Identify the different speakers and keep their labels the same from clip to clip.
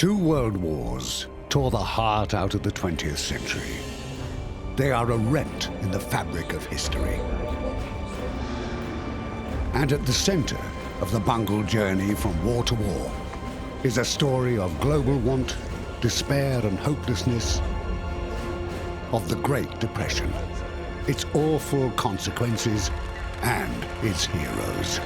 Speaker 1: Two world wars tore the heart out of the 20th century. They are a rent in the fabric of history. And at the center of the bungled journey from war to war is a story of global want, despair and hopelessness, of the Great Depression, its awful consequences and its heroes.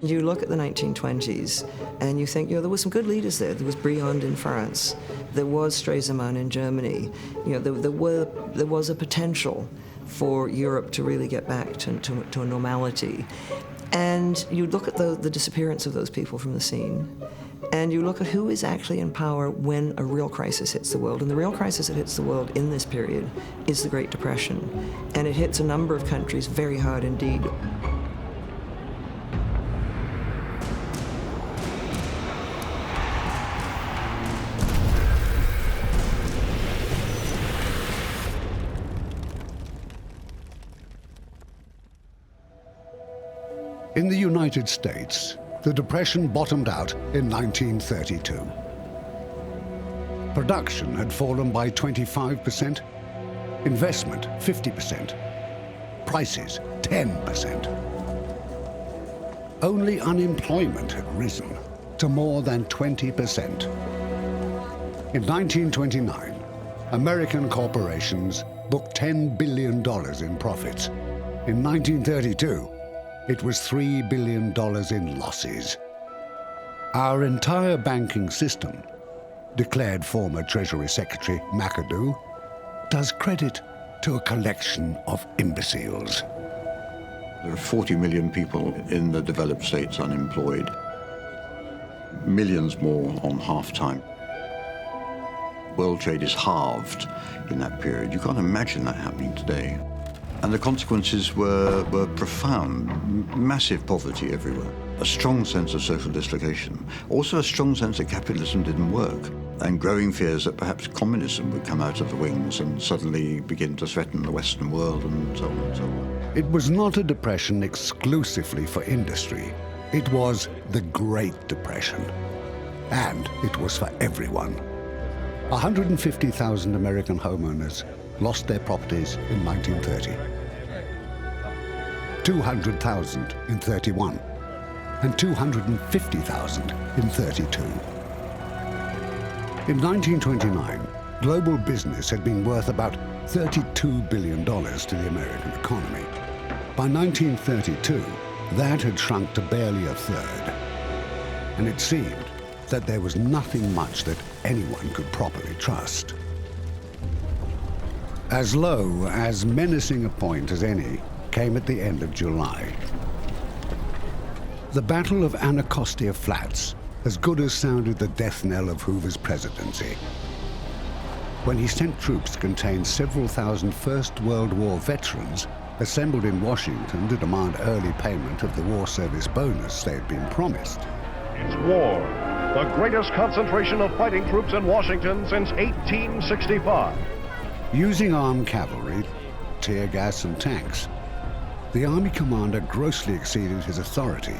Speaker 2: You look at the 1920s and you think, there were some good leaders there. There was Briand in France. There was Stresemann in Germany. There was a potential for Europe to really get back to a normality. And you look at the disappearance of those people from the scene, and you look at who is actually in power when a real crisis hits the world. And the real crisis that hits the world in this period is the Great Depression. And it hits a number of countries very hard indeed.
Speaker 1: In the United States, the Depression bottomed out in 1932. Production had fallen by 25%, investment 50%, prices 10%. Only unemployment had risen to more than 20%. In 1929, American corporations booked $10 billion in profits. In 1932, it was $3 billion in losses. Our entire banking system, declared former Treasury Secretary McAdoo, does credit to a collection of imbeciles.
Speaker 3: There are 40 million people in the developed states unemployed, millions more on half-time. World trade is halved in that period. You can't imagine that happening today. And the consequences were profound, massive poverty everywhere, a strong sense of social dislocation, also a strong sense that capitalism didn't work, and growing fears that perhaps communism would come out of the wings and suddenly begin to threaten the Western world, and so on and so on.
Speaker 1: It was not a depression exclusively for industry. It was the Great Depression. And it was for everyone. 150,000 American homeowners lost their properties in 1930. 200,000 in 31, and 250,000 in 32. In 1929, global business had been worth about $32 billion to the American economy. By 1932, that had shrunk to barely a third, and it seemed that there was nothing much that anyone could properly trust. As low, as menacing a point as any came at the end of July. The Battle of Anacostia Flats as good as sounded the death knell of Hoover's presidency, when he sent troops to contain several thousand First World War veterans assembled in Washington to demand early payment of the war service bonus they had been promised.
Speaker 4: It's war, the greatest concentration of fighting troops in Washington since 1865.
Speaker 1: Using armed cavalry, tear gas and tanks, the army commander grossly exceeded his authority,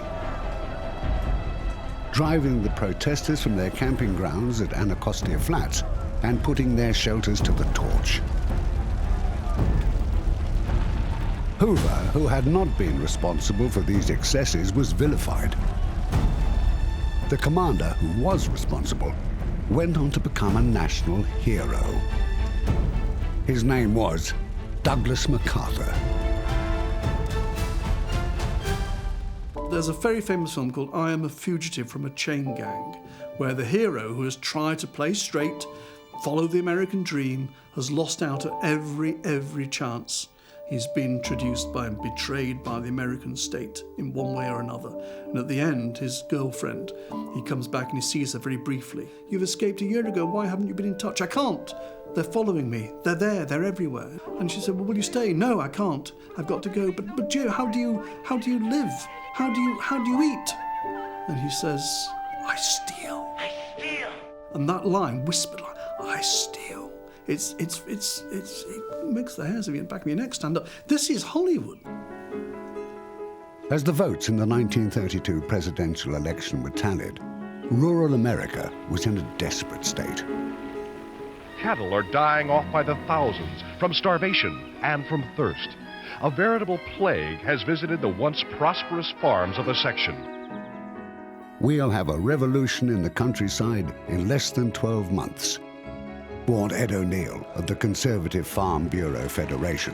Speaker 1: driving the protesters from their camping grounds at Anacostia Flats and putting their shelters to the torch. Hoover, who had not been responsible for these excesses, was vilified. The commander, who was responsible, went on to become a national hero. His name was Douglas MacArthur.
Speaker 5: There's a very famous film called I Am a Fugitive from a Chain Gang, where the hero, who has tried to play straight, follow the American dream, has lost out at every chance. He's been traduced by and betrayed by the American state in one way or another. And at the end, his girlfriend, he comes back and he sees her very briefly. You've escaped a year ago, why haven't you been in touch? I can't. They're following me. They're there. They're everywhere. And she said, well, will you stay? No, I can't. I've got to go. But Joe, how do you live? How do you eat? And he says, I steal. I steal. And that line, whispered like, I steal. It makes the hairs of the back of your neck stand up. This is Hollywood.
Speaker 1: As the votes in the 1932 presidential election were tallied, rural America was in a desperate state.
Speaker 4: Cattle are dying off by the thousands from starvation and from thirst. A veritable plague has visited the once prosperous farms of the section.
Speaker 1: We'll have a revolution in the countryside in less than 12 months, warned Ed O'Neill of the Conservative Farm Bureau Federation.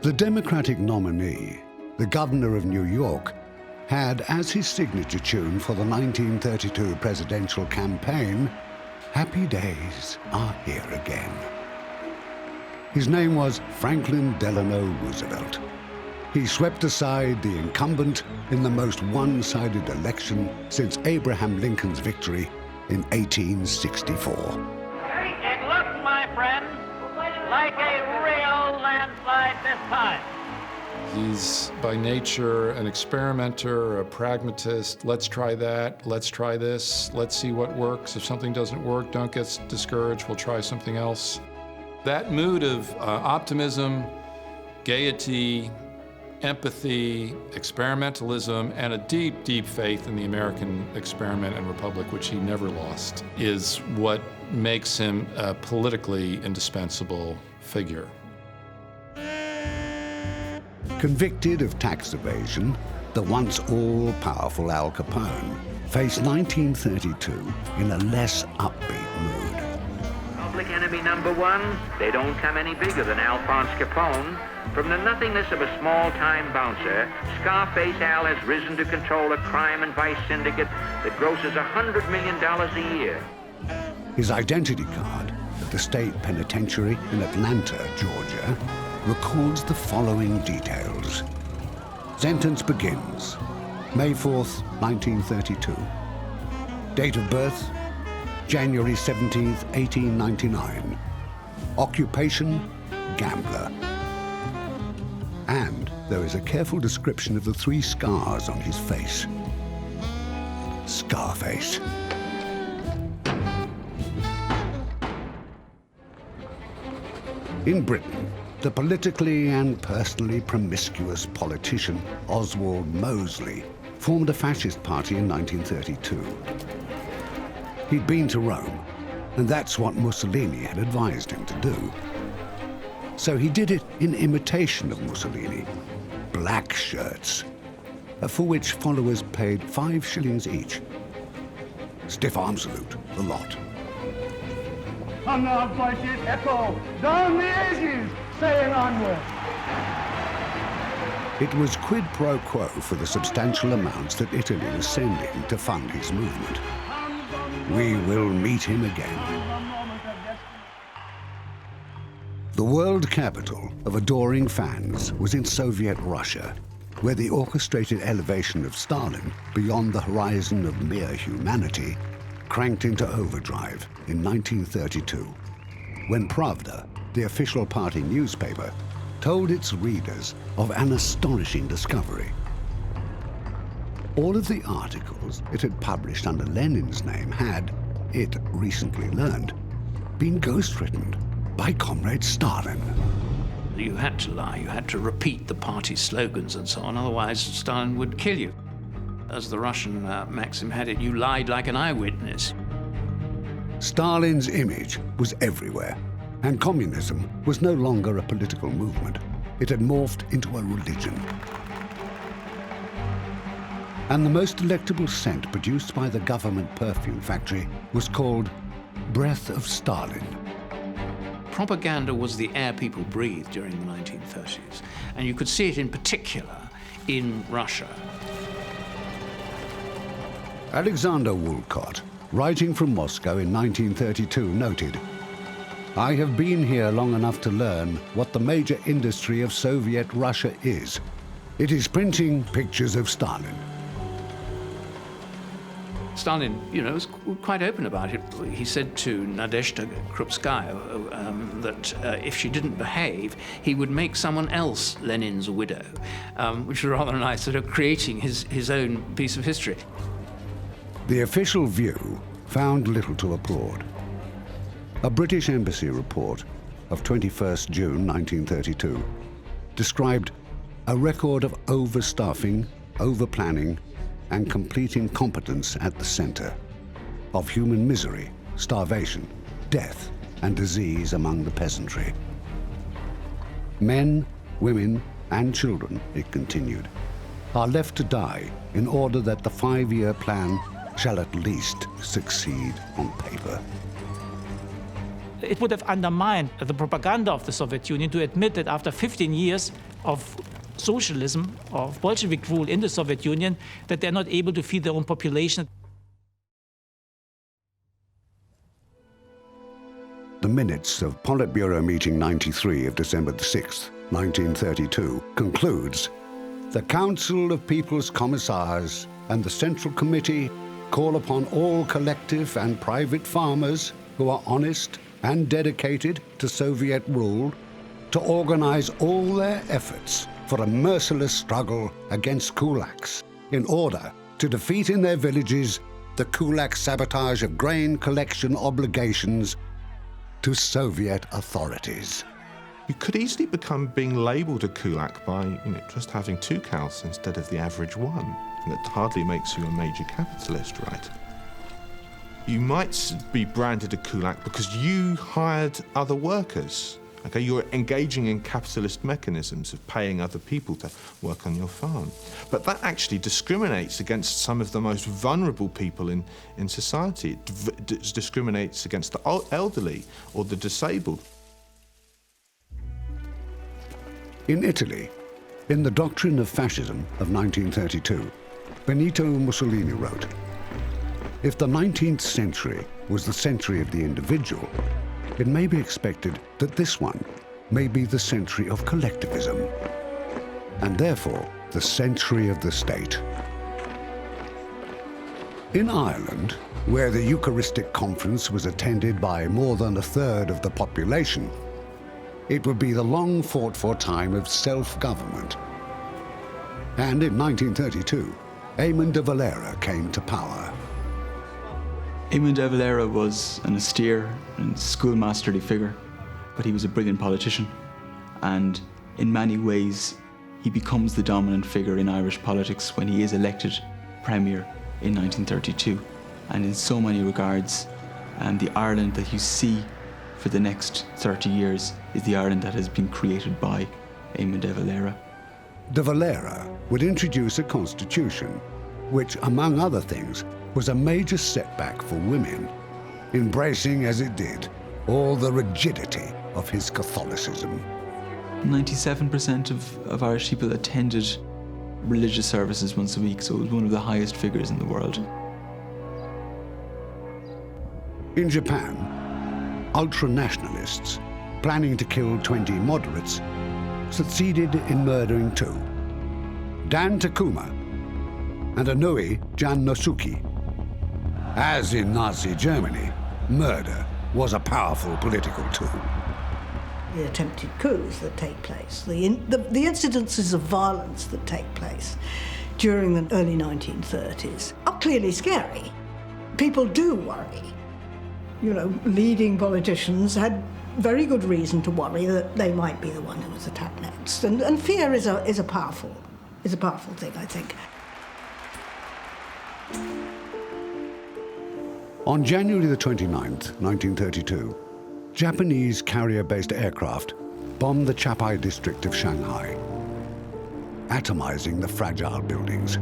Speaker 1: The Democratic nominee, the governor of New York, had as his signature tune for the 1932 presidential campaign, "Happy Days Are Here Again." His name was Franklin Delano Roosevelt. He swept aside the incumbent in the most one-sided election since Abraham Lincoln's victory in 1864.
Speaker 6: It looks, my friend, like a real landslide this time.
Speaker 7: He's by nature an experimenter, a pragmatist. Let's try that, let's try this, let's see what works. If something doesn't work, don't get discouraged, we'll try something else. That mood of optimism, gaiety, empathy, experimentalism, and a deep, deep faith in the American experiment and republic, which he never lost, is what makes him a politically indispensable figure.
Speaker 1: Convicted of tax evasion, the once all-powerful Al Capone faced 1932 in a less upbeat mood.
Speaker 6: Public enemy number one, they don't come any bigger than Alphonse Capone. From the nothingness of a small-time bouncer, Scarface Al has risen to control a crime and vice syndicate that grosses $100 million a year.
Speaker 1: His identity card at the state penitentiary in Atlanta, Georgia, records the following details. Sentence begins May 4th, 1932. Date of birth, January 17th, 1899. Occupation, gambler. And there is a careful description of the 3 scars on his face. Scarface. In Britain, the politically and personally promiscuous politician Oswald Mosley formed a fascist party in 1932. He'd been to Rome, and that's what Mussolini had advised him to do. So he did it in imitation of Mussolini, black shirts, for which followers paid 5 shillings each. Stiff arm salute, the lot.
Speaker 8: Unabridged echo down the ages, saying onward.
Speaker 1: It was quid pro quo for the substantial amounts that Italy was sending to fund his movement. We will meet him again. The world capital of adoring fans was in Soviet Russia, where the orchestrated elevation of Stalin beyond the horizon of mere humanity cranked into overdrive in 1932, when Pravda, the official party newspaper, told its readers of an astonishing discovery. All of the articles it had published under Lenin's name had, it recently learned, been ghostwritten by Comrade Stalin.
Speaker 9: You had to lie, you had to repeat the party slogans and so on, otherwise Stalin would kill you. As the Russian maxim had it, you lied like an eyewitness.
Speaker 1: Stalin's image was everywhere, and communism was no longer a political movement. It had morphed into a religion. And the most delectable scent produced by the government perfume factory was called Breath of Stalin.
Speaker 9: Propaganda was the air people breathed during the 1930s, and you could see it in particular in Russia.
Speaker 1: Alexander Woolcott, writing from Moscow in 1932, noted, "I have been here long enough to learn what the major industry of Soviet Russia is. It is printing pictures of Stalin."
Speaker 9: Stalin, was quite open about it. He said to Nadezhda Krupskaya that if she didn't behave, he would make someone else Lenin's widow, which was rather nice, sort of creating his own piece of history.
Speaker 1: The official view found little to applaud. A British embassy report of 21st June 1932 described a record of overstaffing, overplanning, and complete incompetence at the center, of human misery, starvation, death, and disease among the peasantry. Men, women, and children, it continued, are left to die in order that the 5-year plan shall at least succeed on paper.
Speaker 10: It would have undermined the propaganda of the Soviet Union to admit that after 15 years of socialism, of Bolshevik rule in the Soviet Union, that they're not able to feed their own population.
Speaker 1: The minutes of Politburo Meeting 93 of December 6, 1932, concludes, "The Council of People's Commissars and the Central Committee call upon all collective and private farmers who are honest and dedicated to Soviet rule to organize all their efforts for a merciless struggle against kulaks in order to defeat in their villages the kulak sabotage of grain collection obligations to Soviet authorities."
Speaker 11: You could easily become being labelled a kulak by just having 2 cows instead of the average 1. And that hardly makes you a major capitalist, right? You might be branded a kulak because you hired other workers. Okay, you're engaging in capitalist mechanisms of paying other people to work on your farm. But that actually discriminates against some of the most vulnerable people in society. It discriminates against the elderly or the disabled.
Speaker 1: In Italy, in The Doctrine of Fascism of 1932, Benito Mussolini wrote, "If the 19th century was the century of the individual, it may be expected that this one may be the century of collectivism, and therefore the century of the state." In Ireland, where the Eucharistic Conference was attended by more than 1/3 of the population, it would be the long fought for time of self-government. And in 1932, Eamon de Valera came to power.
Speaker 12: Eamon de Valera was an austere and schoolmasterly figure, but he was a brilliant politician. And in many ways, he becomes the dominant figure in Irish politics when he is elected Premier in 1932. And in so many regards, the Ireland that you see for the next 30 years is the Ireland that has been created by Eamon de Valera.
Speaker 1: De Valera would introduce a constitution which, among other things, was a major setback for women, embracing as it did all the rigidity of his Catholicism.
Speaker 12: 97% of Irish people attended religious services once a week, so it was one of the highest figures in the world.
Speaker 1: In Japan, ultra-nationalists, planning to kill 20 moderates, succeeded in murdering 2, Dan Takuma and Inui Jannosuke. As in Nazi Germany, murder was a powerful political tool.
Speaker 13: The attempted coups that take place, the incidences of violence that take place during the early 1930s are clearly scary. People do worry. Leading politicians had very good reason to worry that they might be the one who was attacked next. And fear is a powerful thing, I think.
Speaker 1: On January the 29th, 1932, Japanese carrier-based aircraft bombed the Chapai district of Shanghai, atomizing the fragile buildings.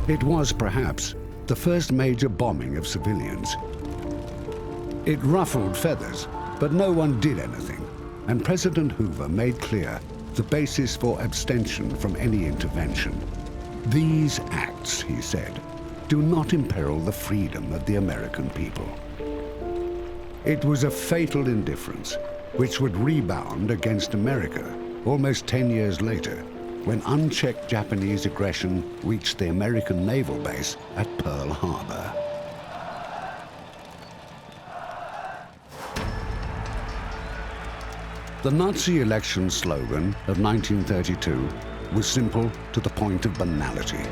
Speaker 1: It was perhaps the first major bombing of civilians. It ruffled feathers, but no one did anything, and President Hoover made clear the basis for abstention from any intervention. "These acts," he said, "do not imperil the freedom of the American people." It was a fatal indifference, which would rebound against America almost 10 years later, when unchecked Japanese aggression reached the American naval base at Pearl Harbor. The Nazi election slogan of 1932 was simple to the point of banality.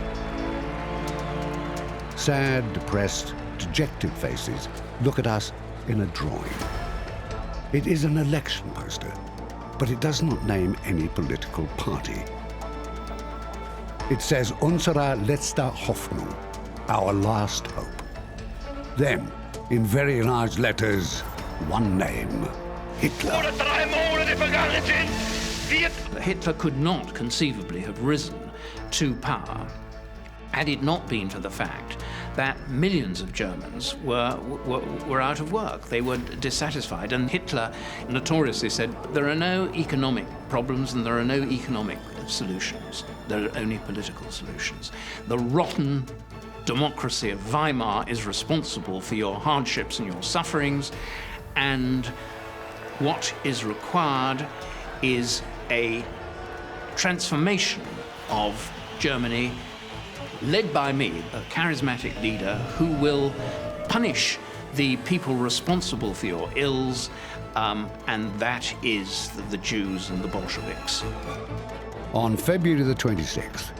Speaker 1: Sad, depressed, dejected faces look at us in a drawing. It is an election poster, but it does not name any political party. It says unsere letzte Hoffnung, our last hope. Then, in very large letters, one name, Hitler.
Speaker 9: Hitler could not conceivably have risen to power had it not been for the fact that millions of Germans were out of work. They were dissatisfied, and Hitler notoriously said, there are no economic problems and there are no economic solutions. There are only political solutions. The rotten democracy of Weimar is responsible for your hardships and your sufferings, and what is required is a transformation of Germany led by me, a charismatic leader who will punish the people responsible for your ills, and that is the Jews and the Bolsheviks.
Speaker 1: On February the 26th,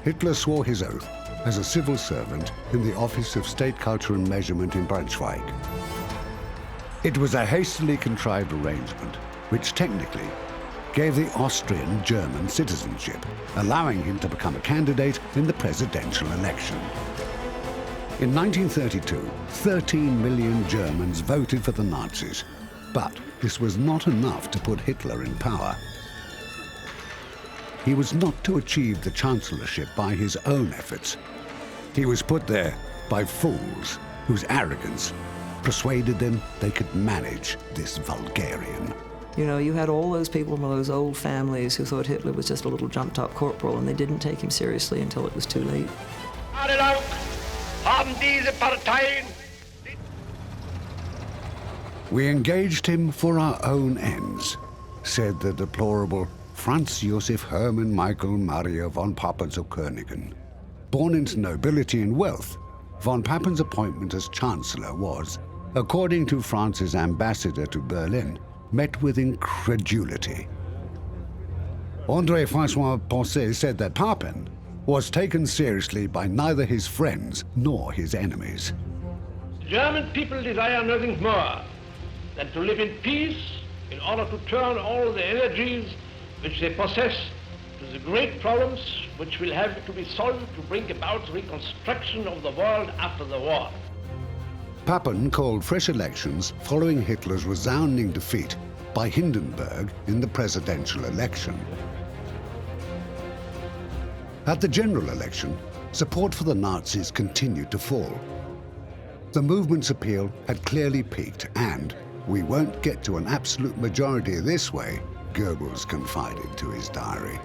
Speaker 1: Hitler swore his oath as a civil servant in the Office of State Culture and Measurement in Braunschweig. It was a hastily contrived arrangement which technically gave the Austrian German citizenship, allowing him to become a candidate in the presidential election. In 1932, 13 million Germans voted for the Nazis, but this was not enough to put Hitler in power. He was not to achieve the chancellorship by his own efforts. He was put there by fools whose arrogance persuaded them they could manage this vulgarian.
Speaker 2: You know, you had all those people from those old families who thought Hitler was just a little jumped-up corporal, and they didn't take him seriously until it was too late.
Speaker 1: We engaged him for our own ends, said the deplorable Franz Josef Hermann Michael Maria von Papen zu Königen. Born into nobility and wealth, von Papen's appointment as Chancellor was, according to France's ambassador to Berlin, met with incredulity. André-François Poncet said that Papen was taken seriously by neither his friends nor his enemies.
Speaker 14: The German people desire nothing more than to live in peace in order to turn all the energies which they possess to the great problems which will have to be solved to bring about the reconstruction of the world after the war.
Speaker 1: Papen called fresh elections following Hitler's resounding defeat by Hindenburg in the presidential election. At the general election, support for the Nazis continued to fall. The movement's appeal had clearly peaked, and we won't get to an absolute majority this way, Goebbels confided to his diary.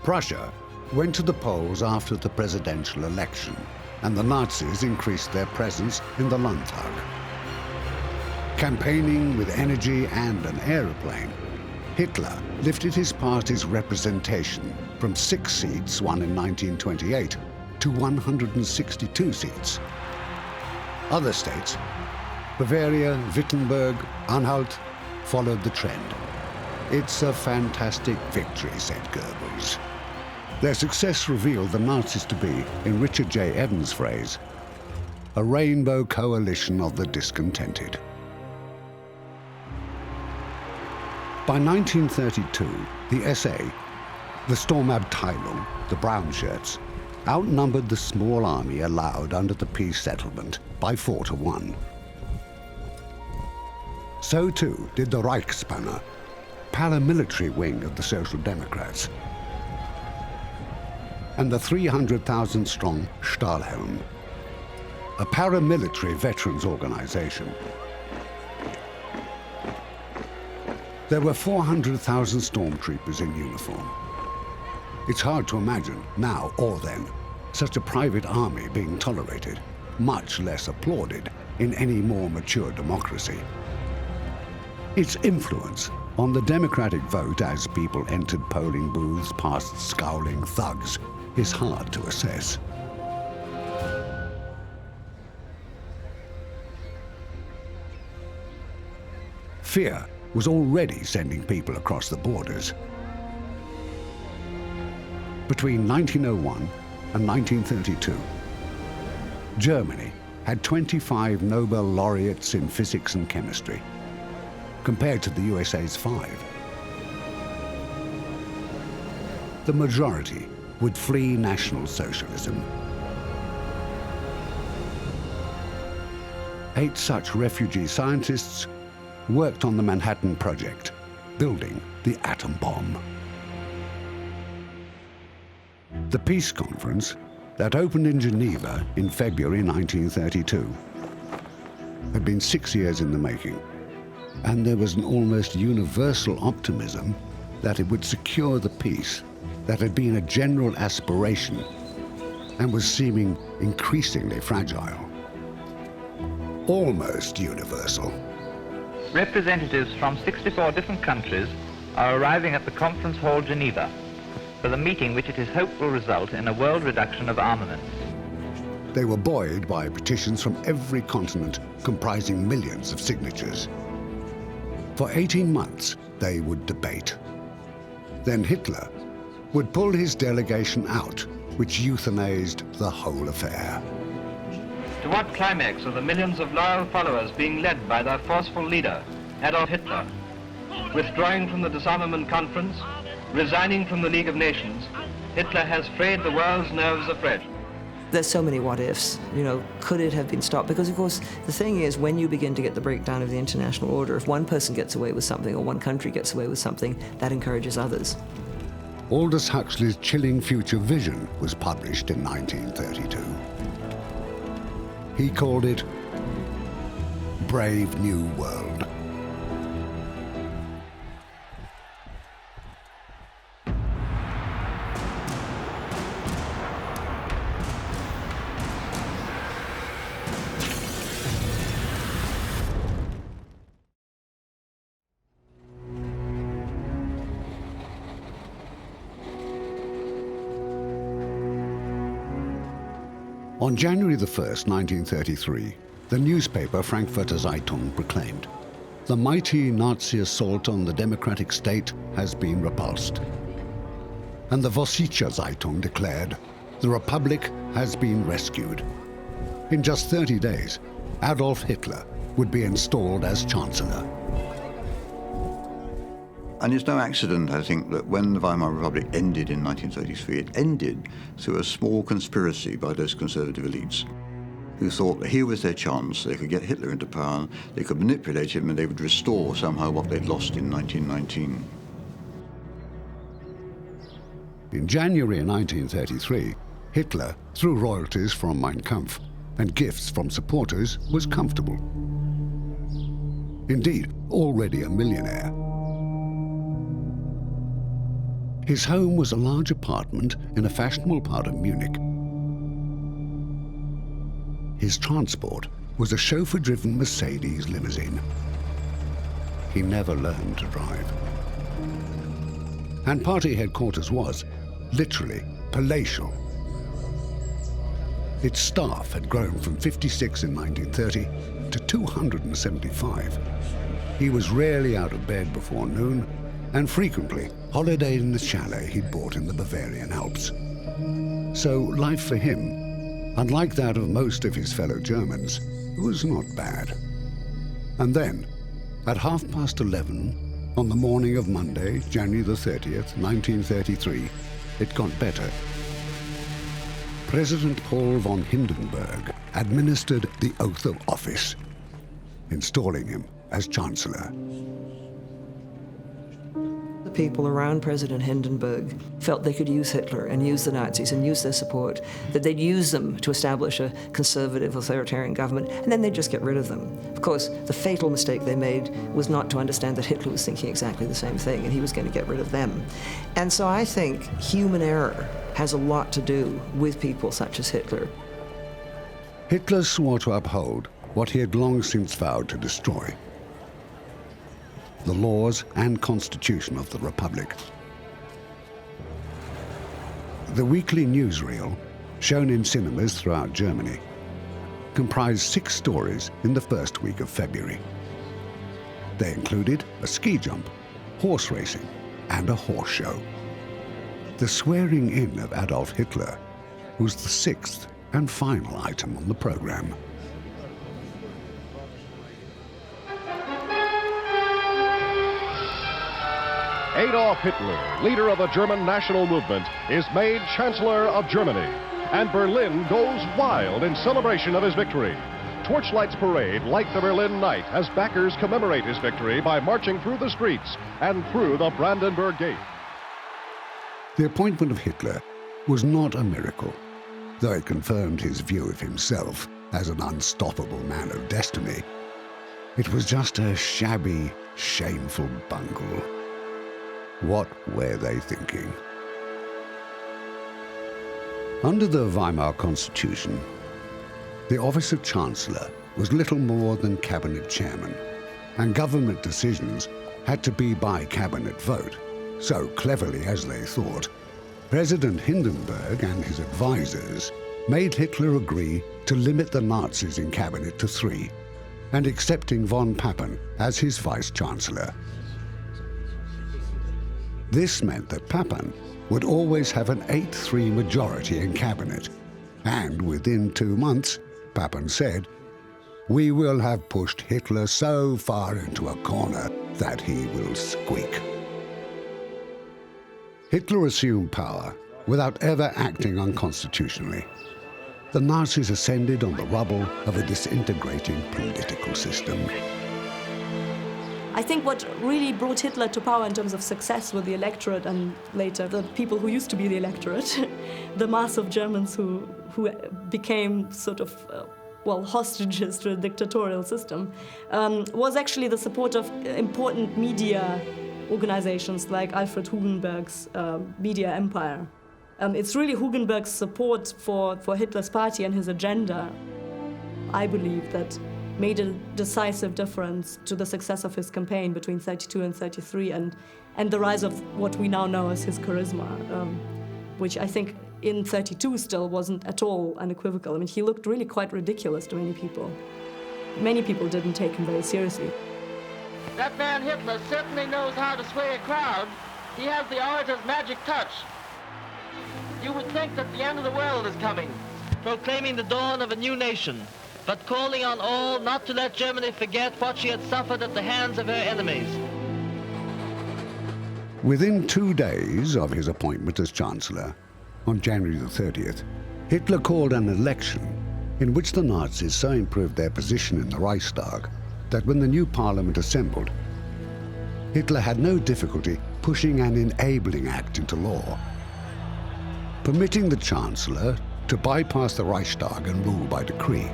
Speaker 1: Prussia went to the polls after the presidential election, and the Nazis increased their presence in the Landtag. Campaigning with energy and an aeroplane, Hitler lifted his party's representation from 6 seats won in 1928 to 162 seats. Other states, Bavaria, Wittenberg, Anhalt, followed the trend. It's a fantastic victory, said Goebbels. Their success revealed the Nazis to be, in Richard J. Evans' phrase, a rainbow coalition of the discontented. By 1932, the SA, the Sturmabteilung, the brown shirts, outnumbered the small army allowed under the peace settlement by 4 to 1. So too did the Reichsbanner, paramilitary wing of the Social Democrats, and the 300,000-strong Stahlhelm, a paramilitary veterans organization. There were 400,000 stormtroopers in uniform. It's hard to imagine, now or then, such a private army being tolerated, much less applauded, in any more mature democracy. Its influence on the democratic vote as people entered polling booths past scowling thugs is hard to assess. Fear was already sending people across the borders. Between 1901 and 1932, Germany had 25 Nobel laureates in physics and chemistry. compared to the USA's 5. The majority would flee National Socialism. 8 such refugee scientists worked on the Manhattan Project, building the atom bomb. The peace conference that opened in Geneva in February 1932 had been 6 years in the making, and there was an almost universal optimism that it would secure the peace that had been a general aspiration and was seeming increasingly fragile. Almost universal.
Speaker 15: Representatives from 64 different countries are arriving at the Conference Hall, Geneva, for the meeting which it is hoped will result in a world reduction of armaments.
Speaker 1: They were buoyed by petitions from every continent comprising millions of signatures. For 18 months, they would debate. Then Hitler would pull his delegation out, which euthanized the whole affair.
Speaker 15: To what climax are the millions of loyal followers being led by their forceful leader, Adolf Hitler? Withdrawing from the Disarmament Conference, resigning from the League of Nations, Hitler has frayed the world's nerves afresh.
Speaker 2: There's so many what ifs, could it have been stopped? Because of course, the thing is, when you begin to get the breakdown of the international order, if one person gets away with something or one country gets away with something, that encourages others.
Speaker 1: Aldous Huxley's chilling future vision was published in 1932. He called it Brave New World. On January the 1st, 1933, the newspaper Frankfurter Zeitung proclaimed, "The mighty Nazi assault on the democratic state has been repulsed." And the Vossische Zeitung declared, "The Republic has been rescued." In just 30 days, Adolf Hitler would be installed as Chancellor.
Speaker 3: And it's no accident, I think, that when the Weimar Republic ended in 1933, it ended through a small conspiracy by those conservative elites who thought that here was their chance. They could get Hitler into power, they could manipulate him, and they would restore somehow what they'd lost in 1919.
Speaker 1: In January 1933, Hitler, through royalties from Mein Kampf and gifts from supporters, was comfortable. Indeed, already a millionaire. His home was a large apartment in a fashionable part of Munich. His transport was a chauffeur-driven Mercedes limousine. He never learned to drive. And party headquarters was, literally, palatial. Its staff had grown from 56 in 1930 to 275. He was rarely out of bed before noon, and frequently holidayed in the chalet he'd bought in the Bavarian Alps. So life for him, unlike that of most of his fellow Germans, was not bad. And then, at 11:30 on the morning of Monday, January the 30th, 1933, it got better. President Paul von Hindenburg administered the oath of office, installing him as Chancellor.
Speaker 2: The people around President Hindenburg felt they could use Hitler and use the Nazis and use their support, that they'd use them to establish a conservative authoritarian government, and then they'd just get rid of them. Of course, the fatal mistake they made was not to understand that Hitler was thinking exactly the same thing, and he was going to get rid of them. And so I think human error has a lot to do with people such as Hitler.
Speaker 1: Hitler swore to uphold what he had long since vowed to destroy: the laws and constitution of the Republic. The weekly newsreel, shown in cinemas throughout Germany, comprised 6 stories in the first week of February. They included a ski jump, horse racing, and a horse show. The swearing in of Adolf Hitler was the 6th and final item on the program.
Speaker 4: Adolf Hitler, leader of the German national movement, is made Chancellor of Germany, and Berlin goes wild in celebration of his victory. Torchlights parade like the Berlin Night as backers commemorate his victory by marching through the streets and through the Brandenburg Gate.
Speaker 1: The appointment of Hitler was not a miracle, though it confirmed his view of himself as an unstoppable man of destiny. It was just a shabby, shameful bungle. What were they thinking? Under the Weimar Constitution, the office of Chancellor was little more than cabinet chairman, and government decisions had to be by cabinet vote. So cleverly as they thought, President Hindenburg and his advisors made Hitler agree to limit the Nazis in cabinet to 3, and accepting von Papen as his vice-chancellor. This meant that Papen would always have an 8-3 majority in cabinet, and within 2 months, Papen said, "We will have pushed Hitler so far into a corner that he will squeak." Hitler assumed power without ever acting unconstitutionally. The Nazis ascended on the rubble of a disintegrating political system.
Speaker 16: I think what really brought Hitler to power in terms of success with the electorate and later the people who used to be the electorate, the mass of Germans who became sort of, hostages to a dictatorial system, was actually the support of important media organizations like Alfred Hugenberg's media empire. It's really Hugenberg's support for Hitler's party and his agenda, I believe, that made a decisive difference to the success of his campaign between 32 and 33 and the rise of what we now know as his charisma, which I think in 32 still wasn't at all unequivocal. I mean, he looked really quite ridiculous to many people. Many people didn't take him very seriously.
Speaker 17: That man Hitler certainly knows how to sway a crowd. He has the orator's magic touch. You would think that the end of the world is coming, proclaiming the dawn of a new nation, but calling on all not to let Germany forget what she had suffered at the hands of her enemies.
Speaker 1: Within 2 days of his appointment as Chancellor, on January the 30th, Hitler called an election in which the Nazis so improved their position in the Reichstag that when the new parliament assembled, Hitler had no difficulty pushing an enabling act into law, permitting the Chancellor to bypass the Reichstag and rule by decree.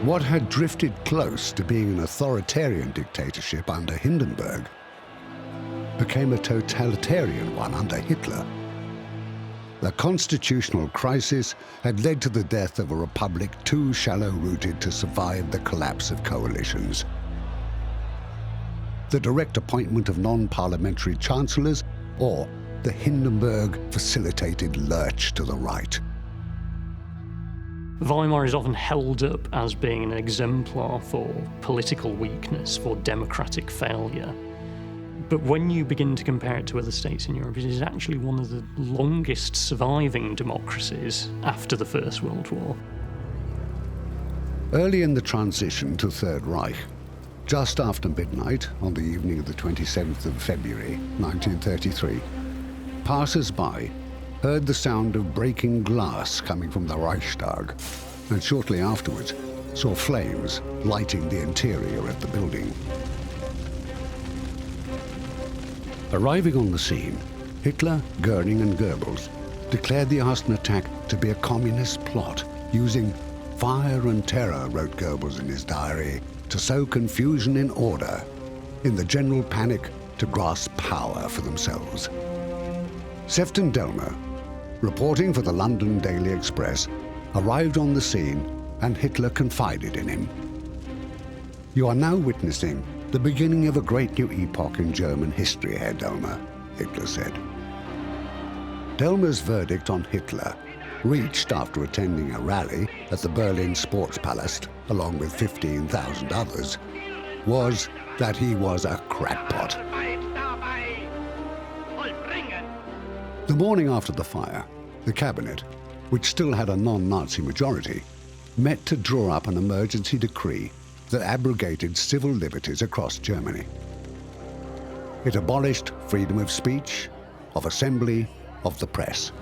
Speaker 1: What had drifted close to being an authoritarian dictatorship under Hindenburg became a totalitarian one under Hitler. The constitutional crisis had led to the death of a republic too shallow-rooted to survive the collapse of coalitions. The direct appointment of non-parliamentary chancellors, or the Hindenburg-facilitated lurch to the right.
Speaker 18: Weimar is often held up as being an exemplar for political weakness, for democratic failure. But when you begin to compare it to other states in Europe, it is actually one of the longest surviving democracies after the First World War.
Speaker 1: Early in the transition to Third Reich, just after midnight on the evening of the 27th of February, 1933, passers-by heard the sound of breaking glass coming from the Reichstag, and shortly afterwards saw flames lighting the interior of the building. Arriving on the scene, Hitler, Goering and Goebbels declared the arson attack to be a communist plot using fire and terror, wrote Goebbels in his diary, to sow confusion in order, in the general panic to grasp power for themselves. Sefton Delmer, reporting for the London Daily Express, arrived on the scene and Hitler confided in him. "You are now witnessing the beginning of a great new epoch in German history, Herr Delmer," Hitler said. Delmer's verdict on Hitler, reached after attending a rally at the Berlin Sportspalast along with 15,000 others, was that he was a crackpot. The morning after the fire, the cabinet, which still had a non-Nazi majority, met to draw up an emergency decree that abrogated civil liberties across Germany. It abolished freedom of speech, of assembly, of the press.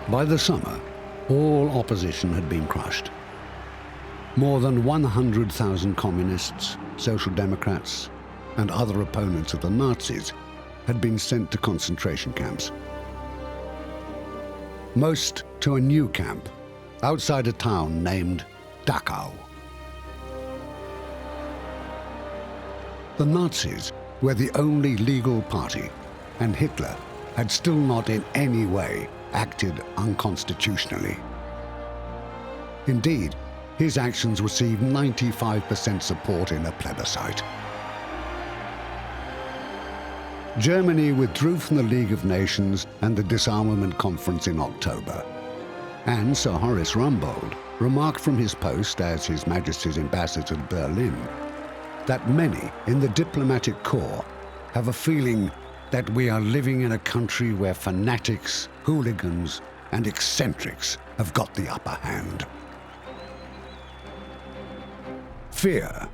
Speaker 1: By the summer, all opposition had been crushed. More than 100,000 communists, social democrats, and other opponents of the Nazis had been sent to concentration camps. Most to a new camp outside a town named Dachau. The Nazis were the only legal party, and Hitler had still not in any way acted unconstitutionally. Indeed, his actions received 95% support in a plebiscite. Germany withdrew from the League of Nations and the Disarmament Conference in October. And Sir Horace Rumbold remarked from his post as His Majesty's ambassador to Berlin that many in the diplomatic corps have a feeling that we are living in a country where fanatics, hooligans, and eccentrics have got the upper hand. Fear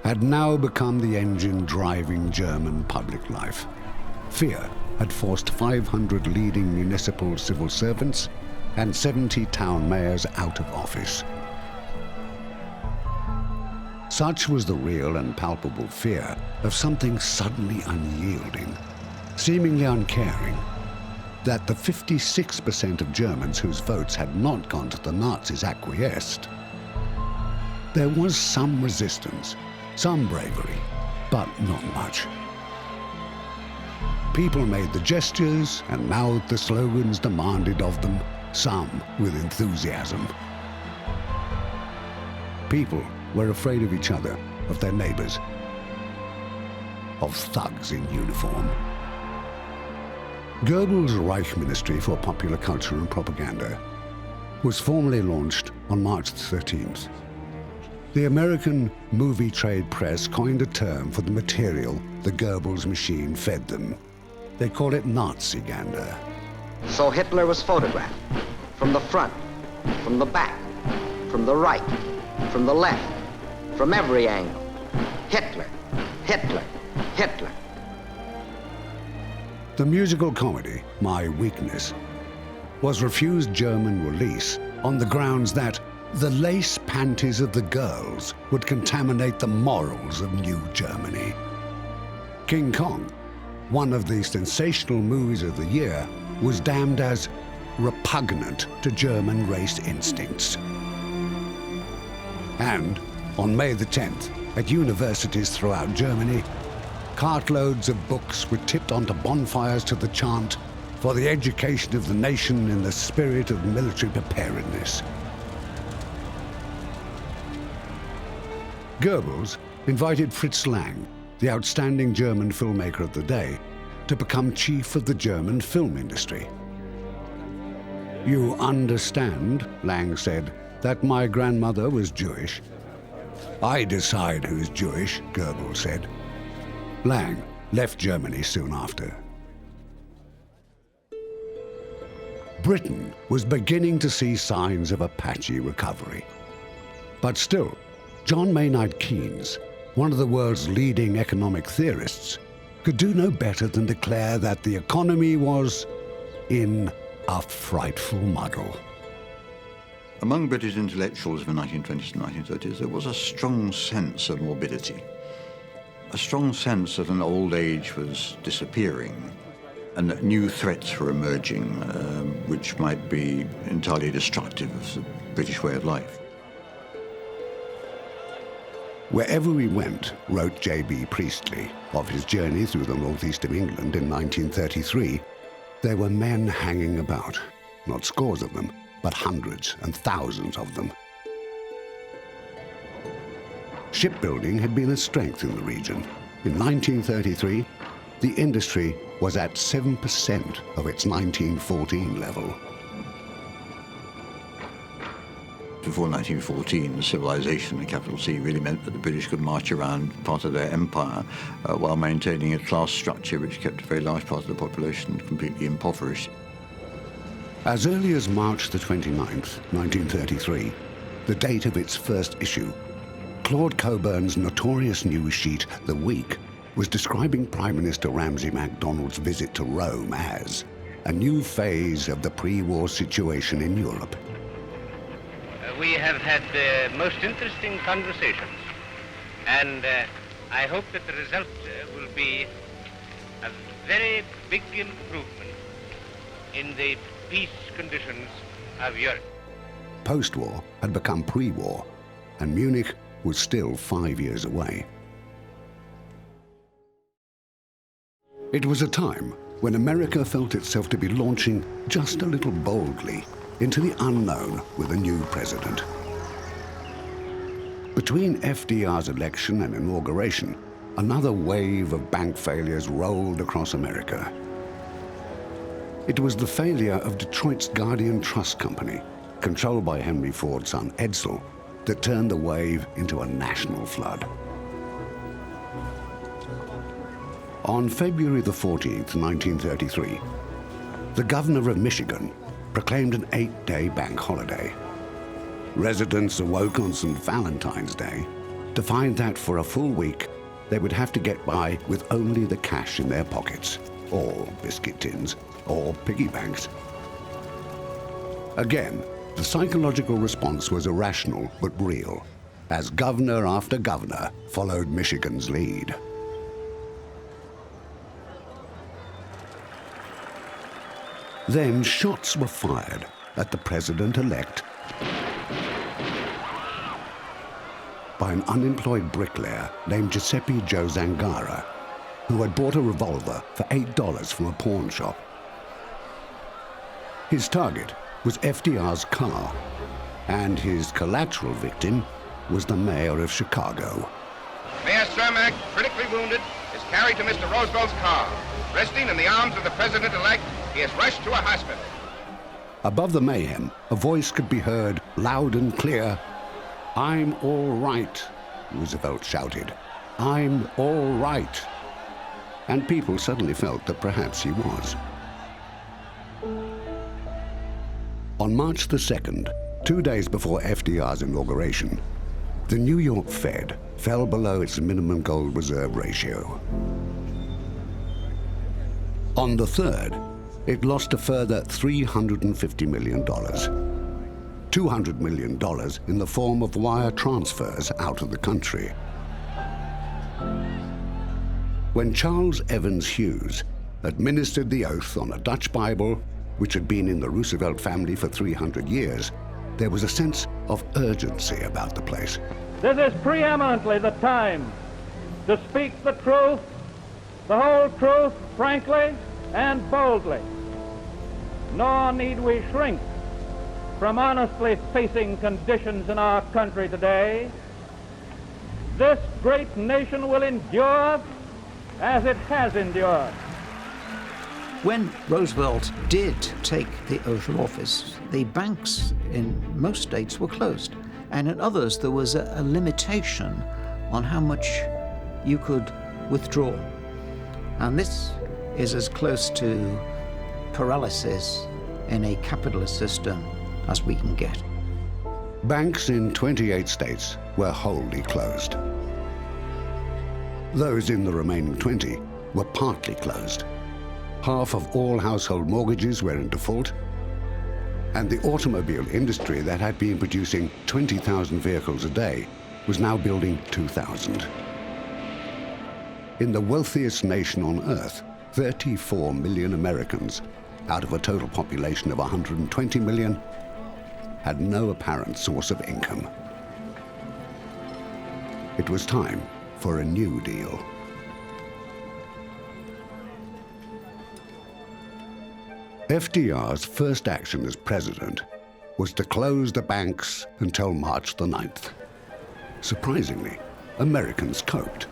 Speaker 1: had now become the engine driving German public life. Fear had forced 500 leading municipal civil servants and 70 town mayors out of office. Such was the real and palpable fear of something suddenly unyielding, seemingly uncaring, that the 56% of Germans whose votes had not gone to the Nazis acquiesced. There was some resistance, some bravery, but not much. People made the gestures and mouthed the slogans demanded of them, some with enthusiasm. People were afraid of each other, of their neighbors, of thugs in uniform. Goebbels' Reich Ministry for Popular Culture and Propaganda was formally launched on March 13th. The American movie trade press coined a term for the material the Goebbels machine fed them. They called it Nazi-ganda.
Speaker 19: So Hitler was photographed from the front, from the back, from the right, from the left, from every angle. Hitler, Hitler, Hitler.
Speaker 1: The musical comedy, My Weakness, was refused German release on the grounds that the lace panties of the girls would contaminate the morals of New Germany. King Kong, one of the sensational movies of the year, was damned as repugnant to German race instincts. And on May the 10th, at universities throughout Germany, cartloads of books were tipped onto bonfires to the chant, "For the education of the nation in the spirit of military preparedness." Goebbels invited Fritz Lang, the outstanding German filmmaker of the day, to become chief of the German film industry. "You understand," Lang said, "that my grandmother was Jewish." "I decide who's Jewish," Goebbels said. Lang left Germany soon after. Britain was beginning to see signs of a patchy recovery. But still, John Maynard Keynes, one of the world's leading economic theorists, could do no better than declare that the economy was in a frightful muddle.
Speaker 3: Among British intellectuals of the 1920s and 1930s, there was a strong sense of morbidity, a strong sense that an old age was disappearing and that new threats were emerging, which might be entirely destructive of the British way of life.
Speaker 1: Wherever we went, wrote J.B. Priestley of his journey through the northeast of England in 1933, there were men hanging about, not scores of them, but hundreds and thousands of them. Shipbuilding had been a strength in the region. In 1933, the industry was at 7% of its 1914 level.
Speaker 3: Before 1914, civilization, the capital C, really meant that the British could march around part of their empire while maintaining a class structure which kept a very large part of the population completely impoverished.
Speaker 1: As early as March the 29th, 1933, the date of its first issue, Claude Coburn's notorious news sheet, The Week, was describing Prime Minister Ramsay MacDonald's visit to Rome as a new phase of the pre-war situation in Europe.
Speaker 6: We have had most interesting conversations, and I hope that the result will be a very big improvement in the peace conditions of Europe.
Speaker 1: Post-war had become pre-war, and Munich was still 5 years away. It was a time when America felt itself to be launching just a little boldly into the unknown with a new president. Between FDR's election and inauguration, another wave of bank failures rolled across America. It was the failure of Detroit's Guardian Trust Company, controlled by Henry Ford's son Edsel, that turned the wave into a national flood. On February the 14th, 1933, the governor of Michigan proclaimed an 8-day bank holiday. Residents awoke on St. Valentine's Day to find that for a full week, they would have to get by with only the cash in their pockets, or biscuit tins, or piggy banks. Again, the psychological response was irrational but real, as governor after governor followed Michigan's lead. Then shots were fired at the president-elect by an unemployed bricklayer named Giuseppe Joe Zangara, who had bought a revolver for $8 from a pawn shop. His target was FDR's car, and his collateral victim was the mayor of Chicago.
Speaker 20: Mayor Cermak, critically wounded, is carried to Mr. Roosevelt's car. Resting in the arms of the president-elect, he is rushed to a hospital.
Speaker 1: Above the mayhem, a voice could be heard loud and clear. "I'm all right," Roosevelt shouted. "I'm all right." And people suddenly felt that perhaps he was. On March the 2nd, 2 days before FDR's inauguration, the New York Fed fell below its minimum gold reserve ratio. On the 3rd, it lost a further $350 million. $200 million in the form of wire transfers out of the country. When Charles Evans Hughes administered the oath on a Dutch Bible, which had been in the Roosevelt family for 300 years, there was a sense of urgency about the place.
Speaker 21: This is preeminently the time to speak the truth, the whole truth, frankly and boldly. Nor need we shrink from honestly facing conditions in our country today. This great nation will endure as it has endured.
Speaker 22: When Roosevelt did take the oath of office, the banks in most states were closed, and in others there was a limitation on how much you could withdraw. And this is as close to paralysis in a capitalist system as we can get.
Speaker 1: Banks in 28 states were wholly closed. Those in the remaining 20 were partly closed. Half of all household mortgages were in default, and the automobile industry that had been producing 20,000 vehicles a day was now building 2,000. In the wealthiest nation on earth, 34 million Americans, out of a total population of 120 million, had no apparent source of income. It was time for a new deal. FDR's first action as president was to close the banks until March the 9th. Surprisingly, Americans coped.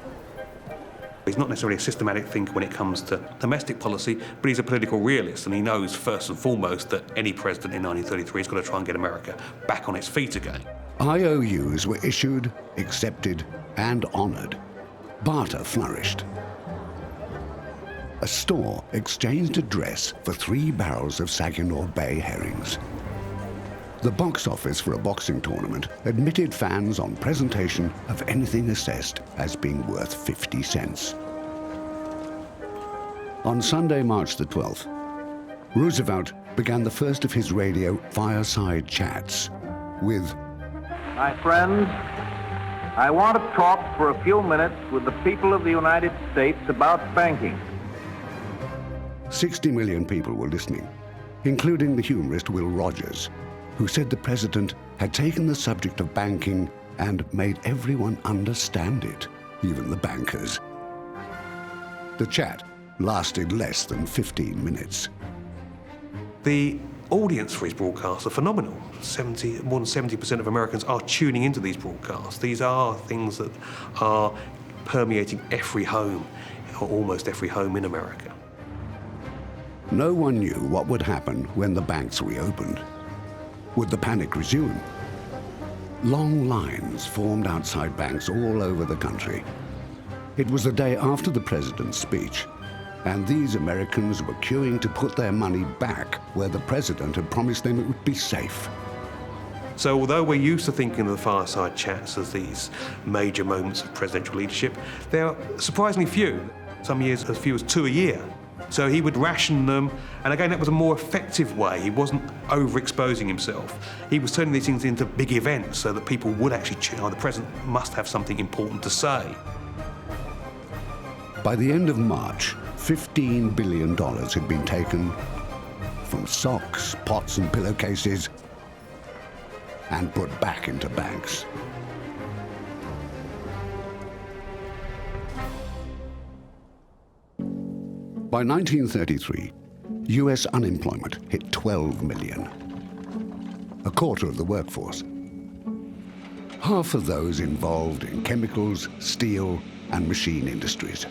Speaker 23: He's not necessarily a systematic thinker when it comes to domestic policy, but he's a political realist, and he knows first and foremost that any president in 1933 has got to try and get America back on its feet again.
Speaker 1: IOUs were issued, accepted, and honored. Barter flourished. A store exchanged a dress for 3 barrels of Saginaw Bay herrings. The box office for a boxing tournament admitted fans on presentation of anything assessed as being worth 50 cents. On Sunday, March the 12th, Roosevelt began the first of his radio fireside chats with,
Speaker 5: "My friends, I want to talk for a few minutes with the people of the United States about banking."
Speaker 1: 60 million people were listening, including the humorist Will Rogers, who said the president had taken the subject of banking and made everyone understand it, even the bankers. The chat lasted less than 15 minutes.
Speaker 23: The audience for his broadcasts are phenomenal. More than 70% of Americans are tuning into these broadcasts. These are things that are permeating every home, or almost every home in America.
Speaker 1: No one knew what would happen when the banks reopened. Would the panic resume? Long lines formed outside banks all over the country. It was the day after the president's speech, and these Americans were queuing to put their money back where the president had promised them it would be safe.
Speaker 23: So although we're used to thinking of the fireside chats as these major moments of presidential leadership, there are surprisingly few, some years as few as 2 a year. So he would ration them, and again, that was a more effective way. He wasn't overexposing himself. He was turning these things into big events so that people would actually the president must have something important to say.
Speaker 1: By the end of March, $15 billion had been taken from socks, pots and pillowcases and put back into banks. By 1933, US unemployment hit 12 million, a quarter of the workforce. Half of those involved in chemicals, steel, and machine industries.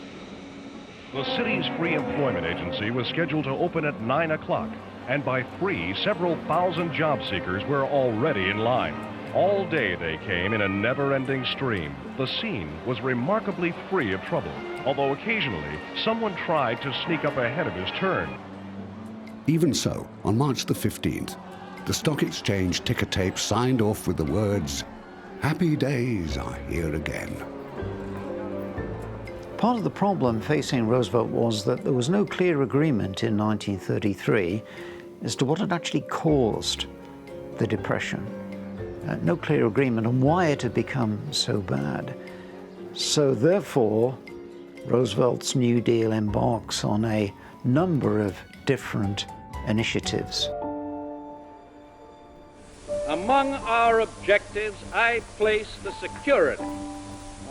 Speaker 4: The city's free employment agency was scheduled to open at 9 o'clock, and by 3, several thousand job seekers were already in line. All day they came in a never-ending stream. The scene was remarkably free of trouble, although occasionally someone tried to sneak up ahead of his turn.
Speaker 1: Even so, on March the 15th, the stock exchange ticker tape signed off with the words, "Happy days are here again."
Speaker 22: Part of the problem facing Roosevelt was that there was no clear agreement in 1933 as to what had actually caused the Depression. No clear agreement on why it had become so bad. So therefore, Roosevelt's New Deal embarks on a number of different initiatives.
Speaker 21: Among our objectives, I place the security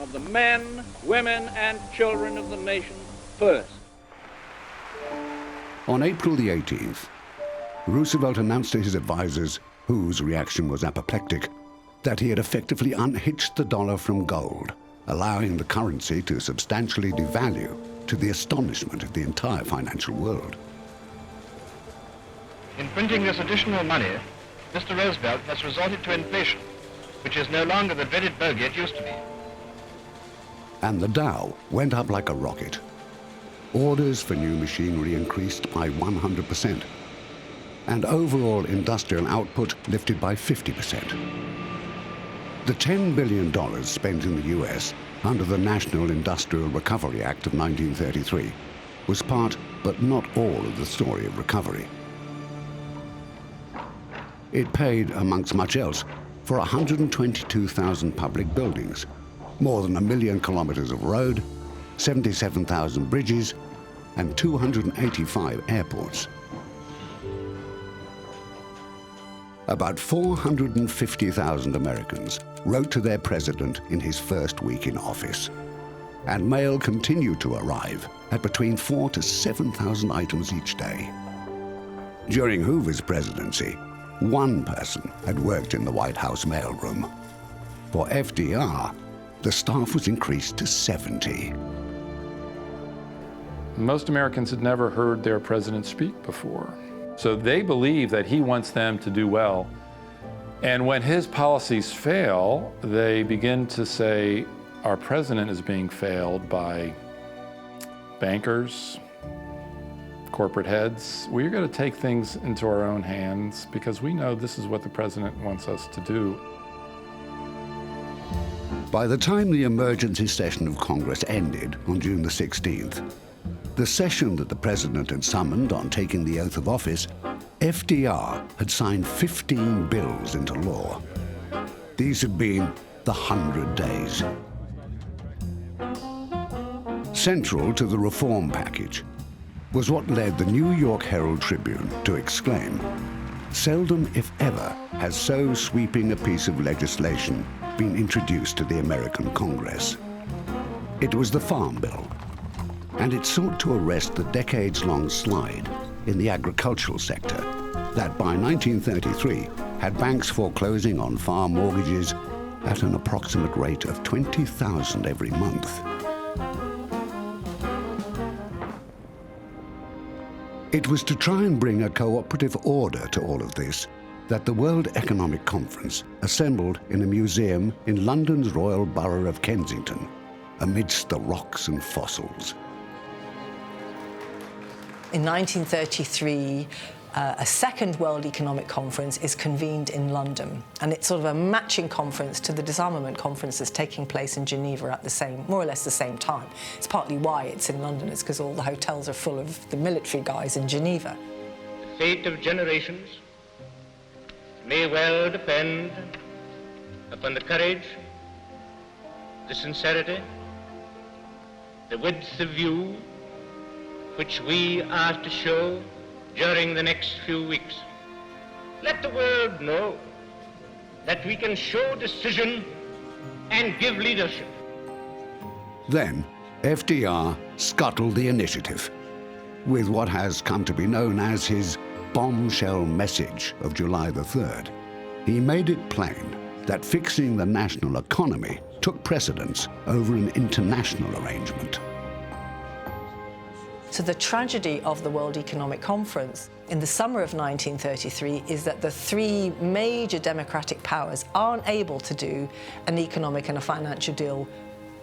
Speaker 21: of the men, women, and children of the nation first.
Speaker 1: On April the 18th, Roosevelt announced to his advisors, whose reaction was apoplectic, that he had effectively unhitched the dollar from gold, allowing the currency to substantially devalue, to the astonishment of the entire financial world.
Speaker 15: In printing this additional money, Mr. Roosevelt has resorted to inflation, which is no longer the dreaded bogey it used to be.
Speaker 1: And the Dow went up like a rocket. Orders for new machinery increased by 100%, and overall industrial output lifted by 50%. The $10 billion spent in the US under the National Industrial Recovery Act of 1933 was part, but not all, of the story of recovery. It paid, amongst much else, for 122,000 public buildings, more than 1 million kilometers of road, 77,000 bridges, and 285 airports. About 450,000 Americans wrote to their president in his first week in office, and mail continued to arrive at between 4,000 to 7,000 items each day. During Hoover's presidency, one person had worked in the White House mailroom. For FDR, the staff was increased to 70.
Speaker 7: Most Americans had never heard their president speak before. So they believe that he wants them to do well. And when his policies fail, they begin to say, our president is being failed by bankers, corporate heads. We're going to take things into our own hands because we know this is what the president wants us to do.
Speaker 1: By the time the emergency session of Congress ended on June the 16th, the session that the president had summoned on taking the oath of office, FDR had signed 15 bills into law. These had been the 100 days. Central to the reform package was what led the New York Herald Tribune to exclaim, "Seldom, if ever, has so sweeping a piece of legislation been introduced to the American Congress." It was the Farm Bill, and it sought to arrest the decades-long slide in the agricultural sector that by 1933 had banks foreclosing on farm mortgages at an approximate rate of 20,000 every month. It was to try and bring a cooperative order to all of this that the World Economic Conference assembled in a museum in London's Royal Borough of Kensington, amidst the rocks and fossils.
Speaker 8: In 1933, a second World Economic Conference is convened in London, and it's sort of a matching conference to the disarmament conference that's taking place in Geneva at the same, more or less the same time. It's partly why it's in London, it's because all the hotels are full of the military guys in Geneva.
Speaker 14: The fate of generations may well depend upon the courage, the sincerity, the width of view which we are to show during the next few weeks. Let the world know that we can show decision and give leadership.
Speaker 1: Then, FDR scuttled the initiative with what has come to be known as his bombshell message of July the 3rd. He made it plain that fixing the national economy took precedence over an international arrangement.
Speaker 8: So the tragedy of the World Economic Conference in the summer of 1933 is that the three major democratic powers aren't able to do an economic and a financial deal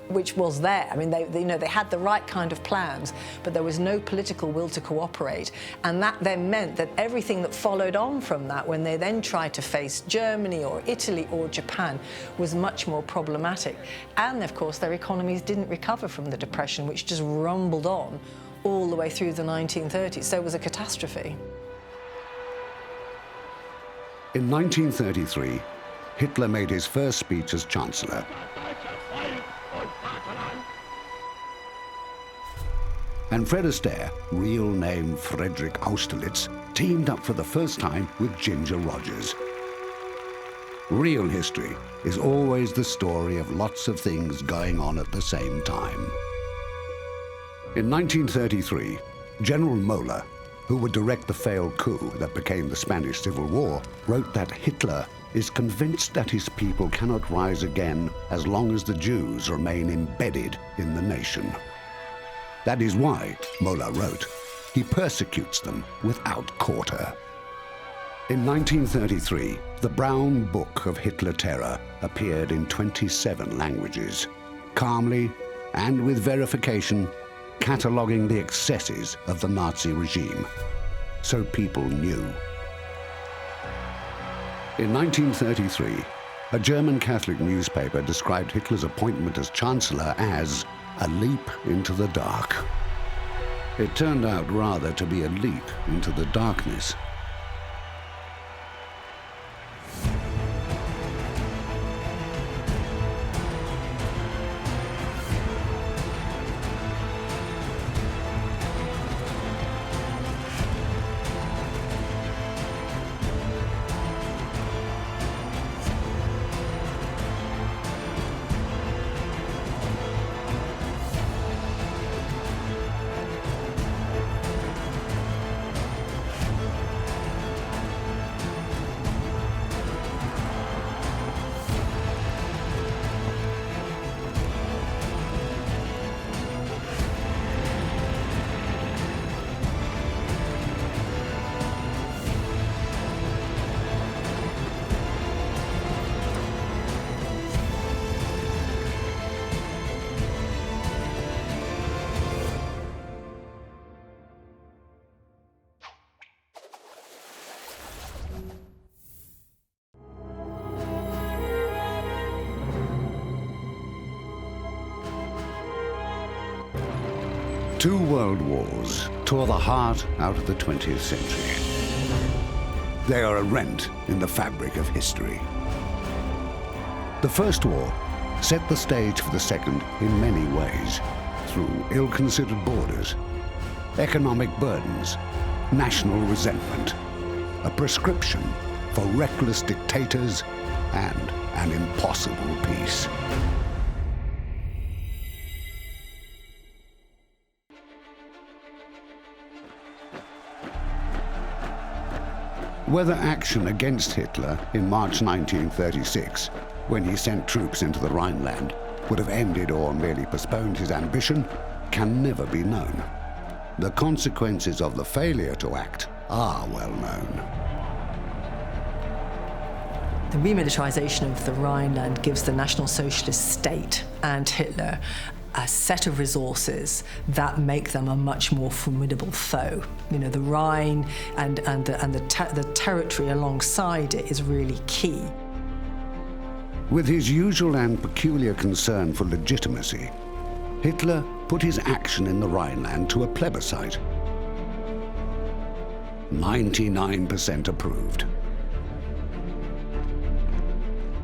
Speaker 8: which was there. I mean, they had the right kind of plans, but there was no political will to cooperate. And that then meant that everything that followed on from that, when they then tried to face Germany or Italy or Japan, was much more problematic. And of course, their economies didn't recover from the Depression, which just rumbled on all the way through the 1930s. So it was a catastrophe.
Speaker 1: In 1933, Hitler made his first speech as Chancellor. And Fred Astaire, real name Frederick Austerlitz, teamed up for the first time with Ginger Rogers. Real history is always the story of lots of things going on at the same time. In 1933, General Mola, who would direct the failed coup that became the Spanish Civil War, wrote that Hitler is convinced that his people cannot rise again as long as the Jews remain embedded in the nation. That is why, Mola wrote, he persecutes them without quarter. In 1933, the Brown Book of Hitler Terror appeared in 27 languages, calmly and with verification, cataloguing the excesses of the Nazi regime, so people knew. In 1933, a German Catholic newspaper described Hitler's appointment as Chancellor as a leap into the dark. It turned out rather to be a leap into the darkness. 2 world wars tore the heart out of the 20th century. They are a rent in the fabric of history. The First War set the stage for the Second in many ways, through ill-considered borders, economic burdens, national resentment, a prescription for reckless dictators, and an impossible peace. Whether action against Hitler in March 1936, when he sent troops into the Rhineland, would have ended or merely postponed his ambition, can never be known. The consequences of the failure to act are well known.
Speaker 8: The remilitarization of the Rhineland gives the National Socialist state and Hitler a set of resources that make them a much more formidable foe. You know, the Rhine and the territory alongside it is really key.
Speaker 1: With his usual and peculiar concern for legitimacy, Hitler put his action in the Rhineland to a plebiscite. 99% approved.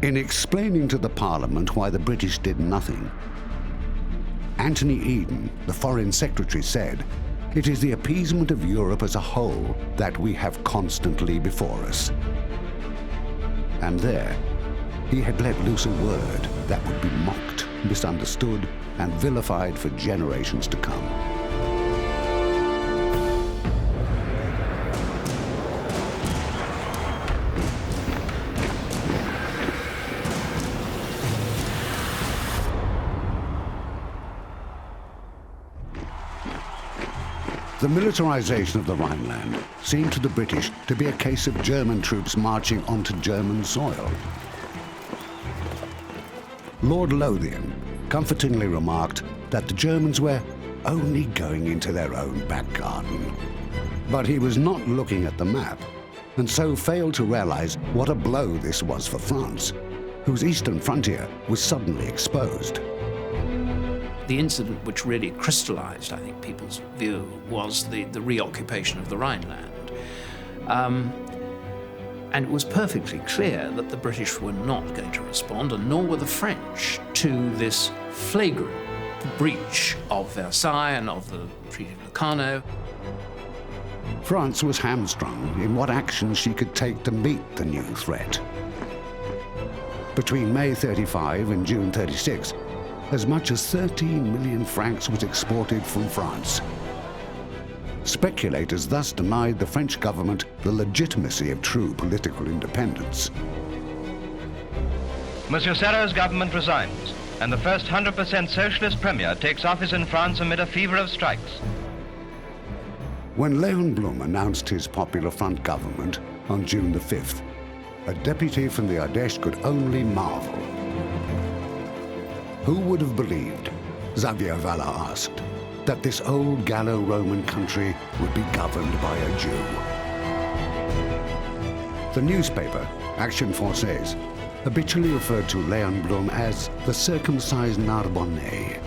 Speaker 1: In explaining to the Parliament why the British did nothing, Anthony Eden, the Foreign Secretary, said, "It is the appeasement of Europe as a whole that we have constantly before us." And there, he had let loose a word that would be mocked, misunderstood, and vilified for generations to come. The militarization of the Rhineland seemed to the British to be a case of German troops marching onto German soil. Lord Lothian comfortingly remarked that the Germans were only going into their own back garden. But he was not looking at the map, and so failed to realize what a blow this was for France, whose eastern frontier was suddenly exposed.
Speaker 9: The incident which really crystallized, I think, people's view was the reoccupation of the Rhineland. And it was perfectly clear that the British were not going to respond, and nor were the French, to this flagrant breach of Versailles and of the Treaty of Locarno.
Speaker 1: France was hamstrung in what actions she could take to meet the new threat. Between May 35 and June 36, as much as 13 million francs was exported from France. Speculators thus denied the French government the legitimacy of true political independence.
Speaker 15: Monsieur Serra's government resigns, and the first 100% socialist premier takes office in France amid a fever of strikes.
Speaker 1: When Léon Blum announced his Popular Front government on June the 5th, a deputy from the Ardèche could only marvel. Who would have believed, Xavier Valla asked, that this old Gallo-Roman country would be governed by a Jew? The newspaper, Action Française, habitually referred to Léon Blum as the circumcised Narbonnais.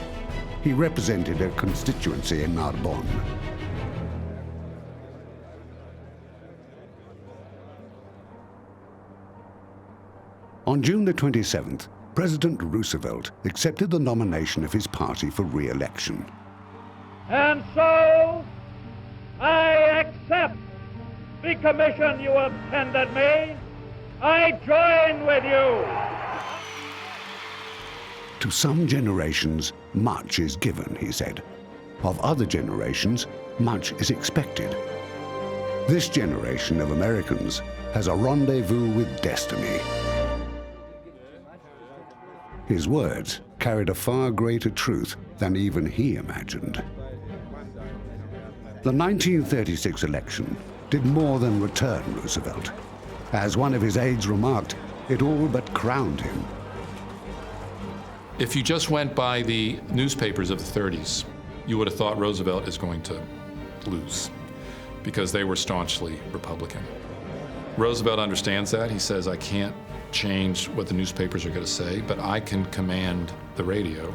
Speaker 1: He represented a constituency in Narbonne. On June the 27th, President Roosevelt accepted the nomination of his party for re-election.
Speaker 21: And so, I accept the commission you have tendered me. I join with you.
Speaker 1: To some generations, much is given, he said. Of other generations, much is expected. This generation of Americans has a rendezvous with destiny. His words carried a far greater truth than even he imagined. The 1936 election did more than return Roosevelt. As one of his aides remarked, it all but crowned him.
Speaker 7: If you just went by the newspapers of the 30s, you would have thought Roosevelt is going to lose because they were staunchly Republican. Roosevelt understands that. He says, I can't change what the newspapers are going to say, but I can command the radio.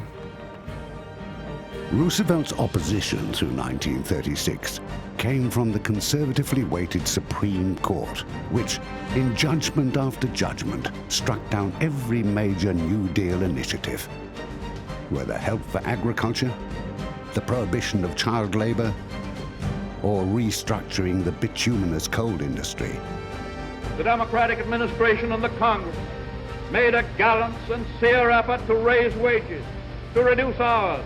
Speaker 1: Roosevelt's opposition through 1936 came from the conservatively weighted Supreme Court, which, in judgment after judgment, struck down every major New Deal initiative, whether help for agriculture, the prohibition of child labor, or restructuring the bituminous coal industry.
Speaker 21: The Democratic administration and the Congress made a gallant, sincere effort to raise wages, to reduce hours,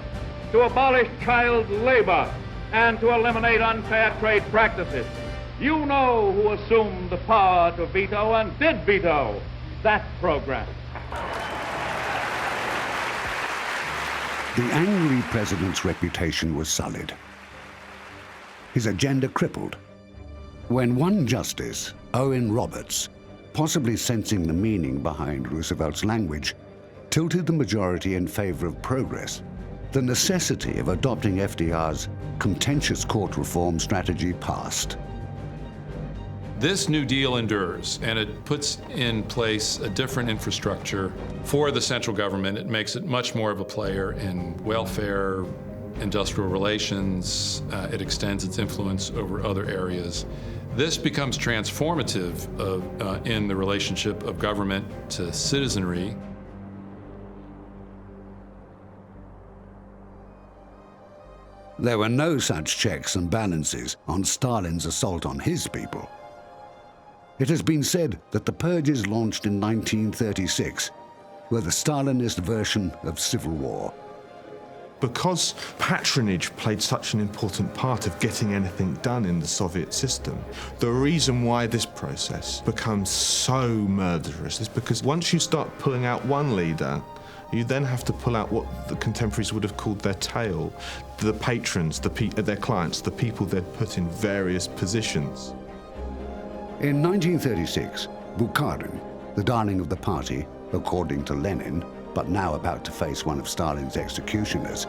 Speaker 21: to abolish child labor, and to eliminate unfair trade practices. You know who assumed the power to veto and did veto that program.
Speaker 1: The angry president's reputation was sullied, his agenda crippled, when one justice, Owen Roberts, possibly sensing the meaning behind Roosevelt's language, tilted the majority in favor of progress. The necessity of adopting FDR's contentious court reform strategy passed.
Speaker 7: This New Deal endures, and it puts in place a different infrastructure for the central government. It makes it much more of a player in welfare, industrial relations. It extends its influence over other areas. This becomes transformative in the relationship of government to citizenry.
Speaker 1: There were no such checks and balances on Stalin's assault on his people. It has been said that the purges launched in 1936 were the Stalinist version of civil war.
Speaker 10: Because patronage played such an important part of getting anything done in the Soviet system, the reason why this process becomes so murderous is because once you start pulling out one leader, you then have to pull out what the contemporaries would have called their tail, the patrons, their clients, the people they'd put in various positions.
Speaker 1: In 1936, Bukharin, the darling of the party, according to Lenin, but now about to face one of Stalin's executioners,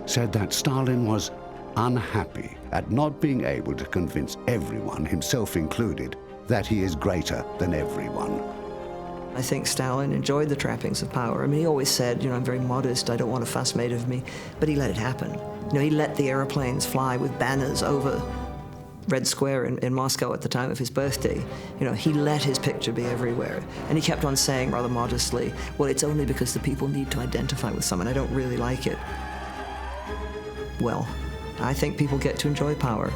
Speaker 1: said that Stalin was unhappy at not being able to convince everyone, himself included, that he is greater than everyone.
Speaker 2: I think Stalin enjoyed the trappings of power. I mean, he always said, I'm very modest, I don't want a fuss made of me, but he let it happen. He let the airplanes fly with banners over Red Square in Moscow at the time of his birthday. He let his picture be everywhere. And he kept on saying rather modestly, well, it's only because the people need to identify with someone. I don't really like it. Well, I think people get to enjoy power.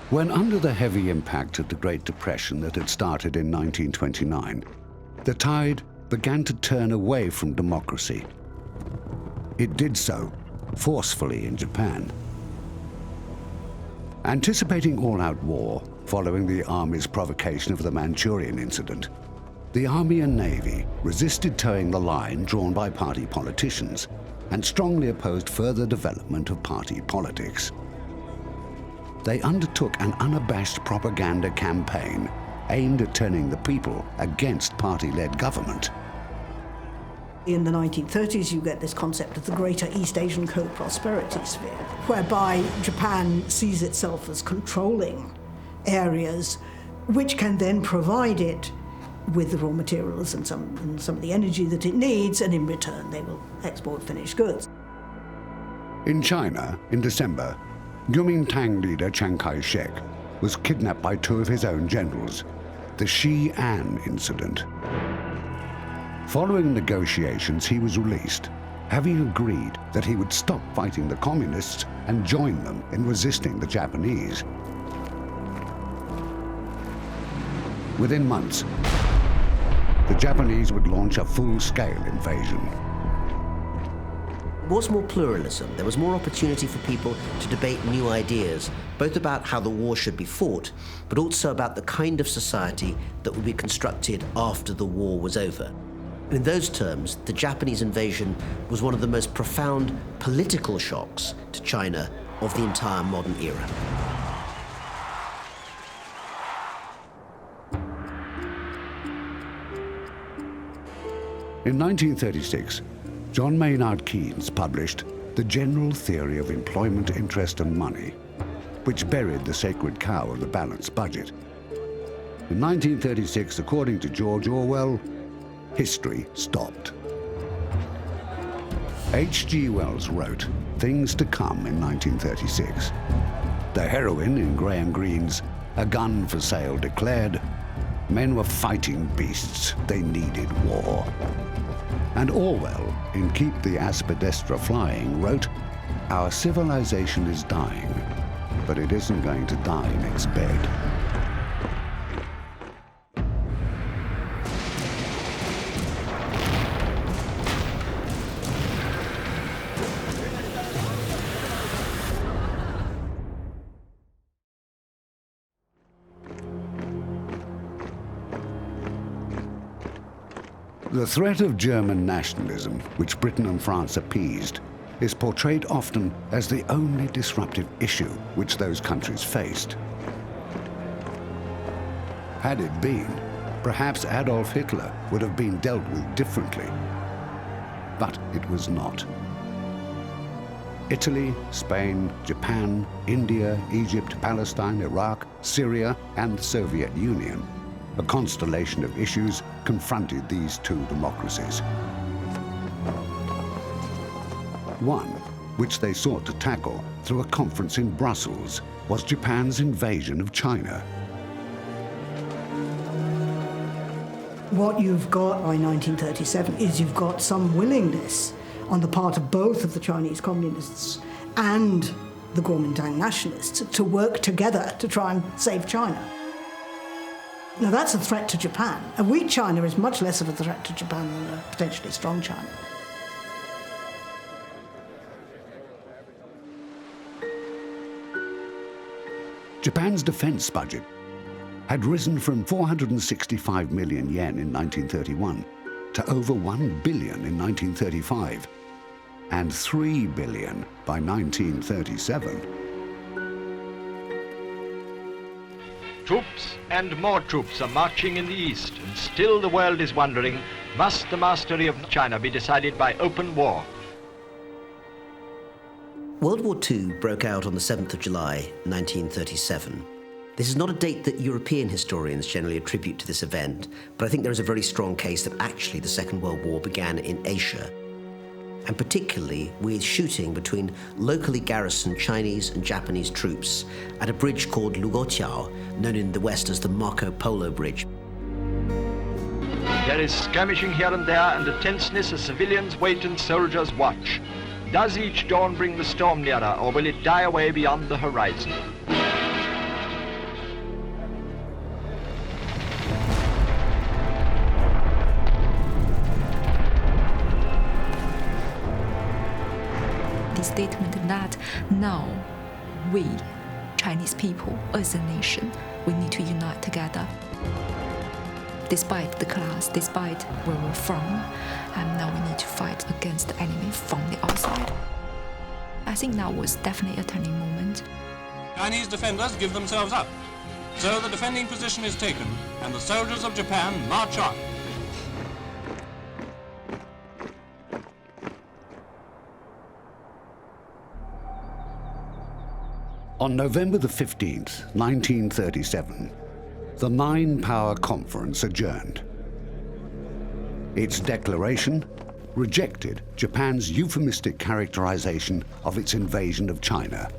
Speaker 1: When under the heavy impact of the Great Depression that had started in 1929, the tide began to turn away from democracy. It did so forcefully in Japan. Anticipating all-out war following the Army's provocation of the Manchurian incident, the Army and Navy resisted towing the line drawn by party politicians and strongly opposed further development of party politics. They undertook an unabashed propaganda campaign aimed at turning the people against party-led government.
Speaker 13: In the 1930s, you get this concept of the Greater East Asian Co-Prosperity Sphere, whereby Japan sees itself as controlling areas which can then provide it with the raw materials and some of the energy that it needs, and in return they will export finished goods.
Speaker 1: In China, in December, Kuomintang leader Chiang Kai-shek was kidnapped by two of his own generals, the Xi'an incident. Following negotiations, he was released, having agreed that he would stop fighting the communists and join them in resisting the Japanese. Within months, the Japanese would launch a full-scale invasion.
Speaker 11: There was more pluralism. There was more opportunity for people to debate new ideas, both about how the war should be fought, but also about the kind of society that would be constructed after the war was over. In those terms, the Japanese invasion was one of the most profound political shocks to China of the entire modern era.
Speaker 1: In 1936, John Maynard Keynes published The General Theory of Employment, Interest and Money, which buried the sacred cow of the balanced budget. In 1936, according to George Orwell, history stopped. H.G. Wells wrote Things to Come in 1936. The heroine in Graham Greene's A Gun for Sale declared, men were fighting beasts, they needed war. And Orwell, in Keep the Aspidestra Flying, wrote, our civilization is dying, but it isn't going to die in its bed. The threat of German nationalism, which Britain and France appeased, is portrayed often as the only disruptive issue which those countries faced. Had it been, perhaps Adolf Hitler would have been dealt with differently. But it was not. Italy, Spain, Japan, India, Egypt, Palestine, Iraq, Syria, and the Soviet Union, a constellation of issues confronted these two democracies. One, which they sought to tackle through a conference in Brussels, was Japan's invasion of China.
Speaker 13: What you've got by 1937 is you've got some willingness on the part of both of the Chinese communists and the Kuomintang nationalists to work together to try and save China. Now that's a threat to Japan. A weak China is much less of a threat to Japan than a potentially strong China.
Speaker 1: Japan's defense budget had risen from 465 million yen in 1931 to over 1 billion in 1935 and 3 billion by 1937.
Speaker 12: Troops and more troops are marching in the east, and still the world is wondering, must the mastery of China be decided by open war?
Speaker 11: World War II broke out on the 7th of July, 1937. This is not a date that European historians generally attribute to this event, but I think there is a very strong case that actually the Second World War began in Asia, and particularly with shooting between locally garrisoned Chinese and Japanese troops at a bridge called Lugotiao, known in the West as the Marco Polo Bridge.
Speaker 12: There is skirmishing here and there, and a tenseness as civilians wait and soldiers watch. Does each dawn bring the storm nearer, or will it die away beyond the horizon?
Speaker 16: The statement that now we, Chinese people, as a nation, we need to unite together. Despite the class, despite where we're from, and now we need to fight against the enemy from the outside. I think that was definitely a turning moment.
Speaker 17: Chinese defenders give themselves up. So the defending position is taken, and the soldiers of Japan march on.
Speaker 1: On November the 15th, 1937, the Nine-Power Conference adjourned. Its declaration rejected Japan's euphemistic characterization of its invasion of China,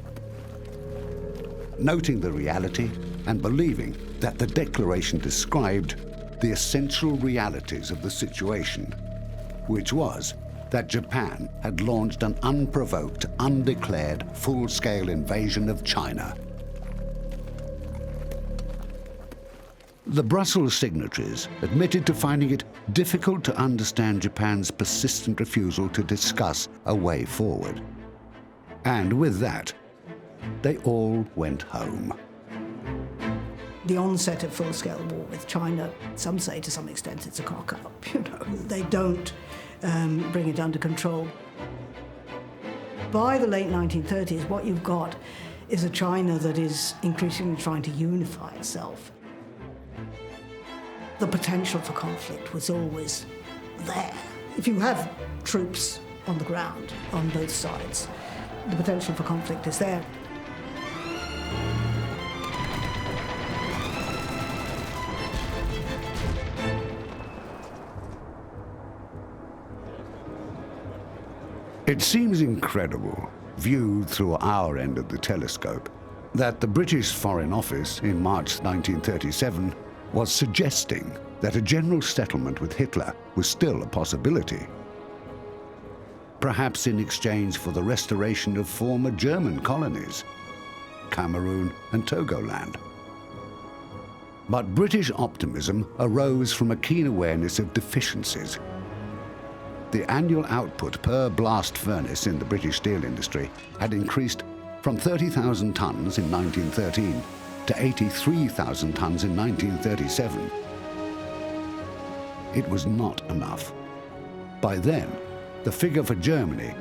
Speaker 1: noting the reality and believing that the declaration described the essential realities of the situation, which was that Japan had launched an unprovoked, undeclared, full-scale invasion of China. The Brussels signatories admitted to finding it difficult to understand Japan's persistent refusal to discuss a way forward. And with that, they all went home.
Speaker 13: The onset of full-scale war with China, some say to some extent it's a cock-up. They don't bring it under control. By the late 1930s, what you've got is a China that is increasingly trying to unify itself. The potential for conflict was always there. If you have troops on the ground on both sides, the potential for conflict is there.
Speaker 1: It seems incredible, viewed through our end of the telescope, that the British Foreign Office in March 1937 was suggesting that a general settlement with Hitler was still a possibility. Perhaps in exchange for the restoration of former German colonies, Cameroon and Togoland. But British optimism arose from a keen awareness of deficiencies. The annual output per blast furnace in the British steel industry had increased from 30,000 tons in 1913 to 83,000 tons in 1937. It was not enough. By then, the figure for Germany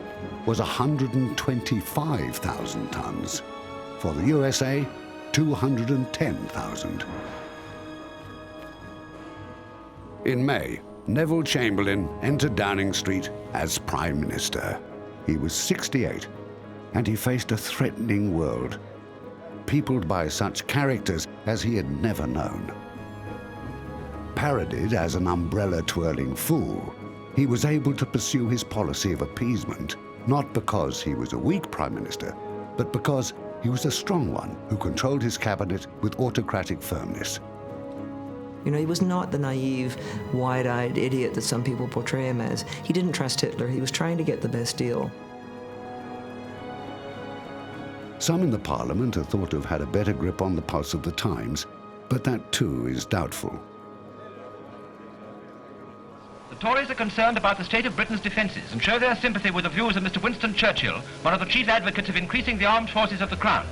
Speaker 1: was 125,000 tons. For the USA, 210,000. In May, Neville Chamberlain entered Downing Street as Prime Minister. He was 68, and he faced a threatening world, peopled by such characters as he had never known. Parodied as an umbrella-twirling fool, he was able to pursue his policy of appeasement, not because he was a weak Prime Minister, but because he was a strong one who controlled his cabinet with autocratic firmness.
Speaker 2: You know, he was not the naive, wide-eyed idiot that some people portray him as. He didn't trust Hitler. He was trying to get the best deal.
Speaker 1: Some in the Parliament are thought to have had a better grip on the pulse of the times, but that too is doubtful.
Speaker 3: The Tories are concerned about the state of Britain's defences and show their sympathy with the views of Mr. Winston Churchill, one of the chief advocates of increasing the armed forces of the Crown.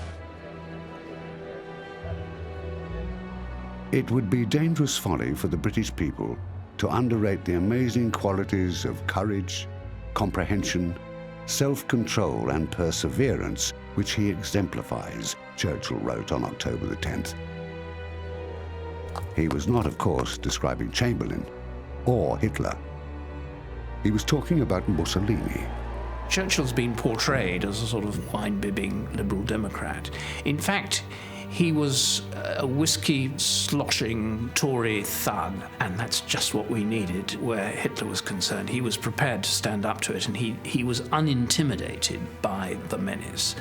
Speaker 1: It would be dangerous folly for the British people to underrate the amazing qualities of courage, comprehension, self-control and perseverance which he exemplifies, Churchill wrote on October the 10th. He was not, of course, describing Chamberlain or Hitler. He was talking about Mussolini.
Speaker 9: Churchill's been portrayed as a sort of wine-bibbing Liberal Democrat. In fact, he was a whiskey-sloshing Tory thug, and that's just what we needed where Hitler was concerned. He was prepared to stand up to it, and he was unintimidated by the menace.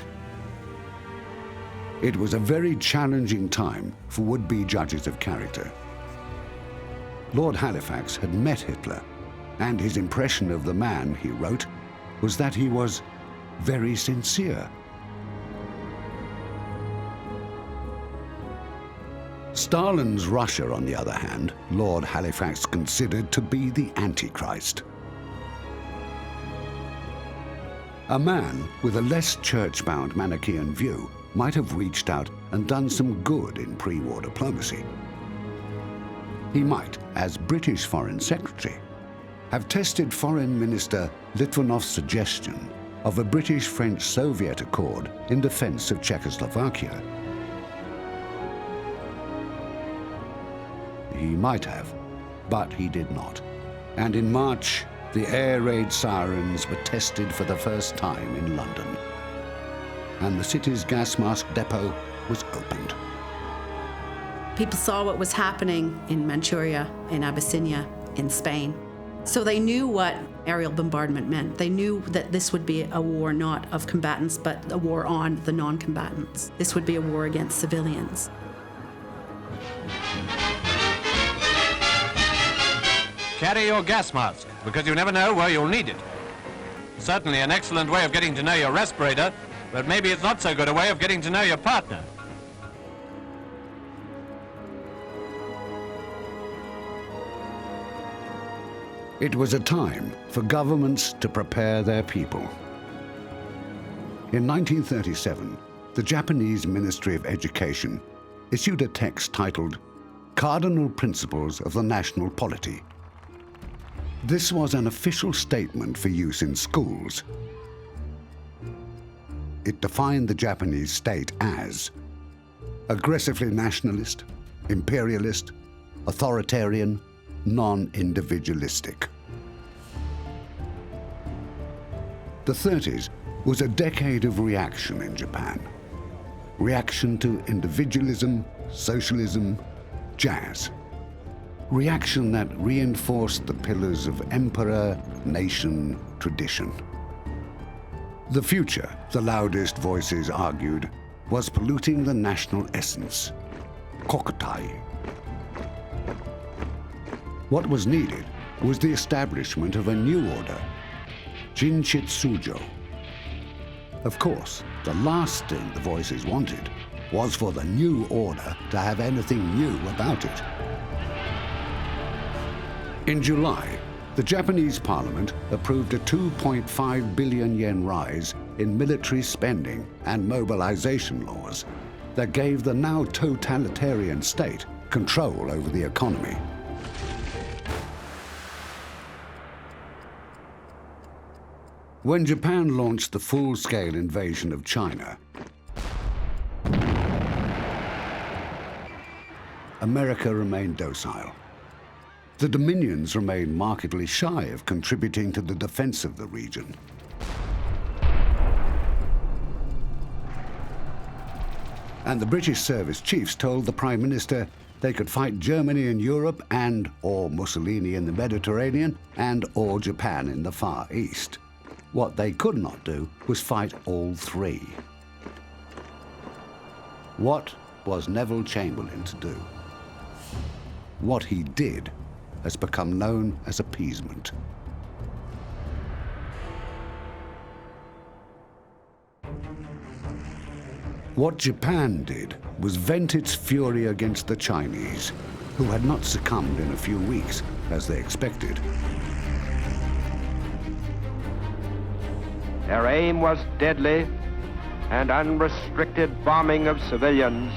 Speaker 1: It was a very challenging time for would-be judges of character. Lord Halifax had met Hitler, and his impression of the man, he wrote, was that he was very sincere. Stalin's Russia, on the other hand, Lord Halifax considered to be the Antichrist. A man with a less church-bound Manichaean view might have reached out and done some good in pre-war diplomacy. He might, as British Foreign Secretary, have tested Foreign Minister Litvinov's suggestion of a British-French-Soviet accord in defense of Czechoslovakia. He might have, but he did not. And in March, the air raid sirens were tested for the first time in London. And the city's gas mask depot was opened.
Speaker 18: People saw what was happening in Manchuria, in Abyssinia, in Spain. So they knew what aerial bombardment meant. They knew that this would be a war not of combatants, but a war on the non-combatants. This would be a war against civilians.
Speaker 17: Carry your gas mask, because you never know where you'll need it. Certainly an excellent way of getting to know your respirator, but maybe it's not so good a way of getting to know your partner.
Speaker 1: It was a time for governments to prepare their people. In 1937, the Japanese Ministry of Education issued a text titled Cardinal Principles of the National Polity. This was an official statement for use in schools. It defined the Japanese state as aggressively nationalist, imperialist, authoritarian, non-individualistic. The 30s was a decade of reaction in Japan. Reaction to individualism, socialism, jazz. Reaction that reinforced the pillars of emperor, nation, tradition. The future, the loudest voices argued, was polluting the national essence, kokotai. What was needed was the establishment of a new order, Jinchitsujo. Of course, the last thing the voices wanted was for the new order to have anything new about it. In July, the Japanese parliament approved a 2.5 billion yen rise in military spending and mobilization laws that gave the now totalitarian state control over the economy. When Japan launched the full-scale invasion of China, America remained docile. The Dominions remained markedly shy of contributing to the defense of the region. And the British service chiefs told the Prime Minister they could fight Germany in Europe or Mussolini in the Mediterranean or Japan in the Far East. What they could not do was fight all three. What was Neville Chamberlain to do? What he did has become known as appeasement. What Japan did was vent its fury against the Chinese, who had not succumbed in a few weeks, as they expected.
Speaker 6: Their aim was deadly, and unrestricted bombing of civilians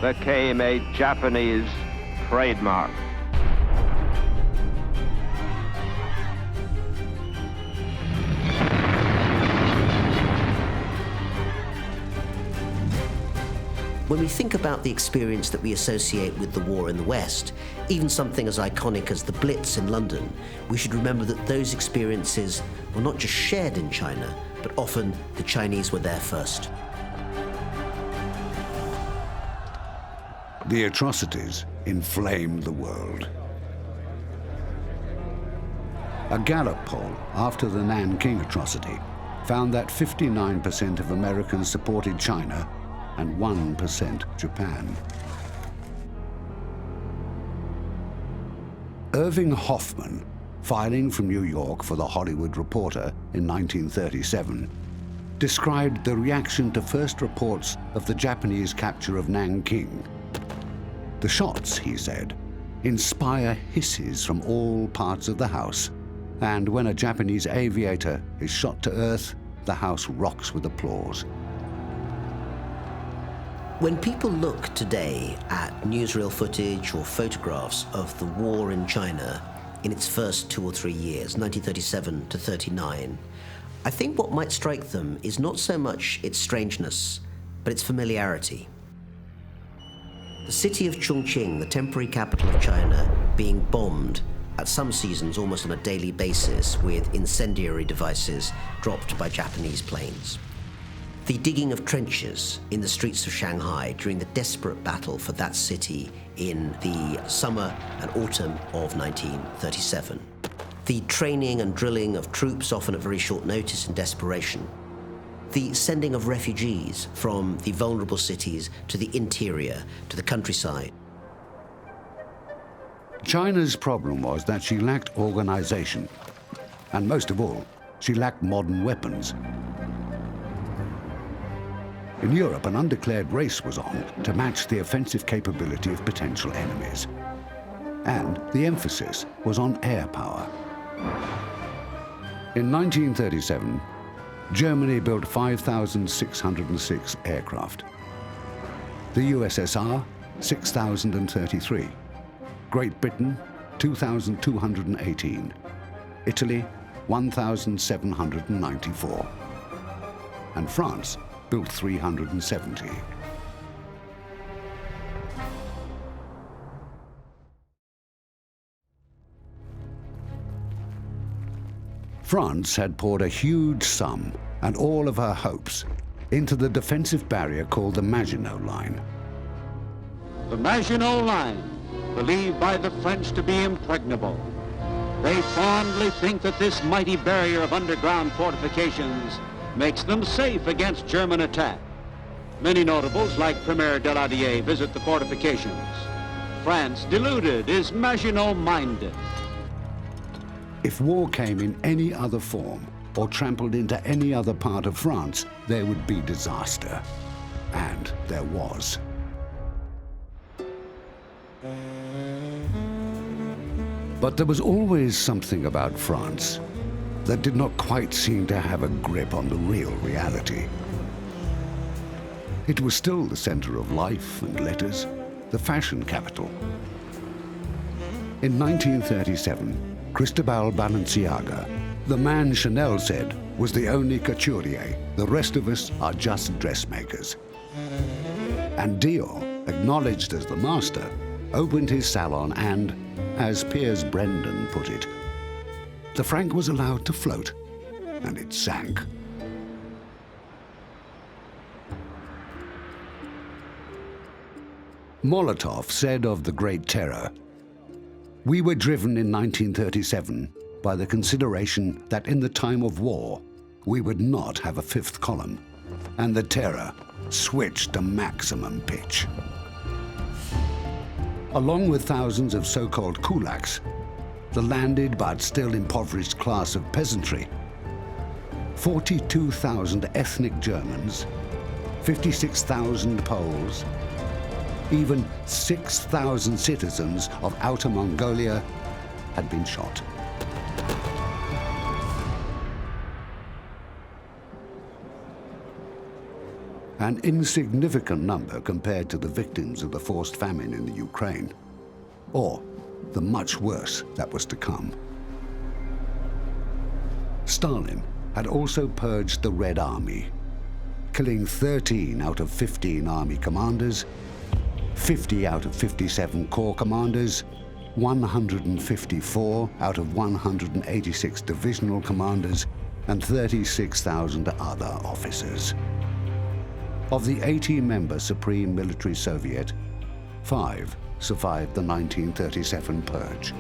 Speaker 6: became a Japanese trademark.
Speaker 11: When we think about the experience that we associate with the war in the West, even something as iconic as the Blitz in London, we should remember that those experiences were not just shared in China, but often the Chinese were there first.
Speaker 1: The atrocities inflamed the world. A Gallup poll after the Nanking atrocity found that 59% of Americans supported China and 1% Japan. Irving Hoffman, filing from New York for The Hollywood Reporter in 1937, described the reaction to first reports of the Japanese capture of Nanking. The shots, he said, inspire hisses from all parts of the house, and when a Japanese aviator is shot to earth, the house rocks with applause.
Speaker 11: When people look today at newsreel footage or photographs of the war in China in its first 2 or 3 years, 1937 to 39, I think what might strike them is not so much its strangeness, but its familiarity. The city of Chongqing, the temporary capital of China, being bombed at some seasons almost on a daily basis with incendiary devices dropped by Japanese planes. The digging of trenches in the streets of Shanghai during the desperate battle for that city in the summer and autumn of 1937. The training and drilling of troops, often at very short notice and desperation. The sending of refugees from the vulnerable cities to the interior, to the countryside.
Speaker 1: China's problem was that she lacked organization, and most of all, she lacked modern weapons. In Europe, an undeclared race was on to match the offensive capability of potential enemies. And the emphasis was on air power. In 1937, Germany built 5,606 aircraft. The USSR, 6,033. Great Britain, 2,218. Italy, 1,794. And France built 370. France had poured a huge sum and all of her hopes into the defensive barrier called the Maginot Line.
Speaker 19: The Maginot Line, believed by the French to be impregnable. They fondly think that this mighty barrier of underground fortifications makes them safe against German attack. Many notables, like Premier Daladier, visit the fortifications. France, deluded, is Maginot-minded.
Speaker 1: If war came in any other form or trampled into any other part of France, there would be disaster. And there was. But there was always something about France that did not quite seem to have a grip on the real reality. It was still the center of life and letters, the fashion capital. In 1937, Cristobal Balenciaga, the man Chanel said was the only couturier, the rest of us are just dressmakers. And Dior, acknowledged as the master, opened his salon and, as Piers Brendan put it, the franc was allowed to float, and it sank. Molotov said of the Great Terror, "We were driven in 1937 by the consideration that in the time of war, we would not have a fifth column, and the terror switched to maximum pitch." Along with thousands of so-called kulaks, the landed but still impoverished class of peasantry, 42,000 ethnic Germans, 56,000 Poles, even 6,000 citizens of Outer Mongolia had been shot. An insignificant number compared to the victims of the forced famine in the Ukraine, or the much worse that was to come. Stalin had also purged the Red Army, killing 13 out of 15 army commanders, 50 out of 57 corps commanders, 154 out of 186 divisional commanders, and 36,000 other officers. Of the 80-member Supreme Military Soviet, 5 survived the 1937 purge.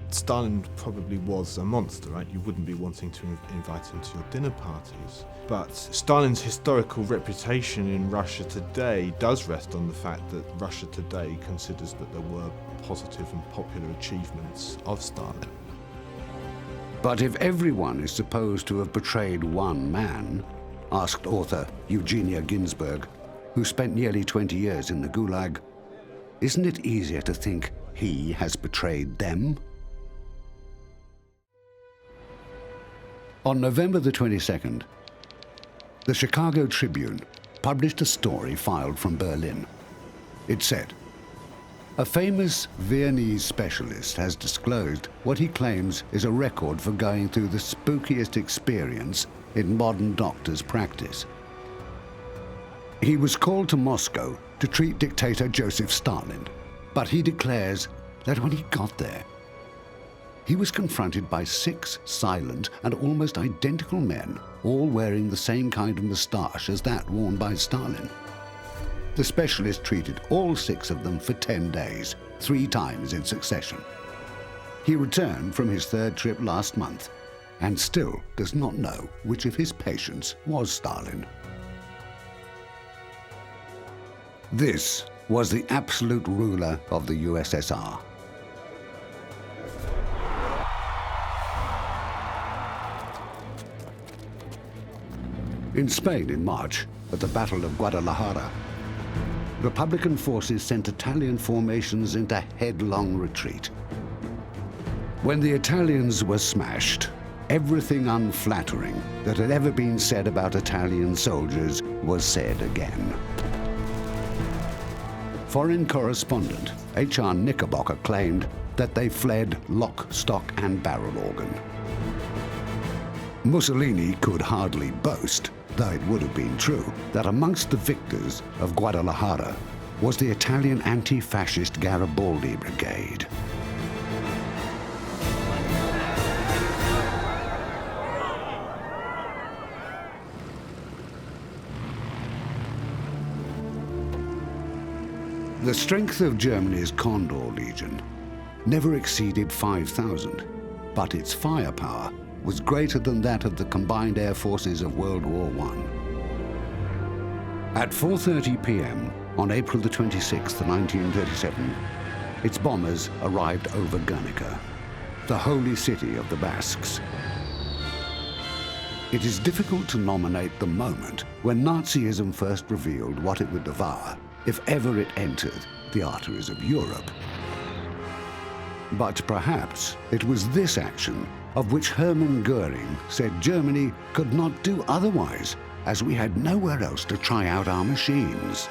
Speaker 10: Stalin probably was a monster, right? You wouldn't be wanting to invite him to your dinner parties. But Stalin's historical reputation in Russia today does rest on the fact that Russia today considers that there were positive and popular achievements of Stalin.
Speaker 1: But if everyone is supposed to have betrayed one man, asked author Eugenia Ginsburg, who spent nearly 20 years in the Gulag, isn't it easier to think he has betrayed them? On November the 22nd, the Chicago Tribune published a story filed from Berlin. It said, "A famous Viennese specialist has disclosed what he claims is a record for going through the spookiest experience in modern doctor's practice. He was called to Moscow to treat dictator Joseph Stalin, but he declares that when he got there, he was confronted by 6 silent and almost identical men, all wearing the same kind of moustache as that worn by Stalin. The specialist treated all 6 of them for 10 days, 3 times in succession. He returned from his 3rd trip last month and still does not know which of his patients was Stalin." This was the absolute ruler of the USSR. In Spain in March, at the Battle of Guadalajara, Republican forces sent Italian formations into headlong retreat. When the Italians were smashed, everything unflattering that had ever been said about Italian soldiers was said again. Foreign correspondent H.R. Knickerbocker claimed that they fled lock, stock, and barrel organ. Mussolini could hardly boast, though it would have been true, that amongst the victors of Guadalajara was the Italian anti-fascist Garibaldi Brigade. The strength of Germany's Condor Legion never exceeded 5,000, but its firepower was greater than that of the combined air forces of World War I. At 4:30 p.m. on April the 26th, 1937, its bombers arrived over Guernica, the holy city of the Basques. It is difficult to nominate the moment when Nazism first revealed what it would devour, if ever it entered the arteries of Europe. But perhaps it was this action of which Hermann Goering said Germany could not do otherwise, as we had nowhere else to try out our machines.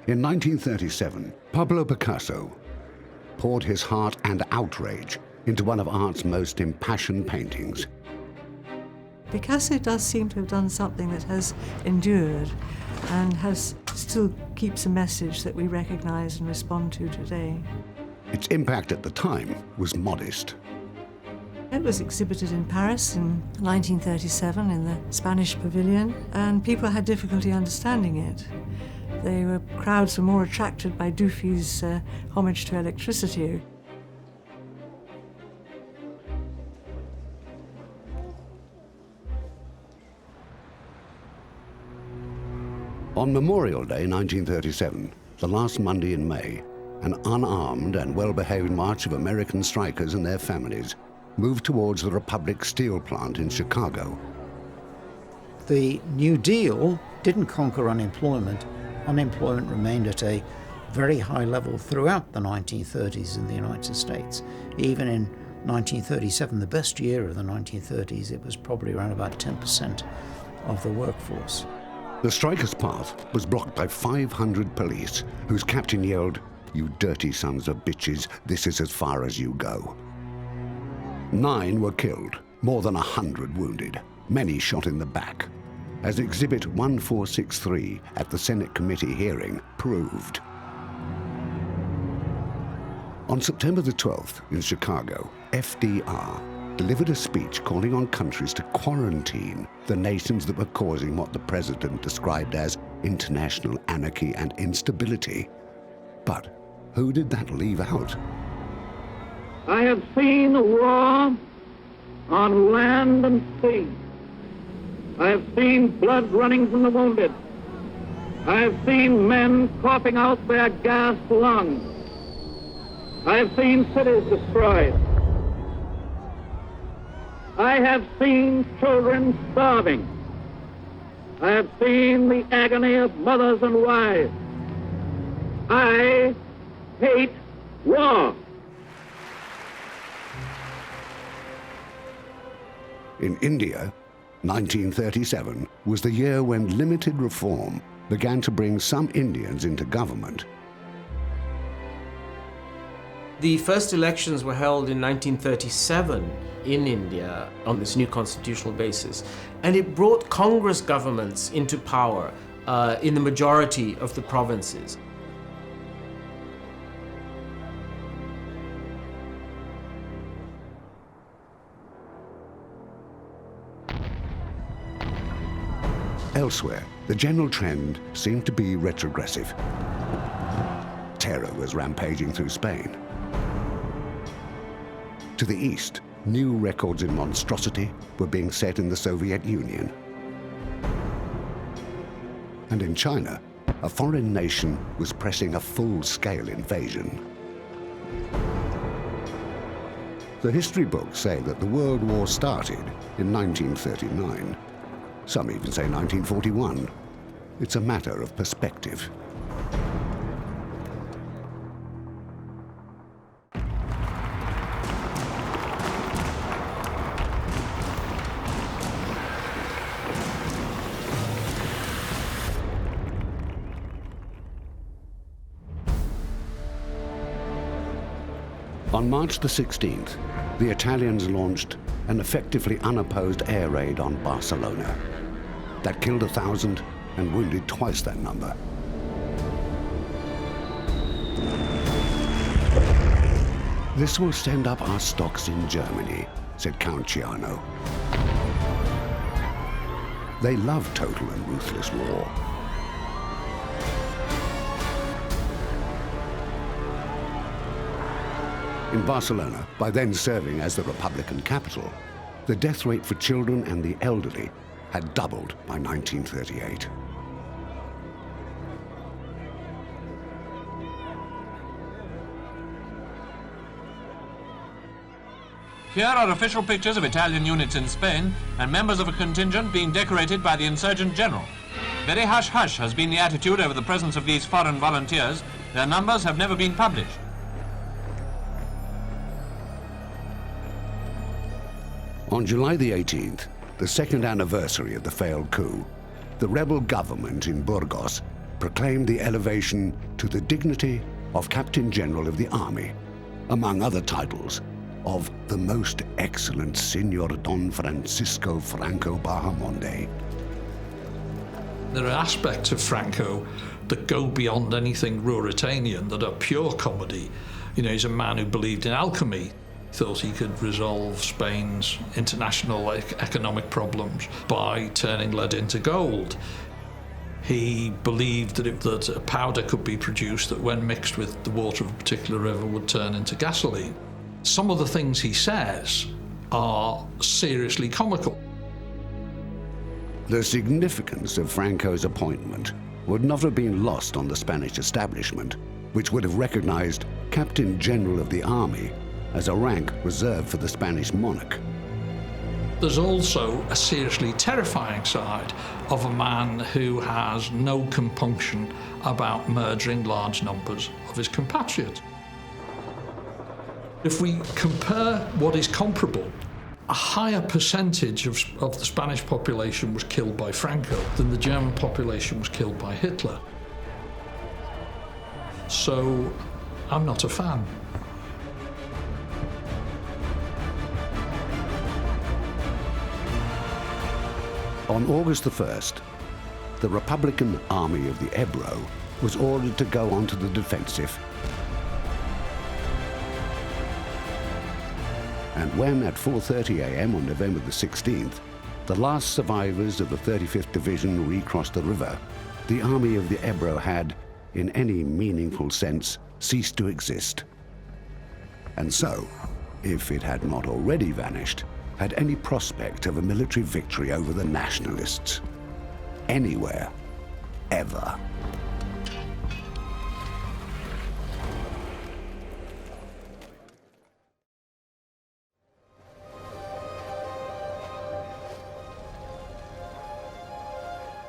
Speaker 1: In 1937, Pablo Picasso poured his heart and outrage into one of art's most impassioned paintings.
Speaker 5: Picasso does seem to have done something that has endured and still keeps a message that we recognize and respond to today.
Speaker 1: Its impact at the time was modest.
Speaker 5: It was exhibited in Paris in 1937 in the Spanish Pavilion, and people had difficulty understanding it. Crowds were more attracted by Dufy's homage to electricity.
Speaker 1: On Memorial Day 1937, the last Monday in May, an unarmed and well-behaved march of American strikers and their families moved towards the Republic Steel plant in Chicago.
Speaker 22: The New Deal didn't conquer unemployment. Unemployment remained at a very high level throughout the 1930s in the United States. Even in 1937, the best year of the 1930s, it was probably around about 10% of the workforce.
Speaker 1: The strikers' path was blocked by 500 police, whose captain yelled, "You dirty sons of bitches, this is as far as you go." 9 were killed, more than 100 wounded, many shot in the back, as Exhibit 1463 at the Senate committee hearing proved. On September the 12th in Chicago, FDR delivered a speech calling on countries to quarantine the nations that were causing what the president described as international anarchy and instability. But who did that leave out?
Speaker 21: I have seen a war on land and sea. I have seen blood running from the wounded. I have seen men coughing out their gasped lungs. I have seen cities destroyed. I have seen children starving. I have seen the agony of mothers and wives. I hate war.
Speaker 1: In India, 1937 was the year when limited reform began to bring some Indians into government.
Speaker 20: The first elections were held in 1937 in India on this new constitutional basis, and it brought Congress governments into power in the majority of the provinces.
Speaker 1: Elsewhere, the general trend seemed to be retrogressive. Terror was rampaging through Spain. To the east, new records in monstrosity were being set in the Soviet Union. And in China, a foreign nation was pressing a full-scale invasion. The history books say that the World War started in 1939. Some even say 1941. It's a matter of perspective. On March the 16th, the Italians launched an effectively unopposed air raid on Barcelona that killed 1,000 and wounded twice that number. "This will send up our stocks in Germany," said Count Ciano. They love total and ruthless war. In Barcelona, by then serving as the Republican capital, the death rate for children and the elderly had doubled by 1938.
Speaker 17: Here are official pictures of Italian units in Spain and members of a contingent being decorated by the insurgent general. Very hush-hush has been the attitude over the presence of these foreign volunteers. Their numbers have never been published.
Speaker 1: On July the 18th, the second anniversary of the failed coup, the rebel government in Burgos proclaimed the elevation to the dignity of Captain General of the Army, among other titles, of the most excellent Senor Don Francisco Franco Bahamonde.
Speaker 4: There are aspects of Franco that go beyond anything Ruritanian, that are pure comedy. You know, he's a man who believed in alchemy, thought he could resolve Spain's international economic problems by turning lead into gold. He believed that a powder could be produced that when mixed with the water of a particular river would turn into gasoline. Some of the things he says are seriously comical.
Speaker 1: The significance of Franco's appointment would not have been lost on the Spanish establishment, which would have recognized Captain General of the Army as a rank reserved for the Spanish monarch.
Speaker 4: There's also a seriously terrifying side of a man who has no compunction about murdering large numbers of his compatriots. If we compare what is comparable, a higher percentage of the Spanish population was killed by Franco than the German population was killed by Hitler. So I'm not a fan.
Speaker 1: On August the 1st, the Republican Army of the Ebro was ordered to go onto the defensive. And when at 4:30 a.m. on November the 16th, the last survivors of the 35th Division recrossed the river, the Army of the Ebro had, in any meaningful sense, ceased to exist. And so, if it had not already vanished, had any prospect of a military victory over the nationalists. Anywhere. Ever.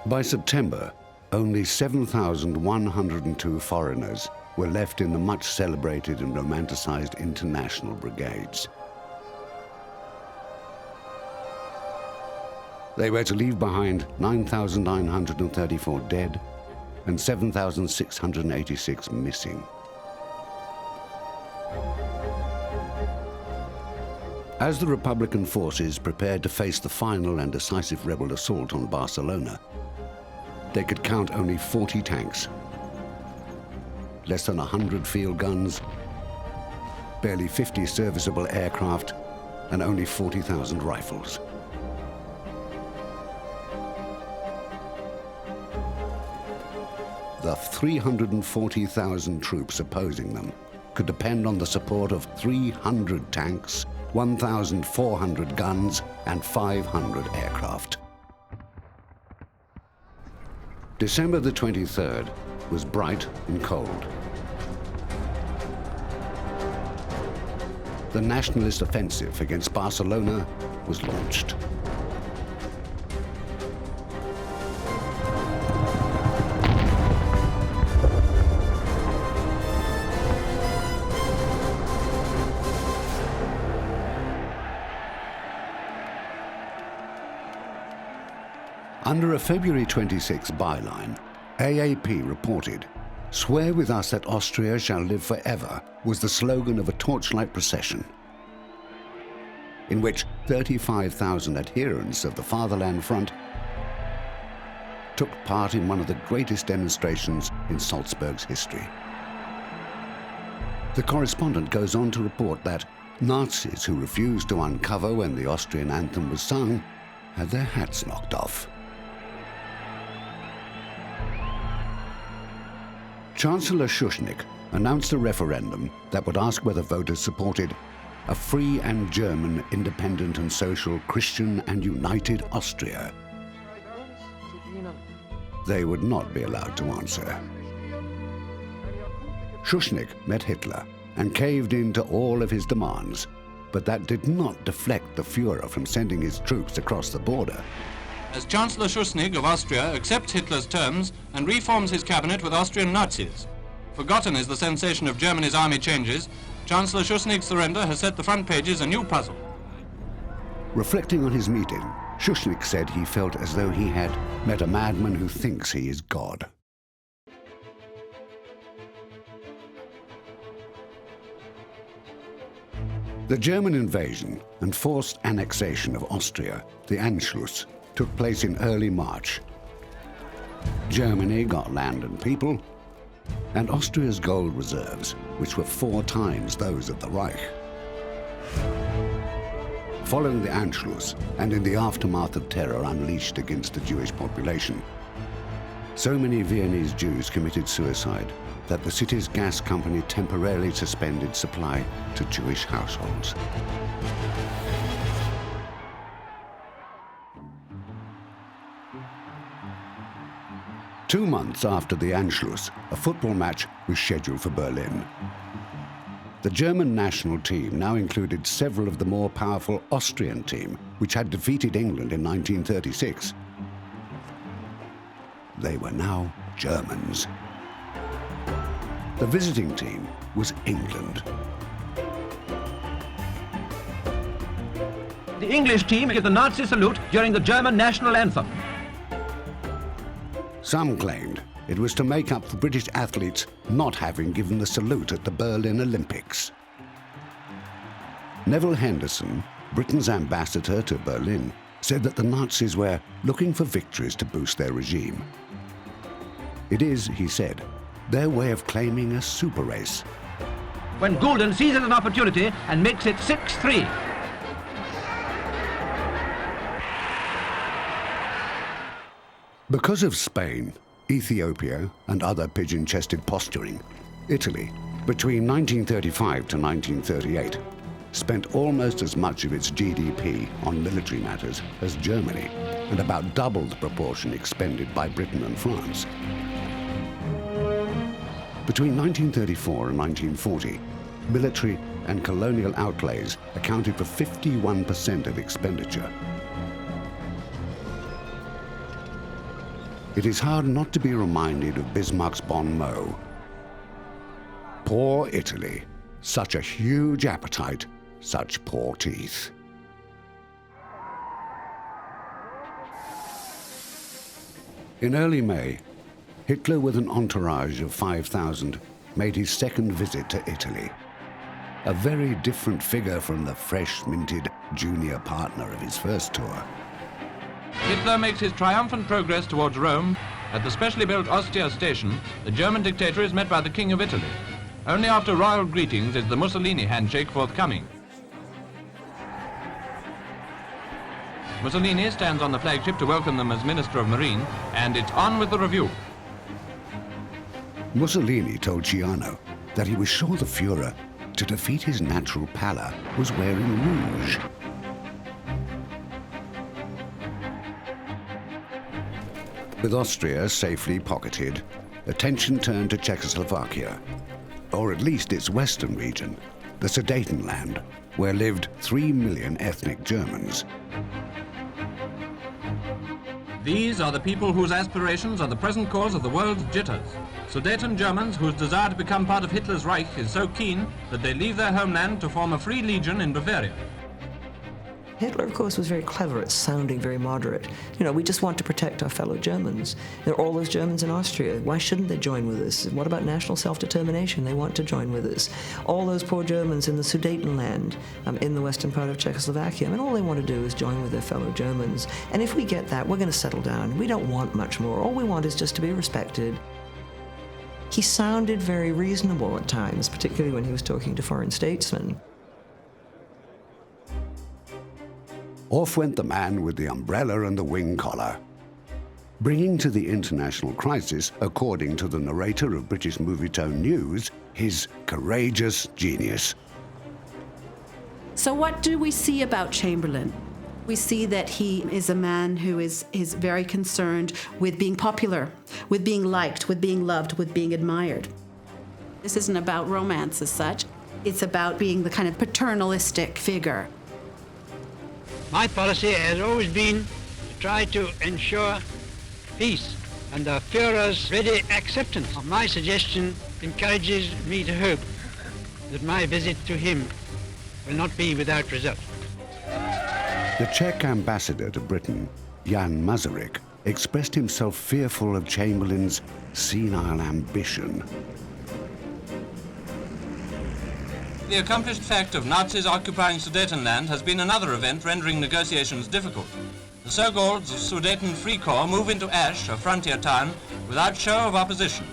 Speaker 1: By September, only 7,102 foreigners were left in the much celebrated and romanticized international brigades. They were to leave behind 9,934 dead and 7,686 missing. As the Republican forces prepared to face the final and decisive rebel assault on Barcelona, they could count only 40 tanks, less than 100 field guns, barely 50 serviceable aircraft, and only 40,000 rifles. The 340,000 troops opposing them could depend on the support of 300 tanks, 1,400 guns, and 500 aircraft. December the 23rd was bright and cold. The nationalist offensive against Barcelona was launched. Under a February 26 byline, AAP reported, "Swear with us that Austria shall live forever," was the slogan of a torchlight procession, in which 35,000 adherents of the Fatherland Front took part in one of the greatest demonstrations in Salzburg's history. The correspondent goes on to report that Nazis who refused to uncover when the Austrian anthem was sung had their hats knocked off. Chancellor Schuschnigg announced a referendum that would ask whether voters supported a free and German, independent and social, Christian and united Austria. They would not be allowed to answer. Schuschnigg met Hitler and caved in to all of his demands, but that did not deflect the Führer from sending his troops across the border.
Speaker 17: As Chancellor Schuschnigg of Austria accepts Hitler's terms and reforms his cabinet with Austrian Nazis. Forgotten is the sensation of Germany's army changes. Chancellor Schuschnigg's surrender has set the front pages a new puzzle.
Speaker 1: Reflecting on his meeting, Schuschnigg said he felt as though he had met a madman who thinks he is God. The German invasion and forced annexation of Austria, the Anschluss, took place in early March. Germany got land and people, and Austria's gold reserves, which were 4 times those of the Reich. Following the Anschluss, and in the aftermath of terror unleashed against the Jewish population, so many Viennese Jews committed suicide that the city's gas company temporarily suspended supply to Jewish households. Two months after the Anschluss, a football match was scheduled for Berlin. The German national team now included several of the more powerful Austrian team, which had defeated England in 1936. They were now Germans. The visiting team was England.
Speaker 3: The English team give the Nazi salute during the German national anthem.
Speaker 1: Some claimed it was to make up for British athletes not having given the salute at the Berlin Olympics. Neville Henderson, Britain's ambassador to Berlin, said that the Nazis were looking for victories to boost their regime. It is, he said, their way of claiming a super race.
Speaker 3: When Goulden seizes an opportunity and makes it 6-3.
Speaker 1: Because of Spain, Ethiopia, and other pigeon-chested posturing, Italy, between 1935 to 1938, spent almost as much of its GDP on military matters as Germany, and about double the proportion expended by Britain and France. Between 1934 and 1940, military and colonial outlays accounted for 51% of expenditure. It is hard not to be reminded of Bismarck's bon mot. Poor Italy, such a huge appetite, such poor teeth. In early May, Hitler, with an entourage of 5,000, made his second visit to Italy. A very different figure from the fresh-minted junior partner of his first tour.
Speaker 17: Hitler makes his triumphant progress towards Rome. At the specially built Ostia station, the German dictator is met by the King of Italy. Only after royal greetings is the Mussolini handshake forthcoming. Mussolini stands on the flagship to welcome them as Minister of Marine, and it's on with the review.
Speaker 1: Mussolini told Ciano that he was sure the Führer, to defeat his natural pallor, was wearing rouge. With Austria safely pocketed, attention turned to Czechoslovakia, or at least its western region, the Sudetenland, where lived 3 million ethnic Germans.
Speaker 17: These are the people whose aspirations are the present cause of the world's jitters. Sudeten Germans whose desire to become part of Hitler's Reich is so keen that they leave their homeland to form a free legion in Bavaria.
Speaker 2: Hitler, of course, was very clever at sounding very moderate. You know, we just want to protect our fellow Germans. There are all those Germans in Austria. Why shouldn't they join with us? And what about national self-determination? They want to join with us. All those poor Germans in the Sudetenland, in the western part of Czechoslovakia, I mean, all they want to do is join with their fellow Germans. And if we get that, we're going to settle down. We don't want much more. All we want is just to be respected. He sounded very reasonable at times, particularly when he was talking to foreign statesmen.
Speaker 1: Off went the man with the umbrella and the wing collar. bringing to the international crisis, according to the narrator of British Movietone News, his courageous genius.
Speaker 18: So what do we see about Chamberlain? We see that he is a man who is very concerned with being popular, with being liked, with being loved, with being admired. This isn't about romance as such. It's about being the kind of paternalistic figure.
Speaker 8: My policy has always been to try to ensure peace, and the Führer's ready acceptance of my suggestion encourages me to hope that my visit to him will not be without result.
Speaker 1: The Czech ambassador to Britain, Jan Masaryk, expressed himself fearful of Chamberlain's senile ambition.
Speaker 17: The accomplished fact of Nazis occupying Sudetenland has been another event rendering negotiations difficult. The so-called Sudeten Free Corps move into Asch, a frontier town, without show of opposition.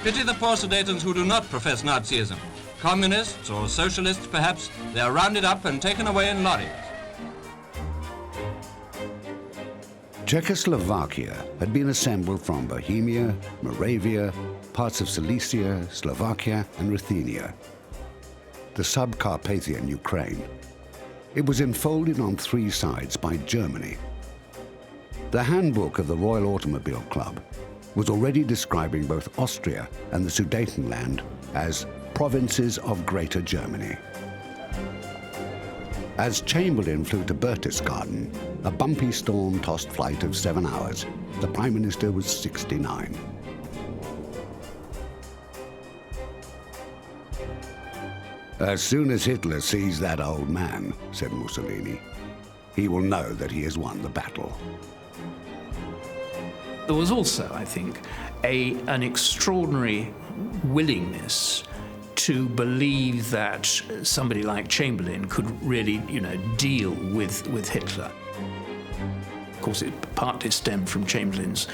Speaker 17: Pity the poor Sudetans who do not profess Nazism. Communists or socialists, perhaps, they are rounded up and taken away in lorries.
Speaker 1: Czechoslovakia had been assembled from Bohemia, Moravia, parts of Silesia, Slovakia, and Ruthenia, the sub-Carpathian Ukraine. It was enfolded on three sides by Germany. The handbook of the Royal Automobile Club was already describing both Austria and the Sudetenland as provinces of Greater Germany. As Chamberlain flew to Berchtesgaden, a bumpy storm-tossed flight of 7 hours, the Prime Minister was 69. As soon as Hitler sees that old man, said Mussolini, he will know that he has won the battle.
Speaker 9: There was also, I think, an extraordinary willingness to believe that somebody like Chamberlain could really, deal with Hitler. Of course, it partly stemmed from Chamberlain's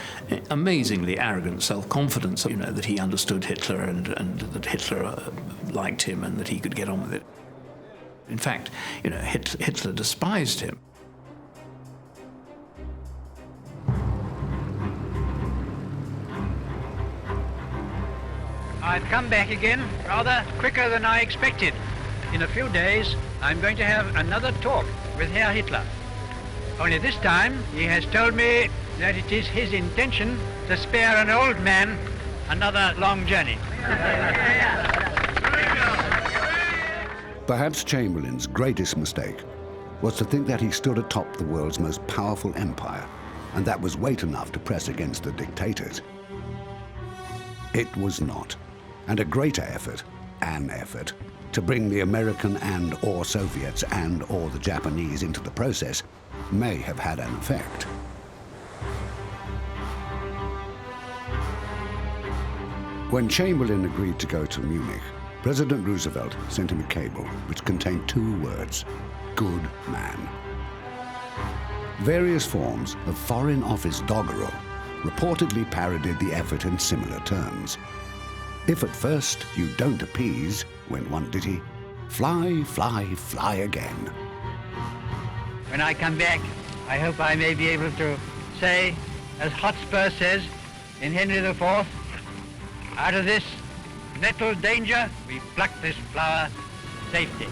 Speaker 9: amazingly arrogant self-confidence, that he understood Hitler and that Hitler liked him and that he could get on with it. In fact, Hitler despised him.
Speaker 8: I've come back again rather quicker than I expected. In a few days, I'm going to have another talk with Herr Hitler. Only this time, he has told me that it is his intention to spare an old man another long journey.
Speaker 1: Perhaps Chamberlain's greatest mistake was to think that he stood atop the world's most powerful empire, and that was weight enough to press against the dictators. It was not. And a greater effort, an effort, to bring the American and/or Soviets and/or the Japanese into the process may have had an effect. When Chamberlain agreed to go to Munich, President Roosevelt sent him a cable which contained 2 words: good man. Various forms of Foreign Office doggerel reportedly parodied the effort in similar terms. If at first you don't appease, went one ditty, fly, fly, fly again.
Speaker 8: When I come back, I hope I may be able to say, as Hotspur says in Henry IV, out of this nettled danger, we pluck this flower safety.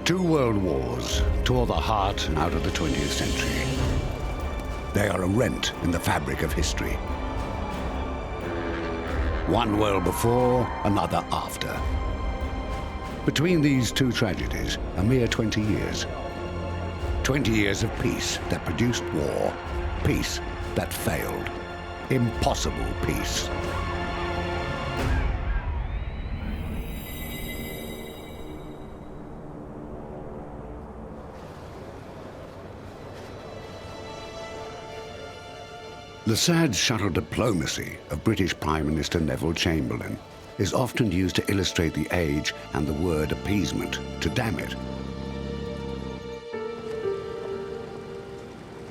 Speaker 1: Two world wars tore the heart out of the 20th century. They are a rent in the fabric of history. One world before, another after. Between these two tragedies, a mere 20 years. 20 years of peace that produced war. Peace that failed. Impossible peace. The sad shuttle diplomacy of British Prime Minister Neville Chamberlain is often used to illustrate the age and the word appeasement, to damn it.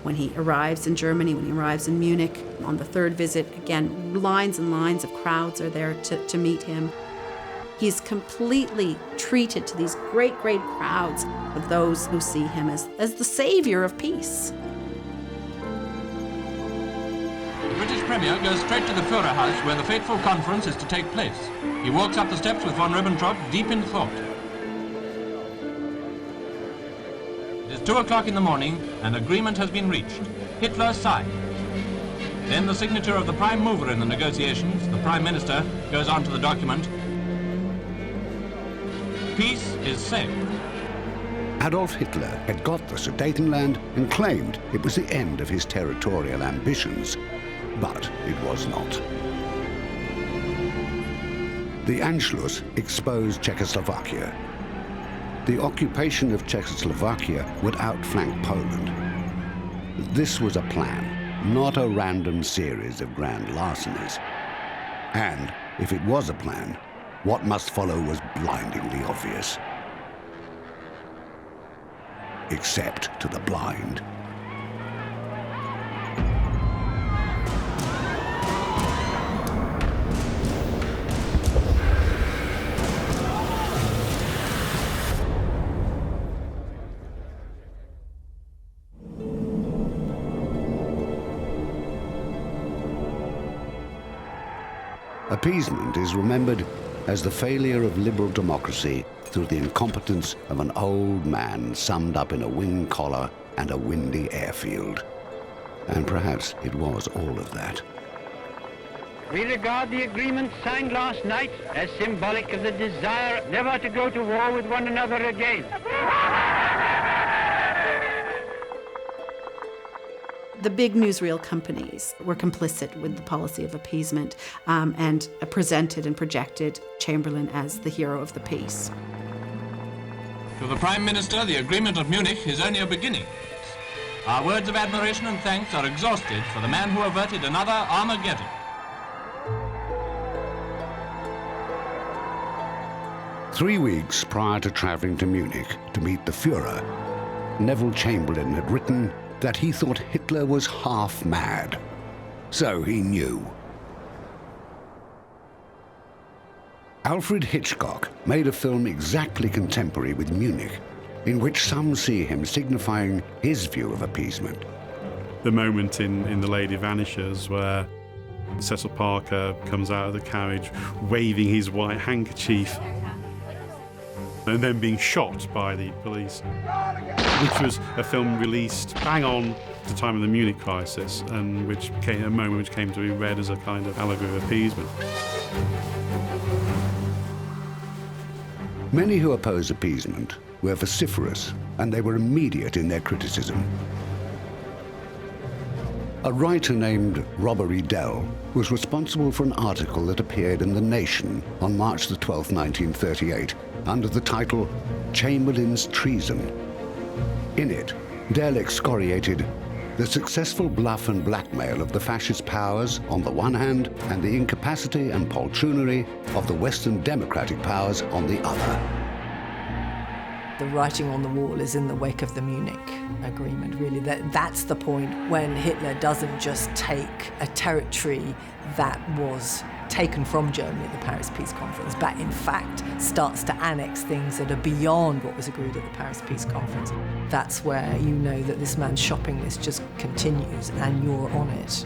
Speaker 18: When he arrives in Germany, when he arrives in Munich, on the third visit, again, lines and lines of crowds are there to meet him. He's completely treated to these great, great crowds of those who see him as the savior of peace.
Speaker 17: The British Premier goes straight to the Führer House where the fateful conference is to take place. He walks up the steps with von Ribbentrop deep in thought. It is 2 o'clock in the morning and agreement has been reached. Hitler signed. Then the signature of the prime mover in the negotiations, the Prime Minister, goes on to the document. Peace is safe.
Speaker 1: Adolf Hitler had got the Sudetenland and claimed it was the end of his territorial ambitions, but it was not. The Anschluss exposed Czechoslovakia. The occupation of Czechoslovakia would outflank Poland. This was a plan, not a random series of grand larcenies. And if it was a plan, what must follow was blindingly obvious. Except to the blind. Appeasement is remembered as the failure of liberal democracy through the incompetence of an old man summed up in a wing collar and a windy airfield. And perhaps it was all of that.
Speaker 8: We regard the agreement signed last night as symbolic of the desire never to go to war with one another again.
Speaker 18: The big newsreel companies were complicit with the policy of appeasement and presented and projected Chamberlain as the hero of the peace.
Speaker 17: To the Prime Minister, the agreement of Munich is only a beginning. Our words of admiration and thanks are exhausted for the man who averted another Armageddon.
Speaker 1: Three weeks prior to traveling to Munich to meet the Führer, Neville Chamberlain had written that he thought Hitler was half mad. So he knew. Alfred Hitchcock made a film exactly contemporary with Munich, in which some see him signifying his view of appeasement.
Speaker 14: The moment in The Lady Vanishes where Cecil Parker comes out of the carriage waving his white handkerchief and then being shot by the police, which was a film released bang on at the time of the Munich crisis, and which became a moment which came to be read as a kind of allegory of appeasement.
Speaker 1: Many who oppose appeasement were vociferous, and they were immediate in their criticism. A writer named Robert Riedel was responsible for an article that appeared in The Nation on March the 12th, 1938, under the title Chamberlain's Treason. In it, Dell excoriated the successful bluff and blackmail of the fascist powers on the one hand, and the incapacity and poltroonery of the Western democratic powers on the other.
Speaker 2: The writing on the wall is in the wake of the Munich agreement, really. That's the point when Hitler doesn't just take a territory that was taken from Germany at the Paris Peace Conference, but in fact starts to annex things that are beyond what was agreed at the Paris Peace Conference. That's where you know that this man's shopping list just continues and you're on it.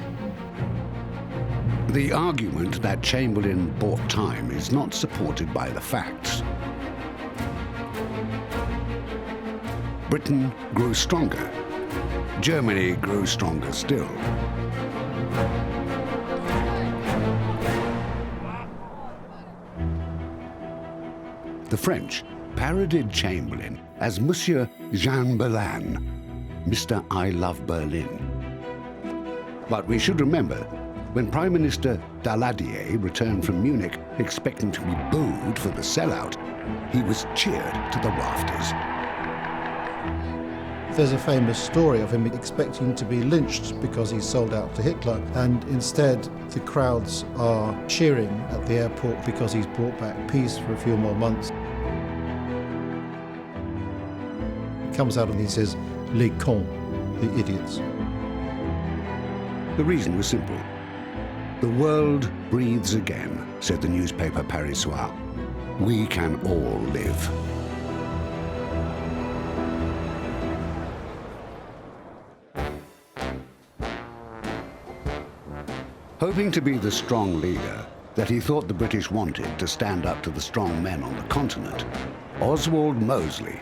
Speaker 1: The argument that Chamberlain bought time is not supported by the facts. Britain grew stronger. Germany grew stronger still. The French parodied Chamberlain as Monsieur Jean Berlin, Mr. I Love Berlin. But we should remember, when Prime Minister Daladier returned from Munich expecting to be booed for the sellout, he was cheered to the rafters.
Speaker 7: There's a famous story of him expecting to be lynched because he sold out to Hitler, and instead the crowds are cheering at the airport because he's brought back peace for a few more months. He comes out and he says, "Les cons," the idiots.
Speaker 1: The reason was simple. The world breathes again, said the newspaper Parisois. We can all live. Hoping to be the strong leader that he thought the British wanted to stand up to the strong men on the continent, Oswald Mosley,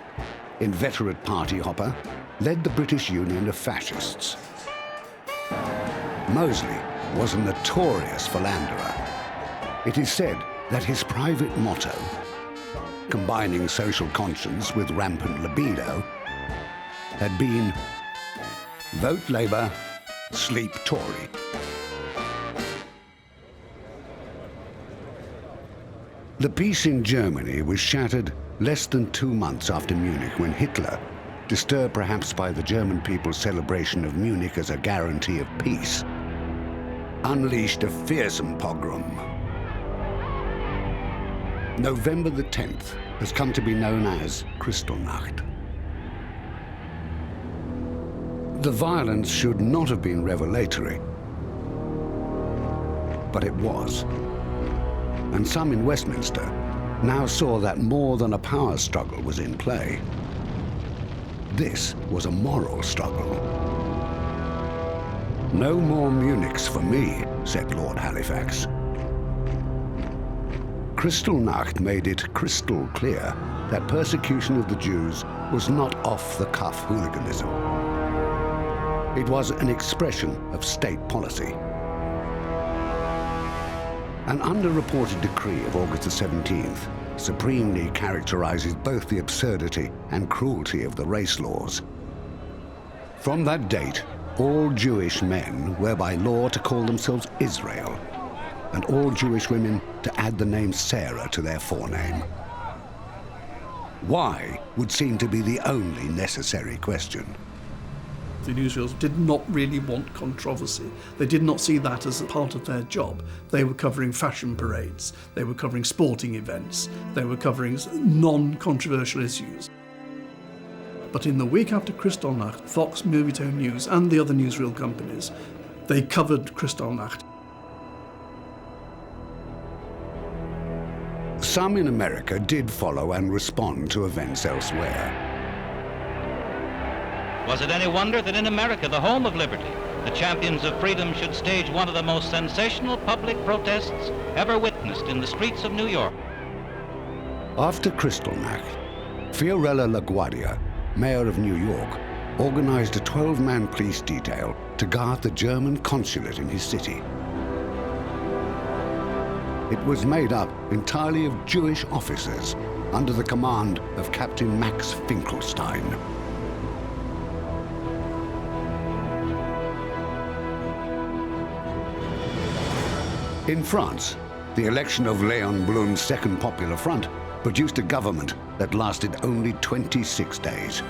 Speaker 1: inveterate party hopper, led the British Union of Fascists. Mosley was a notorious philanderer. It is said that his private motto, combining social conscience with rampant libido, had been vote Labour, sleep Tory. The peace in Germany was shattered less than 2 months after Munich, when Hitler, disturbed perhaps by the German people's celebration of Munich as a guarantee of peace, unleashed a fearsome pogrom. November the 10th has come to be known as Kristallnacht. The violence should not have been revelatory, but it was. And some in Westminster now saw that more than a power struggle was in play. This was a moral struggle. No more Munichs for me, said Lord Halifax. Kristallnacht made it crystal clear that persecution of the Jews was not off-the-cuff hooliganism. It was an expression of state policy. An underreported decree of August the 17th supremely characterizes both the absurdity and cruelty of the race laws. From that date, all Jewish men were by law to call themselves Israel, and all Jewish women to add the name Sarah to their forename. Why would seem to be the only necessary question.
Speaker 15: The newsreels did not really want controversy. They did not see that as a part of their job. They were covering fashion parades, they were covering sporting events, they were covering non-controversial issues. But in the week after Kristallnacht, Fox, Movietone News and the other newsreel companies, they covered Kristallnacht.
Speaker 1: Some in America did follow and respond to events elsewhere.
Speaker 23: Was it any wonder that in America, the home of liberty, the champions of freedom should stage one of the most sensational public protests ever witnessed in the streets of New York?
Speaker 1: After Kristallnacht, Fiorella LaGuardia, mayor of New York, organized a 12-man police detail to guard the German consulate in his city. It was made up entirely of Jewish officers under the command of Captain Max Finkelstein. In France, the election of Léon Blum's Second Popular Front produced a government that lasted only 26 days.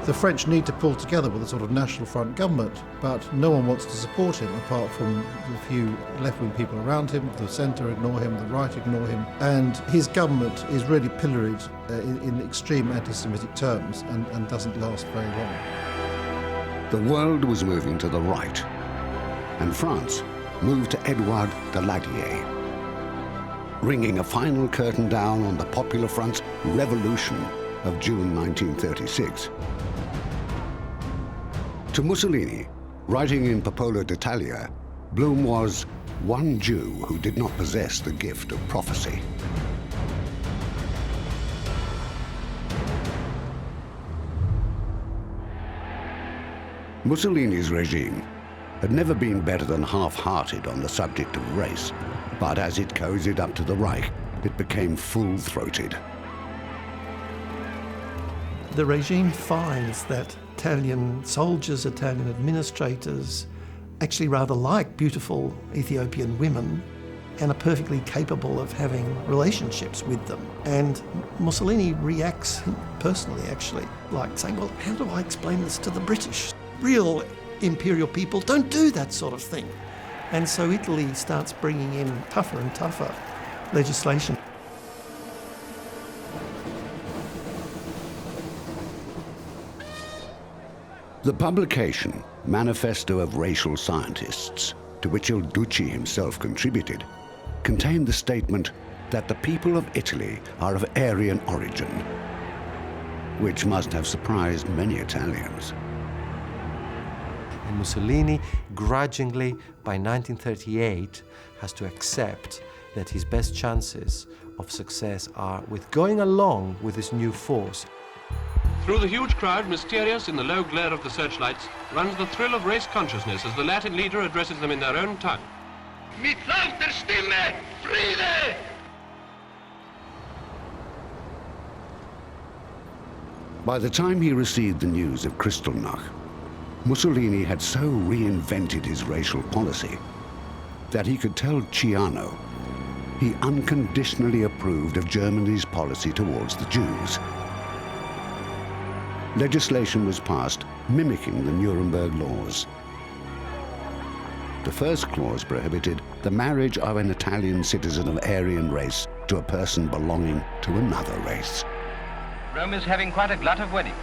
Speaker 7: The French need to pull together with a sort of National Front government, but no one wants to support him apart from the few left-wing people around him. The centre ignore him, the right ignore him, and his government is really pilloried in extreme anti-Semitic terms and doesn't last very long.
Speaker 1: The world was moving to the right, and France moved to Edouard Daladier, ringing a final curtain down on the Popular Front's revolution of June 1936. To Mussolini, writing in Popolo d'Italia, Blum was one Jew who did not possess the gift of prophecy. Mussolini's regime had never been better than half-hearted on the subject of race, but as it cozied up to the Reich, it became full-throated.
Speaker 12: The regime finds that Italian soldiers, Italian administrators, actually rather like beautiful Ethiopian women and are perfectly capable of having relationships with them. And Mussolini reacts personally, actually, like saying, well, how do I explain this to the British? Real imperial people don't do that sort of thing. And so Italy starts bringing in tougher and tougher legislation.
Speaker 1: The publication, Manifesto of Racial Scientists, to which Il Duce himself contributed, contained the statement that the people of Italy are of Aryan origin, which must have surprised many Italians.
Speaker 13: And Mussolini, grudgingly, by 1938, has to accept that his best chances of success are with going along with this new force.
Speaker 17: Through the huge crowd, mysterious in the low glare of the searchlights, runs the thrill of race consciousness as the Latin leader addresses them in their own tongue.
Speaker 16: Mit lauter Stimme, Friede!
Speaker 1: By the time he received the news of Kristallnacht, Mussolini had so reinvented his racial policy that he could tell Ciano he unconditionally approved of Germany's policy towards the Jews. Legislation was passed mimicking the Nuremberg laws. The first clause prohibited the marriage of an Italian citizen of Aryan race to a person belonging to another race.
Speaker 3: Rome is having quite a glut of weddings.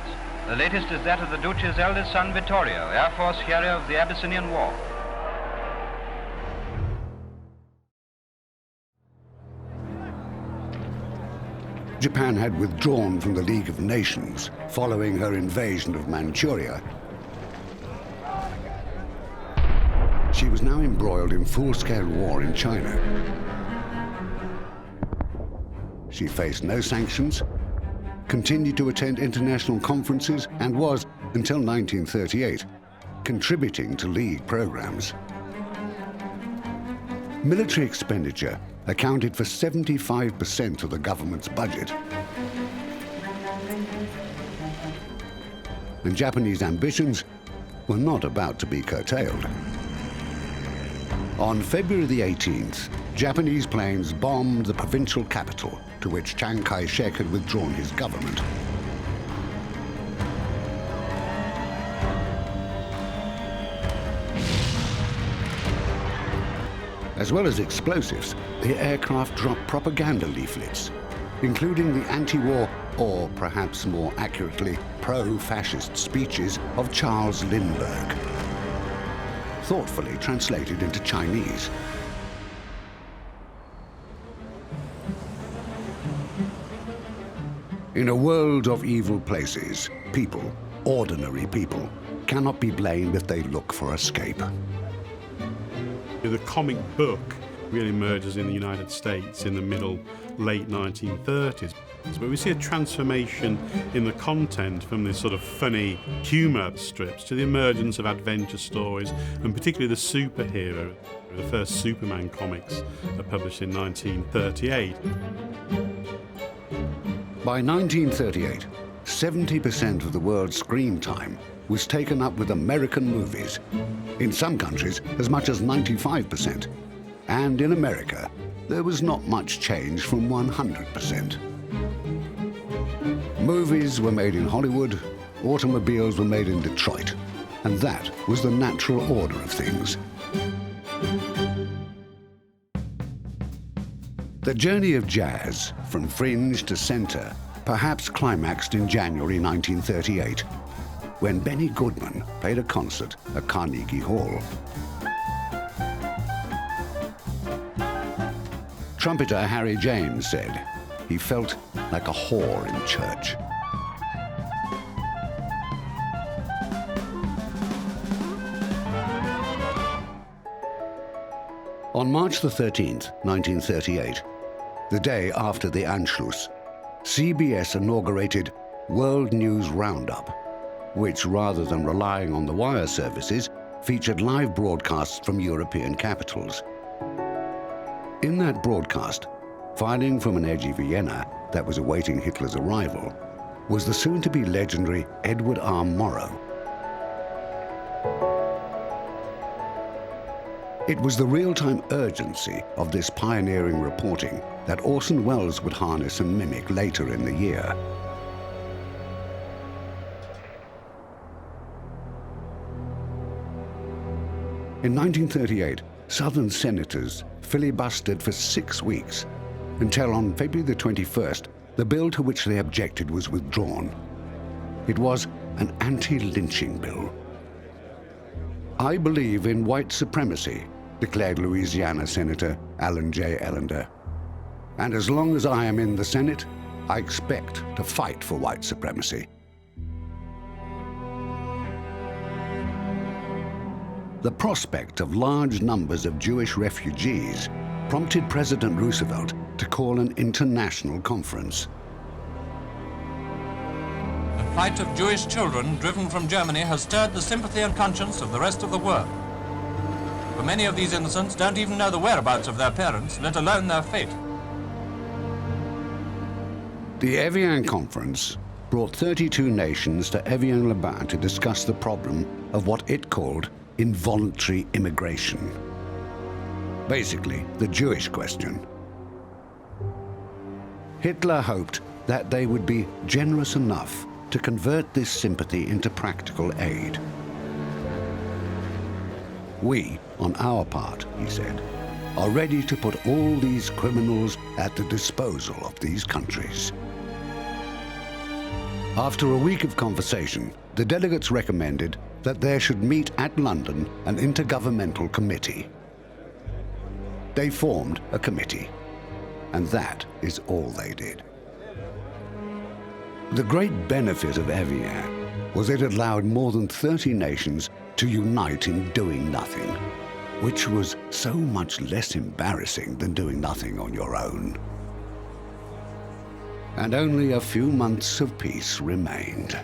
Speaker 3: The latest is that of the Duce's eldest son, Vittorio, Air Force hero of the Abyssinian War.
Speaker 1: Japan had withdrawn from the League of Nations following her invasion of Manchuria. She was now embroiled in full-scale war in China. She faced no sanctions, continued to attend international conferences, and was, until 1938, contributing to League programs. Military expenditure accounted for 75% of the government's budget. And Japanese ambitions were not about to be curtailed. On February the 18th, Japanese planes bombed the provincial capital, to which Chiang Kai-shek had withdrawn his government. As well as explosives, the aircraft dropped propaganda leaflets, including the anti-war, or perhaps more accurately, pro-fascist speeches of Charles Lindbergh, thoughtfully translated into Chinese. In a world of evil places, people, ordinary people, cannot be blamed if they look for escape.
Speaker 14: The comic book really emerges in the United States in the late 1930s. But we see a transformation in the content from this sort of funny humour strips to the emergence of adventure stories, and particularly the superhero. The first Superman comics are published in 1938.
Speaker 1: By 1938, 70% of the world's screen time was taken up with American movies. In some countries, as much as 95%. And in America, there was not much change from 100%. Movies were made in Hollywood, automobiles were made in Detroit, and that was the natural order of things. The journey of jazz, from fringe to center, perhaps climaxed in January 1938, when Benny Goodman played a concert at Carnegie Hall. Trumpeter Harry James said he felt like a whore in church. On March the 13th, 1938, the day after the Anschluss, CBS inaugurated World News Roundup, which, rather than relying on the wire services, featured live broadcasts from European capitals. In that broadcast, filing from an edgy Vienna that was awaiting Hitler's arrival, was the soon-to-be legendary Edward R. Morrow. It was the real-time urgency of this pioneering reporting that Orson Welles would harness and mimic later in the year. In 1938, Southern senators filibustered for 6 weeks, until on February the 21st, the bill to which they objected was withdrawn. It was an anti-lynching bill. "I believe in white supremacy," declared Louisiana Senator Alan J. Ellender. "And as long as I am in the Senate, I expect to fight for white supremacy." The prospect of large numbers of Jewish refugees prompted President Roosevelt to call an international conference.
Speaker 17: The plight of Jewish children driven from Germany has stirred the sympathy and conscience of the rest of the world. For many of these innocents don't even know the whereabouts of their parents, let alone their fate.
Speaker 1: The Evian Conference brought 32 nations to Evian-les-Bains to discuss the problem of what it called involuntary immigration. Basically, the Jewish question. Hitler hoped that they would be generous enough to convert this sympathy into practical aid. "We, on our part," he said, "are ready to put all these criminals at the disposal of these countries." After a week of conversation, the delegates recommended that there should meet at London an intergovernmental committee. They formed a committee, and that is all they did. The great benefit of Evian was it allowed more than 30 nations to unite in doing nothing, which was so much less embarrassing than doing nothing on your own. And only a few months of peace remained.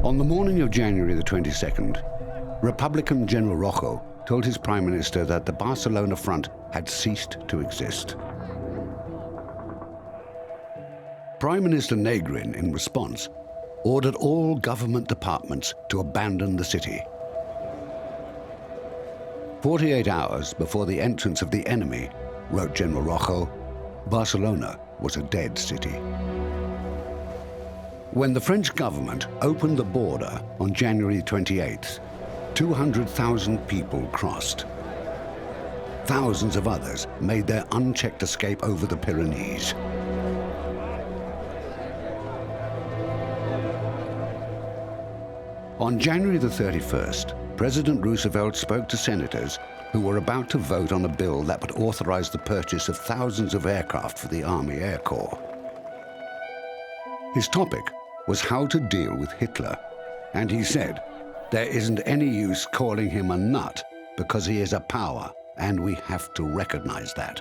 Speaker 1: On the morning of January the 22nd, Republican General Rojo told his Prime Minister that the Barcelona Front had ceased to exist. Prime Minister Negrin, in response, ordered all government departments to abandon the city. 48 hours before the entrance of the enemy, wrote General Rojo, Barcelona was a dead city. When the French government opened the border on January 28th, 200,000 people crossed. Thousands of others made their unchecked escape over the Pyrenees. On January the 31st, President Roosevelt spoke to senators who were about to vote on a bill that would authorize the purchase of thousands of aircraft for the Army Air Corps. His topic was how to deal with Hitler, and he said, "There isn't any use calling him a nut because he is a power, and we have to recognize that."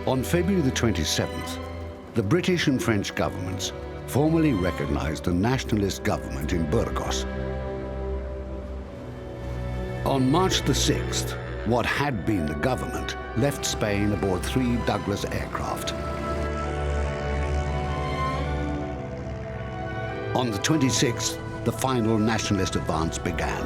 Speaker 1: On February the 27th, the British and French governments formally recognized the nationalist government in Burgos. On March the 6th, what had been the government left Spain aboard 3 Douglas aircraft. On the 26th, the final nationalist advance began.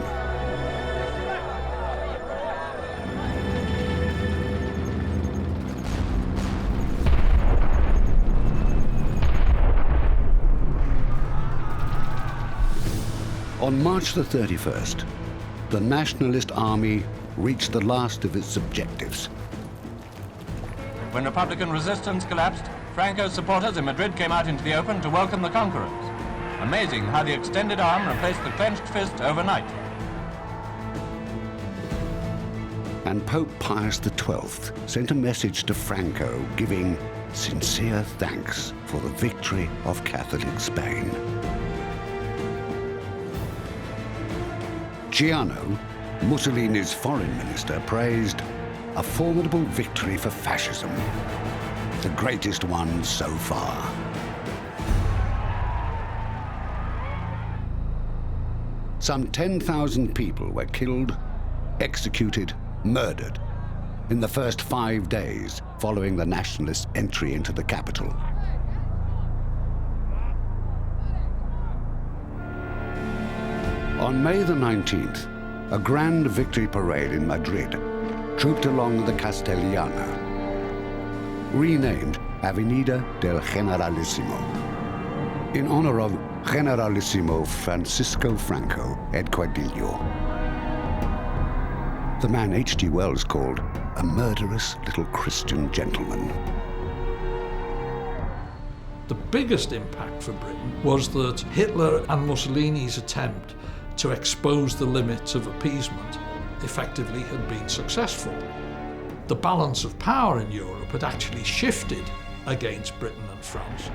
Speaker 1: On March the 31st, the nationalist army reached the last of its objectives.
Speaker 17: When Republican resistance collapsed, Franco's supporters in Madrid came out into the open to welcome the conquerors. Amazing how the extended arm replaced the clenched fist overnight.
Speaker 1: and Pope Pius XII sent a message to Franco giving sincere thanks for the victory of Catholic Spain. Ciano, Mussolini's foreign minister, praised a formidable victory for fascism, the greatest one so far. Some 10,000 people were killed, executed, murdered in the first 5 days following the nationalists' entry into the capital. On May the 19th, a grand victory parade in Madrid trooped along the Castellana, renamed Avenida del Generalissimo, in honor of Generalissimo Francisco Franco ed Caudillo, the man H.G. Wells called a murderous little Christian gentleman.
Speaker 4: The biggest impact for Britain was that Hitler and Mussolini's attempt to expose the limits of appeasement effectively had been successful. The balance of power in Europe had actually shifted against Britain and France.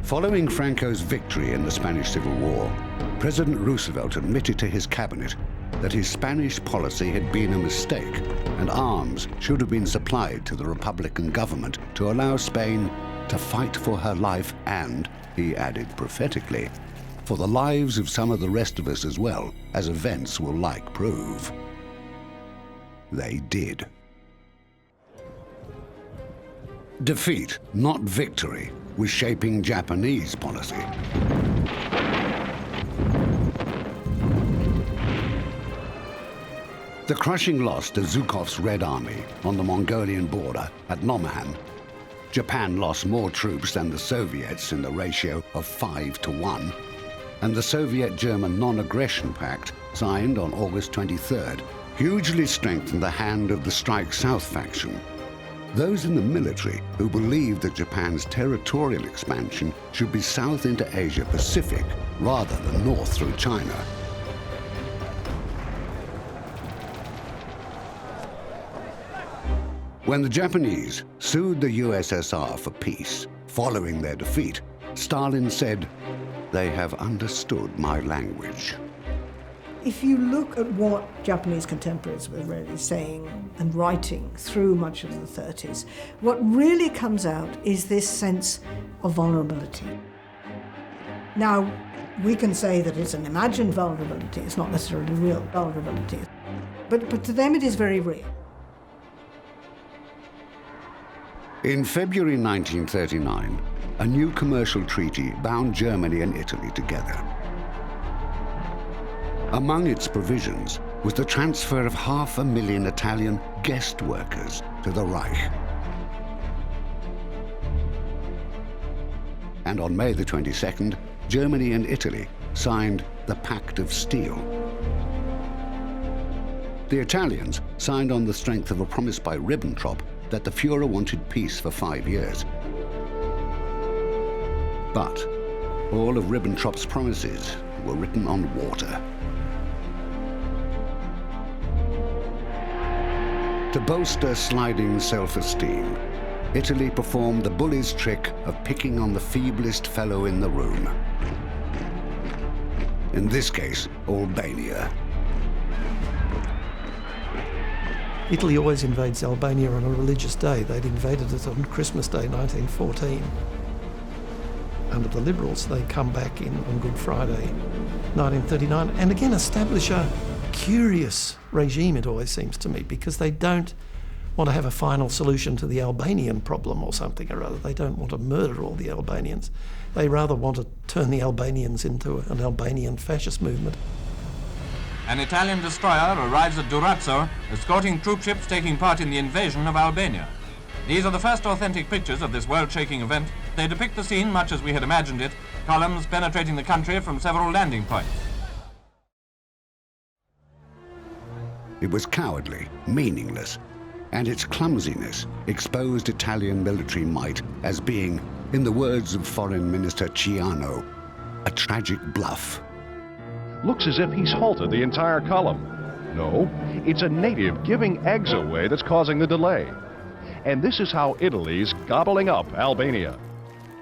Speaker 1: Following Franco's victory in the Spanish Civil War, President Roosevelt admitted to his cabinet that his Spanish policy had been a mistake and arms should have been supplied to the Republican government to allow Spain to fight for her life and, he added prophetically, for the lives of some of the rest of us as well, as events will like prove. They did. Defeat, not victory, was shaping Japanese policy. The crushing loss to Zhukov's Red Army on the Mongolian border at Nomonhan. Japan lost more troops than the Soviets in the ratio of 5-1, and the Soviet-German Non-Aggression Pact, signed on August 23rd, hugely strengthened the hand of the Strike South faction. Those in the military who believed that Japan's territorial expansion should be south into Asia-Pacific rather than north through China. When the Japanese sued the USSR for peace following their defeat, Stalin said, "They have understood my language."
Speaker 5: If you look at what Japanese contemporaries were really saying and writing through much of the 30s, what really comes out is this sense of vulnerability. Now, we can say that it's an imagined vulnerability, it's not necessarily real vulnerability, but to them it is very real.
Speaker 1: In February 1939, a new commercial treaty bound Germany and Italy together. Among its provisions was the transfer of 500,000 Italian guest workers to the Reich. And on May the 22nd, Germany and Italy signed the Pact of Steel. The Italians signed on the strength of a promise by Ribbentrop that the Führer wanted peace for 5 years. But all of Ribbentrop's promises were written on water. To bolster sliding self-esteem, Italy performed the bully's trick of picking on the feeblest fellow in the room. In this case, Albania.
Speaker 12: Italy always invades Albania on a religious day. They'd invaded it on Christmas Day 1914. Under the Liberals, they come back in on Good Friday 1939 and again establish a curious regime, it always seems to me, because they don't want to have a final solution to the Albanian problem or something or other. They don't want to murder all the Albanians. They rather want to turn the Albanians into an Albanian fascist movement.
Speaker 17: An Italian destroyer arrives at Durazzo, escorting troop ships taking part in the invasion of Albania. These are the first authentic pictures of this world-shaking event. They depict the scene much as we had imagined it, columns penetrating the country from several landing points.
Speaker 1: It was cowardly, meaningless, and its clumsiness exposed Italian military might as being, in the words of Foreign Minister Ciano, a tragic bluff.
Speaker 6: Looks as if he's halted the entire column. No, it's a native giving eggs away that's causing the delay. And this is how Italy's gobbling up Albania.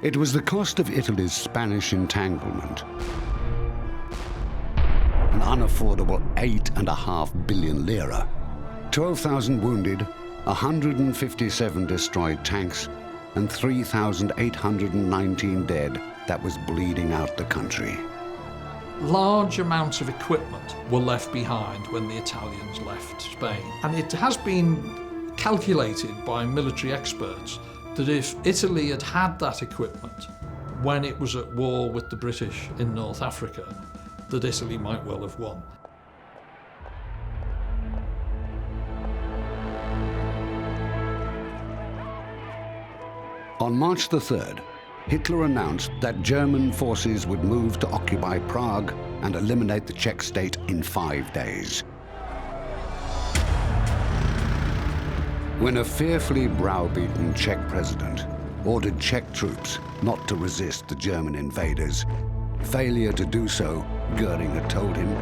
Speaker 1: It was the cost of Italy's Spanish entanglement. An unaffordable 8.5 billion lira, 12,000 wounded, 157 destroyed tanks, and 3,819 dead that was bleeding out the country.
Speaker 4: Large amounts of equipment were left behind when the Italians left Spain. And it has been calculated by military experts that if Italy had had that equipment when it was at war with the British in North Africa, that Italy might well have won.
Speaker 1: On March the 3rd, Hitler announced that German forces would move to occupy Prague and eliminate the Czech state in 5 days. When a fearfully browbeaten Czech president ordered Czech troops not to resist the German invaders, failure to do so, Goering had told him,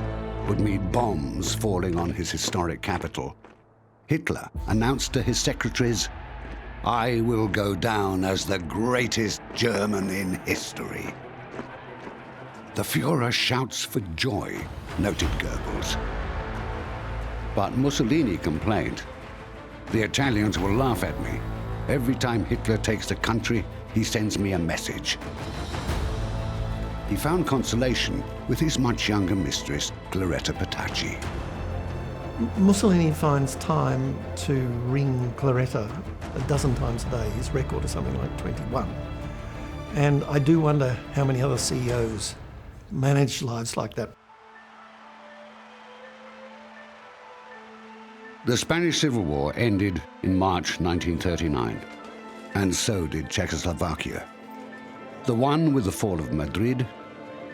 Speaker 1: would mean bombs falling on his historic capital, Hitler announced to his secretaries, "I will go down as the greatest German in history." The Führer shouts for joy, noted Goebbels. But Mussolini complained, "The Italians will laugh at me. Every time Hitler takes a country, he sends me a message." He found consolation with his much younger mistress, Claretta Petacci.
Speaker 12: Mussolini finds time to ring Claretta a dozen times a day. His record is something like 21. And I do wonder how many other CEOs manage lives like that.
Speaker 1: The Spanish Civil War ended in March 1939, and so did Czechoslovakia. The one with the fall of Madrid,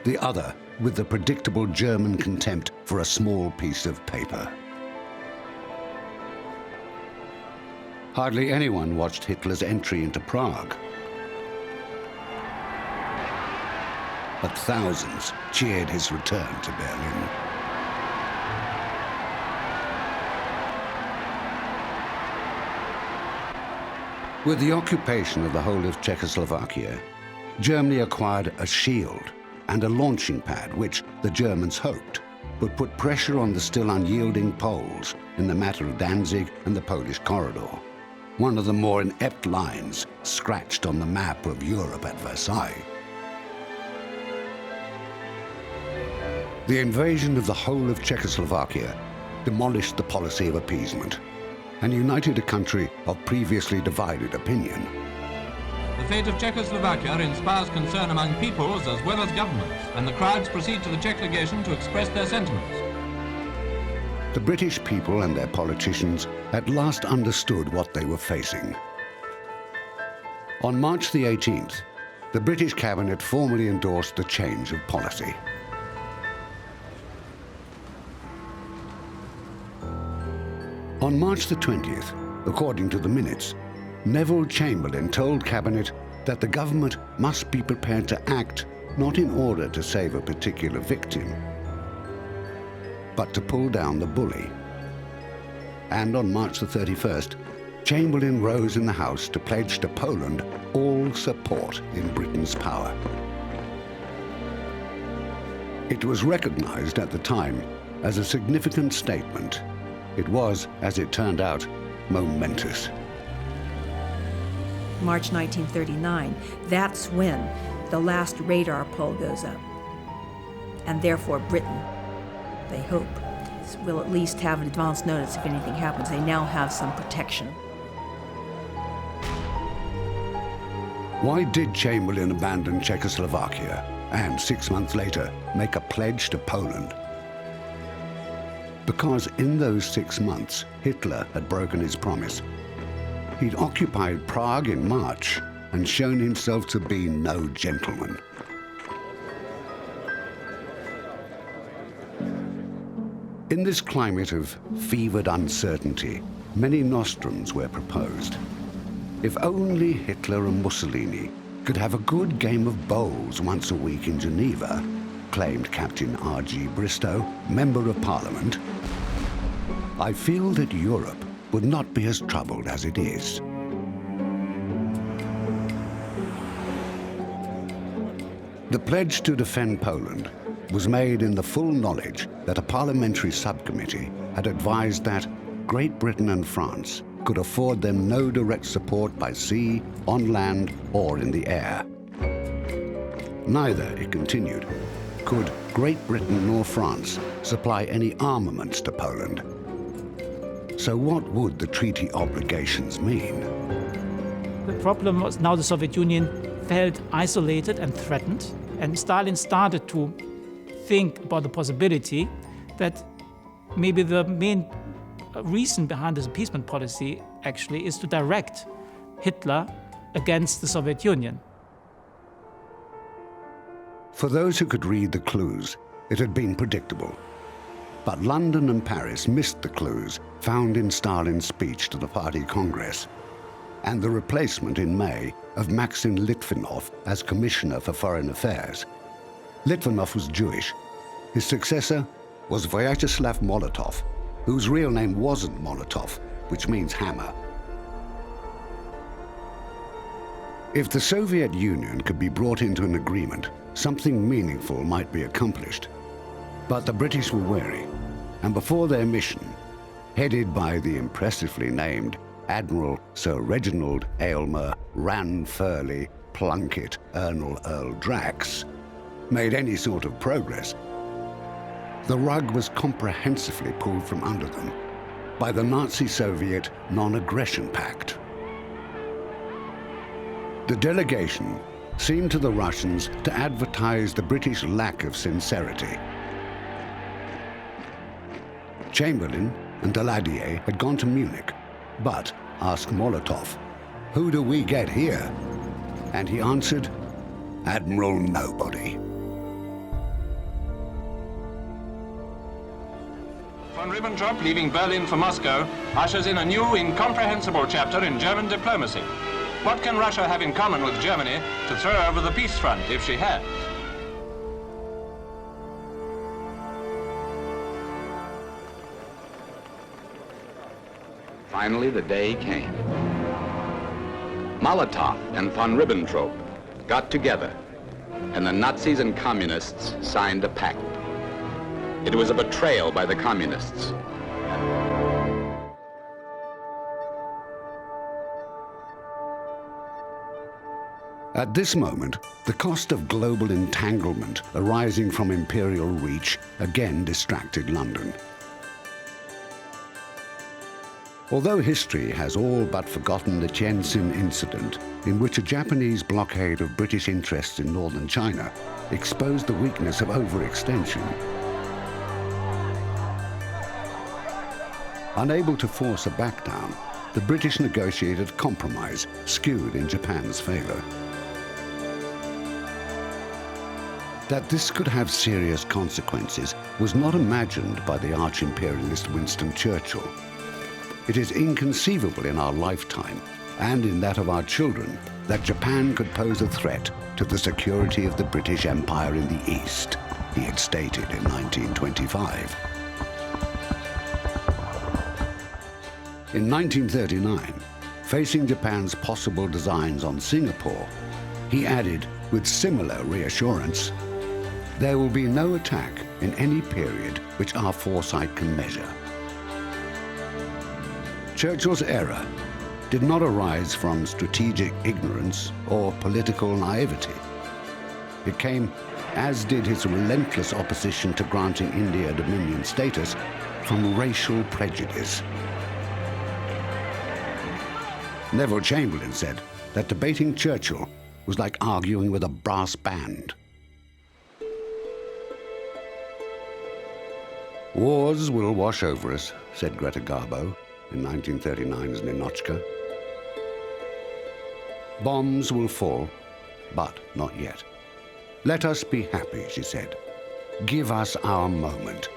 Speaker 1: the other with the predictable German contempt for a small piece of paper. Hardly anyone watched Hitler's entry into Prague, but thousands cheered his return to Berlin. With the occupation of the whole of Czechoslovakia, Germany acquired a shield and a launching pad which, the Germans hoped, would put pressure on the still unyielding Poles in the matter of Danzig and the Polish corridor, one of the more inept lines scratched on the map of Europe at Versailles. The invasion of the whole of Czechoslovakia demolished the policy of appeasement and united a country of previously divided opinion.
Speaker 17: The fate of Czechoslovakia inspires concern among peoples as well as governments, and the crowds proceed to the Czech legation to express their sentiments.
Speaker 1: The British people and their politicians at last understood what they were facing. On March the 18th, the British cabinet formally endorsed the change of policy. On March the 20th, according to the minutes, Neville Chamberlain told Cabinet that the government must be prepared to act not in order to save a particular victim, but to pull down the bully. And on March the 31st, Chamberlain rose in the House to pledge to Poland all support in Britain's power. It was recognized at the time as a significant statement. It was, as it turned out, momentous.
Speaker 11: March 1939, that's when the last radar pole goes up. And therefore Britain, they hope, will at least have an advance notice if anything happens. They now have some protection.
Speaker 1: Why did Chamberlain abandon Czechoslovakia and 6 months later make a pledge to Poland? Because in those 6 months, Hitler had broken his promise. He'd occupied Prague in March and shown himself to be no gentleman. In this climate of fevered uncertainty, many nostrums were proposed. If only Hitler and Mussolini could have a good game of bowls once a week in Geneva, claimed Captain R.G. Bristow, Member of Parliament. I feel that Europe would not be as troubled as it is. The pledge to defend Poland was made in the full knowledge that a parliamentary subcommittee had advised that Great Britain and France could afford them no direct support by sea, on land, or in the air. Neither, it continued, could Great Britain nor France supply any armaments to Poland. So what would the treaty obligations mean?
Speaker 10: The problem was now the Soviet Union felt isolated and threatened, and Stalin started to think about the possibility that maybe the main reason behind this appeasement policy actually is to direct Hitler against the Soviet Union.
Speaker 1: For those who could read the clues, it had been predictable. But London and Paris missed the clues found in Stalin's speech to the Party Congress, and the replacement in May of Maxim Litvinov as Commissioner for Foreign Affairs. Litvinov was Jewish. His successor was Vyacheslav Molotov, whose real name wasn't Molotov, which means hammer. If the Soviet Union could be brought into an agreement, something meaningful might be accomplished. But the British were wary, and before their mission, headed by the impressively named Admiral Sir Reginald Aylmer Ranfurly Plunkett Ernle Earl Drax, made any sort of progress, the rug was comprehensively pulled from under them by the Nazi-Soviet Non-Aggression Pact. The delegation seemed to the Russians to advertise the British lack of sincerity. Chamberlain and Daladier had gone to Munich, but asked Molotov, "Who do we get here?" And he answered, "Admiral Nobody."
Speaker 17: Von Ribbentrop, leaving Berlin for Moscow, ushers in a new, incomprehensible chapter in German diplomacy. What can Russia have in common with Germany to throw over the peace front, if she has?
Speaker 19: Finally, the day came. Molotov and von Ribbentrop got together, and the Nazis and communists signed a pact. It was a betrayal by the communists.
Speaker 1: At this moment, the cost of global entanglement arising from imperial reach again distracted London. Although history has all but forgotten the Tientsin incident, in which a Japanese blockade of British interests in northern China exposed the weakness of overextension, unable to force a backdown, the British negotiated compromise skewed in Japan's favor. That this could have serious consequences was not imagined by the arch-imperialist Winston Churchill. It is inconceivable in our lifetime, and in that of our children, that Japan could pose a threat to the security of the British Empire in the East, he had stated in 1925. In 1939, facing Japan's possible designs on Singapore, he added with similar reassurance, "There will be no attack in any period which our foresight can measure." Churchill's error did not arise from strategic ignorance or political naivety. It came, as did his relentless opposition to granting India dominion status, from racial prejudice. Neville Chamberlain said that debating Churchill was like arguing with a brass band. "Wars will wash over us," said Greta Garbo in 1939's Ninotchka. "Bombs will fall, but not yet. Let us be happy," she said. "Give us our moment."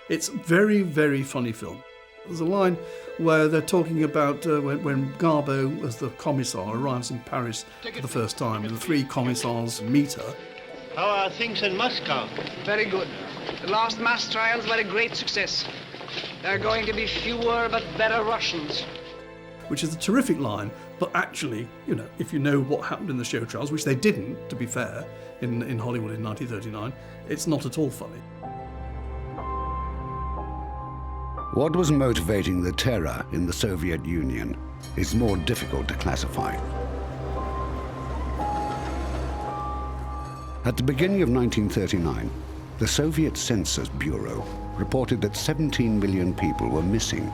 Speaker 15: It's a very, very funny film. There's a line where they're talking about when Garbo, as the commissar, arrives in Paris for the first time, and the three commissars meet her.
Speaker 22: "How are things in Moscow?"
Speaker 24: Very good. The last mass trials were a great success.
Speaker 20: There are going to be fewer but better Russians.
Speaker 15: Which is a terrific line, but actually, you know, if you know what happened in the show trials, which they didn't, to be fair, in Hollywood in 1939, it's not at all funny.
Speaker 1: What was motivating the terror in the Soviet Union is more difficult to classify. At the beginning of 1939, the Soviet Census Bureau reported that 17 million people were missing.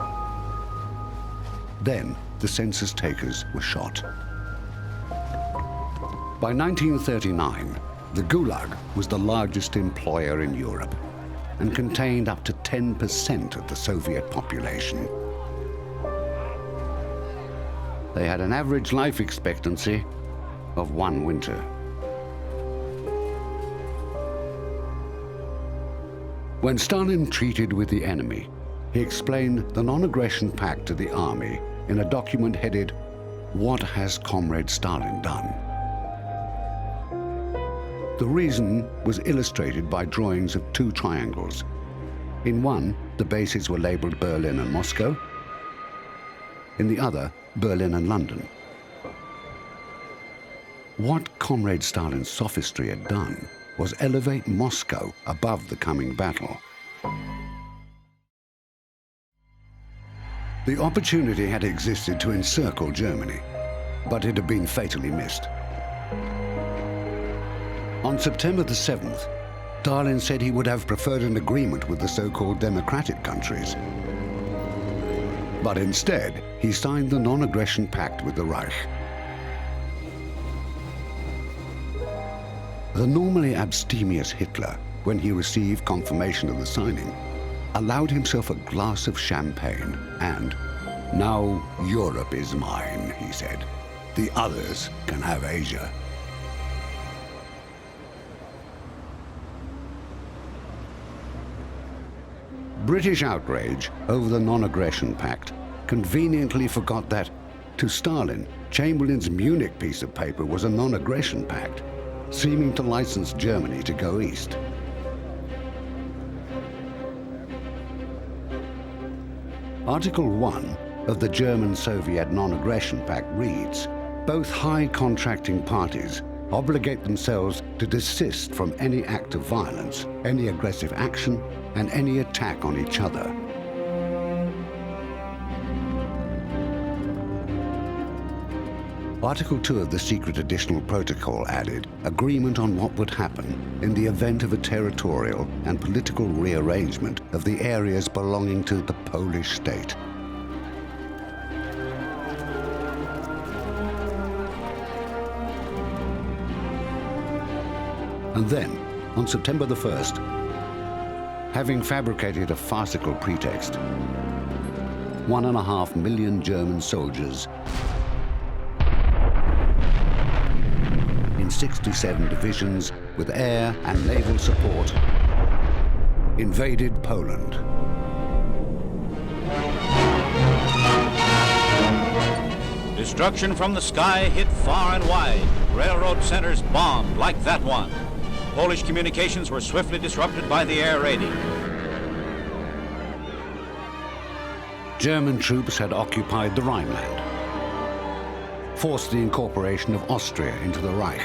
Speaker 1: Then, the census takers were shot. By 1939, the Gulag was the largest employer in Europe and contained up to 10% of the Soviet population. They had an average life expectancy of 1 winter. When Stalin treated with the enemy, he explained the non-aggression pact to the army in a document headed, "What has Comrade Stalin done?" The reason was illustrated by drawings of 2 triangles. In one, the bases were labeled Berlin and Moscow. In the other, Berlin and London. What Comrade Stalin's sophistry had done was elevate Moscow above the coming battle. The opportunity had existed to encircle Germany, but it had been fatally missed. On September the 7th, Stalin said he would have preferred an agreement with the so-called democratic countries. But instead, he signed the non-aggression pact with the Reich. The normally abstemious Hitler, when he received confirmation of the signing, allowed himself a glass of champagne and, "Now Europe is mine," he said. "The others can have Asia." British outrage over the non-aggression pact conveniently forgot that, to Stalin, Chamberlain's Munich piece of paper was a non-aggression pact, seeming to license Germany to go east. Article 1 of the German-Soviet non-aggression pact reads, "Both high contracting parties obligate themselves to desist from any act of violence, any aggressive action, and any attack on each other." Article 2 of the secret additional protocol added agreement on what would happen in the event of a territorial and political rearrangement of the areas belonging to the Polish state. And then, on September the 1st, having fabricated a farcical pretext, 1.5 million German soldiers in 67 divisions with air and naval support invaded Poland.
Speaker 23: Destruction from the sky hit far and wide. Railroad centers bombed like that one. Polish communications were swiftly disrupted by the air raiding.
Speaker 1: German troops had occupied the Rhineland, forced the incorporation of Austria into the Reich,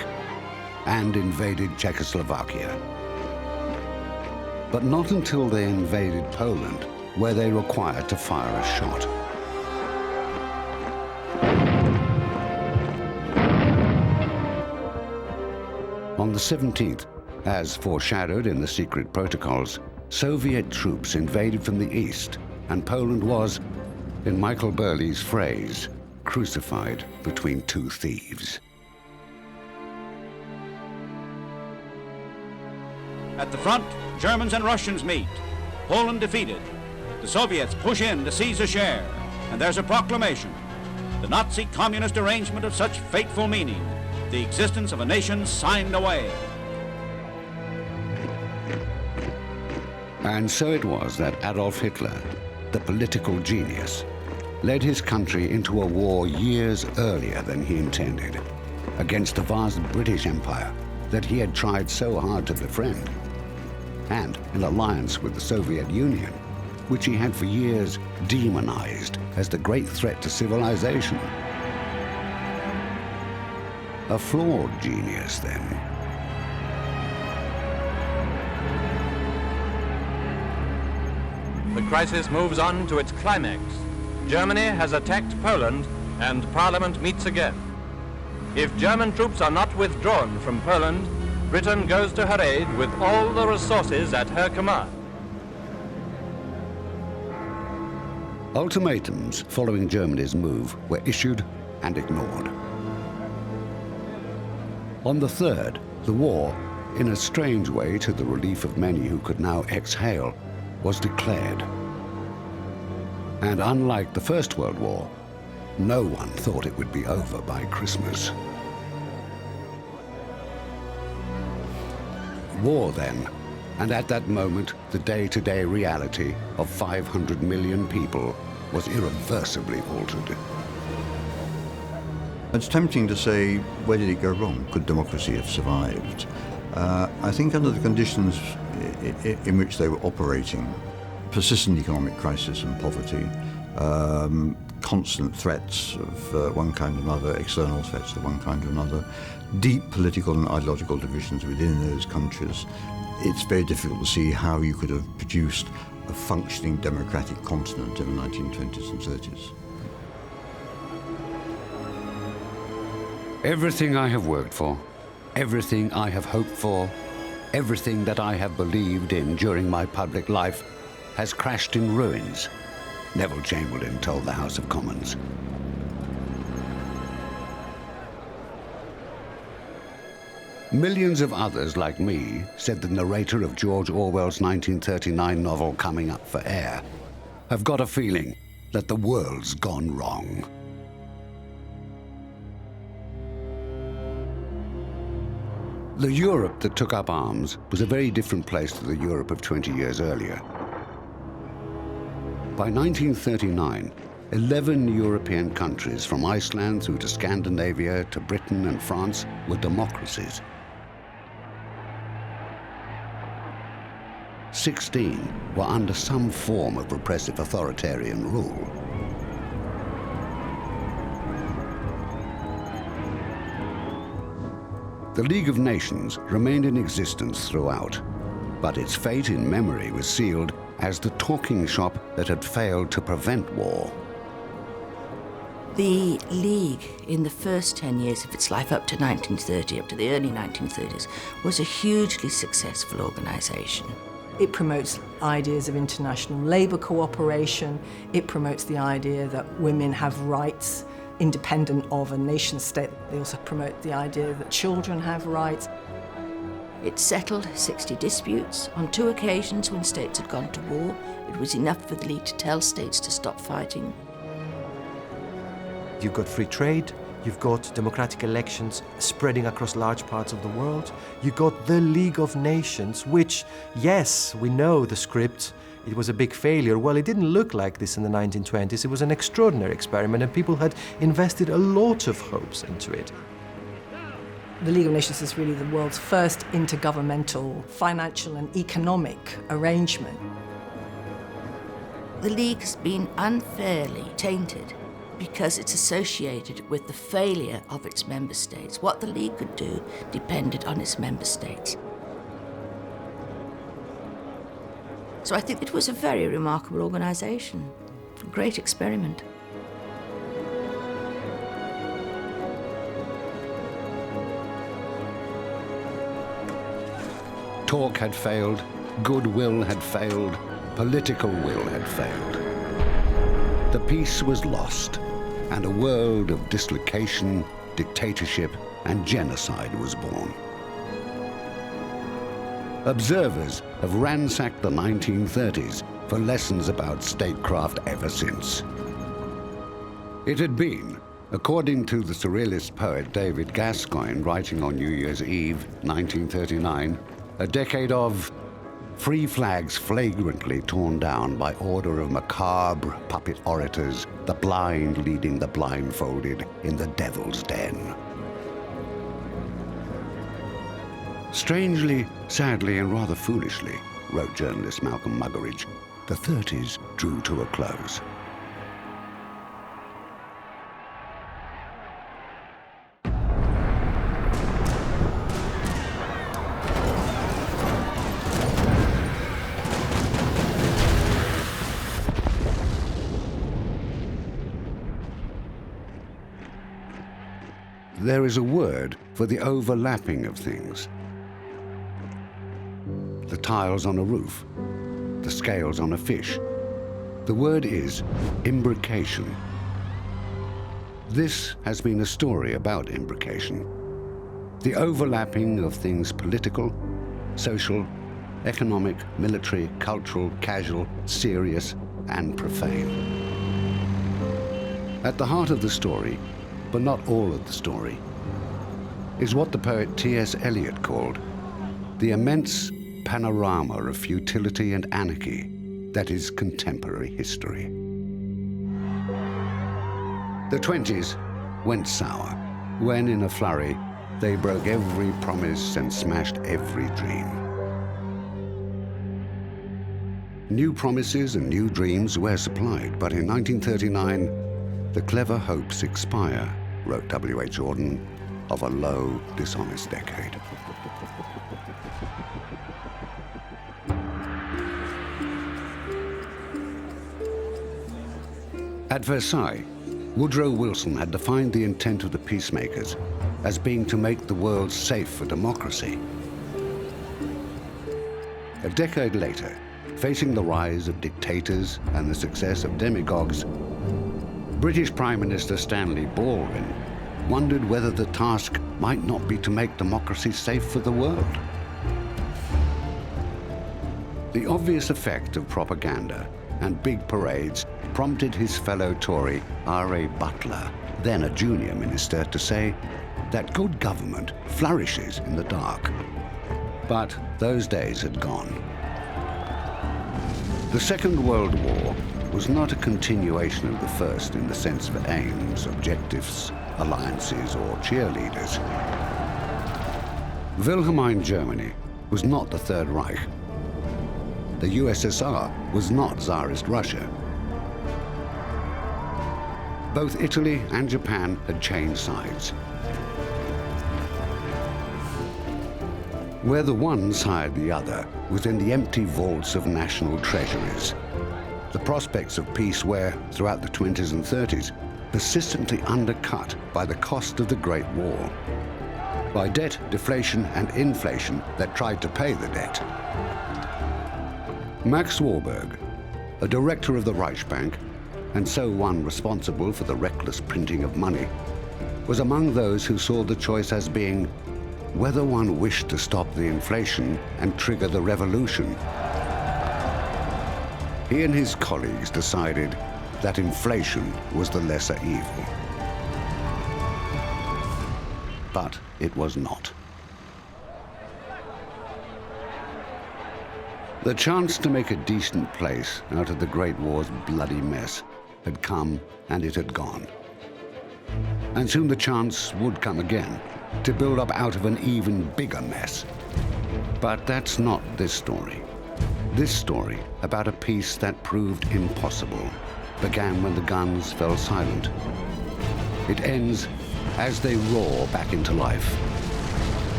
Speaker 1: and invaded Czechoslovakia. But not until they invaded Poland were they required to fire a shot. On the 17th, as foreshadowed in the secret protocols, Soviet troops invaded from the east, and Poland was, in Michael Burley's phrase, crucified between 2 thieves.
Speaker 23: At the front, Germans and Russians meet. Poland defeated. The Soviets push in to seize a share, and there's a proclamation. The Nazi communist arrangement of such fateful meaning, the existence of a nation signed away.
Speaker 1: And so it was that Adolf Hitler, the political genius, led his country into a war years earlier than he intended, against the vast British Empire that he had tried so hard to befriend, and in alliance with the Soviet Union, which he had for years demonized as the great threat to civilization. A flawed genius, then.
Speaker 9: The crisis moves on to its climax. Germany has attacked Poland, and Parliament meets again. If German troops are not withdrawn from Poland, Britain goes to her aid with all the resources at her command.
Speaker 1: Ultimatums following Germany's move were issued and ignored. On the 3rd, the war, in a strange way to the relief of many who could now exhale, was declared. And unlike the First World War, no one thought it would be over by Christmas. War then, and at that moment, the day-to-day reality of 500 million people was irreversibly altered.
Speaker 21: It's tempting to say, where did it go wrong? Could democracy have survived? I think under the conditions in which they were operating, persistent economic crisis and poverty, constant threats of one kind or another, external threats of one kind or another, deep political and ideological divisions within those countries, it's very difficult to see how you could have produced a functioning democratic continent in the 1920s and 30s.
Speaker 1: Everything I have worked for, everything I have hoped for, everything that I have believed in during my public life has crashed in ruins, Neville Chamberlain told the House of Commons. Millions of others like me, said the narrator of George Orwell's 1939 novel Coming Up for Air, have got a feeling that the world's gone wrong. The Europe that took up arms was a very different place to the Europe of 20 years earlier. By 1939, 11 European countries, from Iceland through to Scandinavia to Britain and France, were democracies. 16 were under some form of repressive authoritarian rule. The League of Nations remained in existence throughout, but its fate in memory was sealed as the talking shop that had failed to prevent war.
Speaker 22: The League, in the first 10 years of its life, up to 1930, up to the early 1930s, was a hugely successful organisation.
Speaker 5: It promotes ideas of international labour cooperation. It promotes the idea that women have rights independent of a nation state. They also promote the idea that children have rights.
Speaker 22: It settled 60 disputes. On 2 occasions when states had gone to war, it was enough for the League to tell states to stop fighting.
Speaker 13: You've got free trade, you've got democratic elections spreading across large parts of the world. You've got the League of Nations, which, yes, we know the script, it was a big failure. Well, it didn't look like this in the 1920s. It was an extraordinary experiment, and people had invested a lot of hopes into it.
Speaker 5: The League of Nations is really the world's first intergovernmental financial and economic arrangement.
Speaker 22: The League has been unfairly tainted because it's associated with the failure of its member states. What the League could do depended on its member states. So I think it was a very remarkable organisation, a great experiment.
Speaker 1: Talk had failed, goodwill had failed, political will had failed. The peace was lost, and a world of dislocation, dictatorship, and genocide was born. Observers have ransacked the 1930s for lessons about statecraft ever since. It had been, according to the surrealist poet David Gascoigne writing on New Year's Eve, 1939, a decade of free flags flagrantly torn down by order of macabre puppet orators, the blind leading the blindfolded in the devil's den. Strangely, sadly, and rather foolishly, wrote journalist Malcolm Muggeridge, the 30s drew to a close. There is a word for the overlapping of things. The tiles on a roof, the scales on a fish. The word is imbrication. This has been a story about imbrication. The overlapping of things political, social, economic, military, cultural, casual, serious, and profane. At the heart of the story, but not all of the story, is what the poet T.S. Eliot called the immense panorama of futility and anarchy that is contemporary history. The 20s went sour when, in a flurry, they broke every promise and smashed every dream. New promises and new dreams were supplied, but in 1939, the clever hopes expire, wrote W.H. Jordan, of a low, dishonest decade. At Versailles, Woodrow Wilson had defined the intent of the peacemakers as being to make the world safe for democracy. A decade later, facing the rise of dictators and the success of demagogues, British Prime Minister Stanley Baldwin wondered whether the task might not be to make democracy safe for the world. The obvious effect of propaganda and big parades prompted his fellow Tory R.A. Butler, then a junior minister, to say that good government flourishes in the dark. But those days had gone. The Second World War was not a continuation of the first in the sense of aims, objectives, alliances, or cheerleaders. Wilhelmine Germany was not the Third Reich. The USSR was not Tsarist Russia. Both Italy and Japan had changed sides. Where the one sired the other was in the empty vaults of national treasuries. The prospects of peace were, throughout the 20s and 30s, persistently undercut by the cost of the Great War, by debt, deflation, and inflation that tried to pay the debt. Max Warburg, a director of the Reichsbank, and so one responsible for the reckless printing of money, was among those who saw the choice as being whether one wished to stop the inflation and trigger the revolution. He and his colleagues decided that inflation was the lesser evil. But it was not. The chance to make a decent place out of the Great War's bloody mess had come and it had gone. And soon the chance would come again to build up out of an even bigger mess. But that's not this story. This story, about a peace that proved impossible, began when the guns fell silent. It ends as they roar back into life.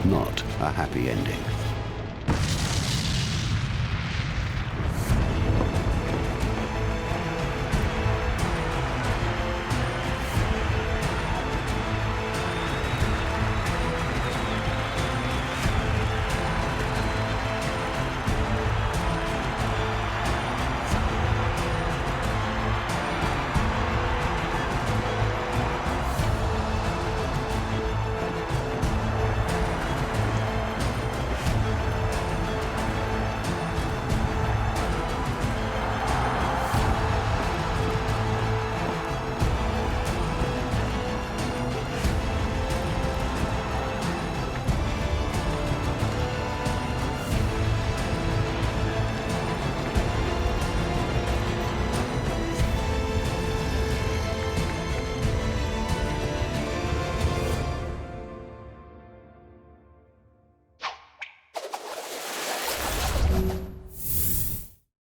Speaker 1: Not a happy ending.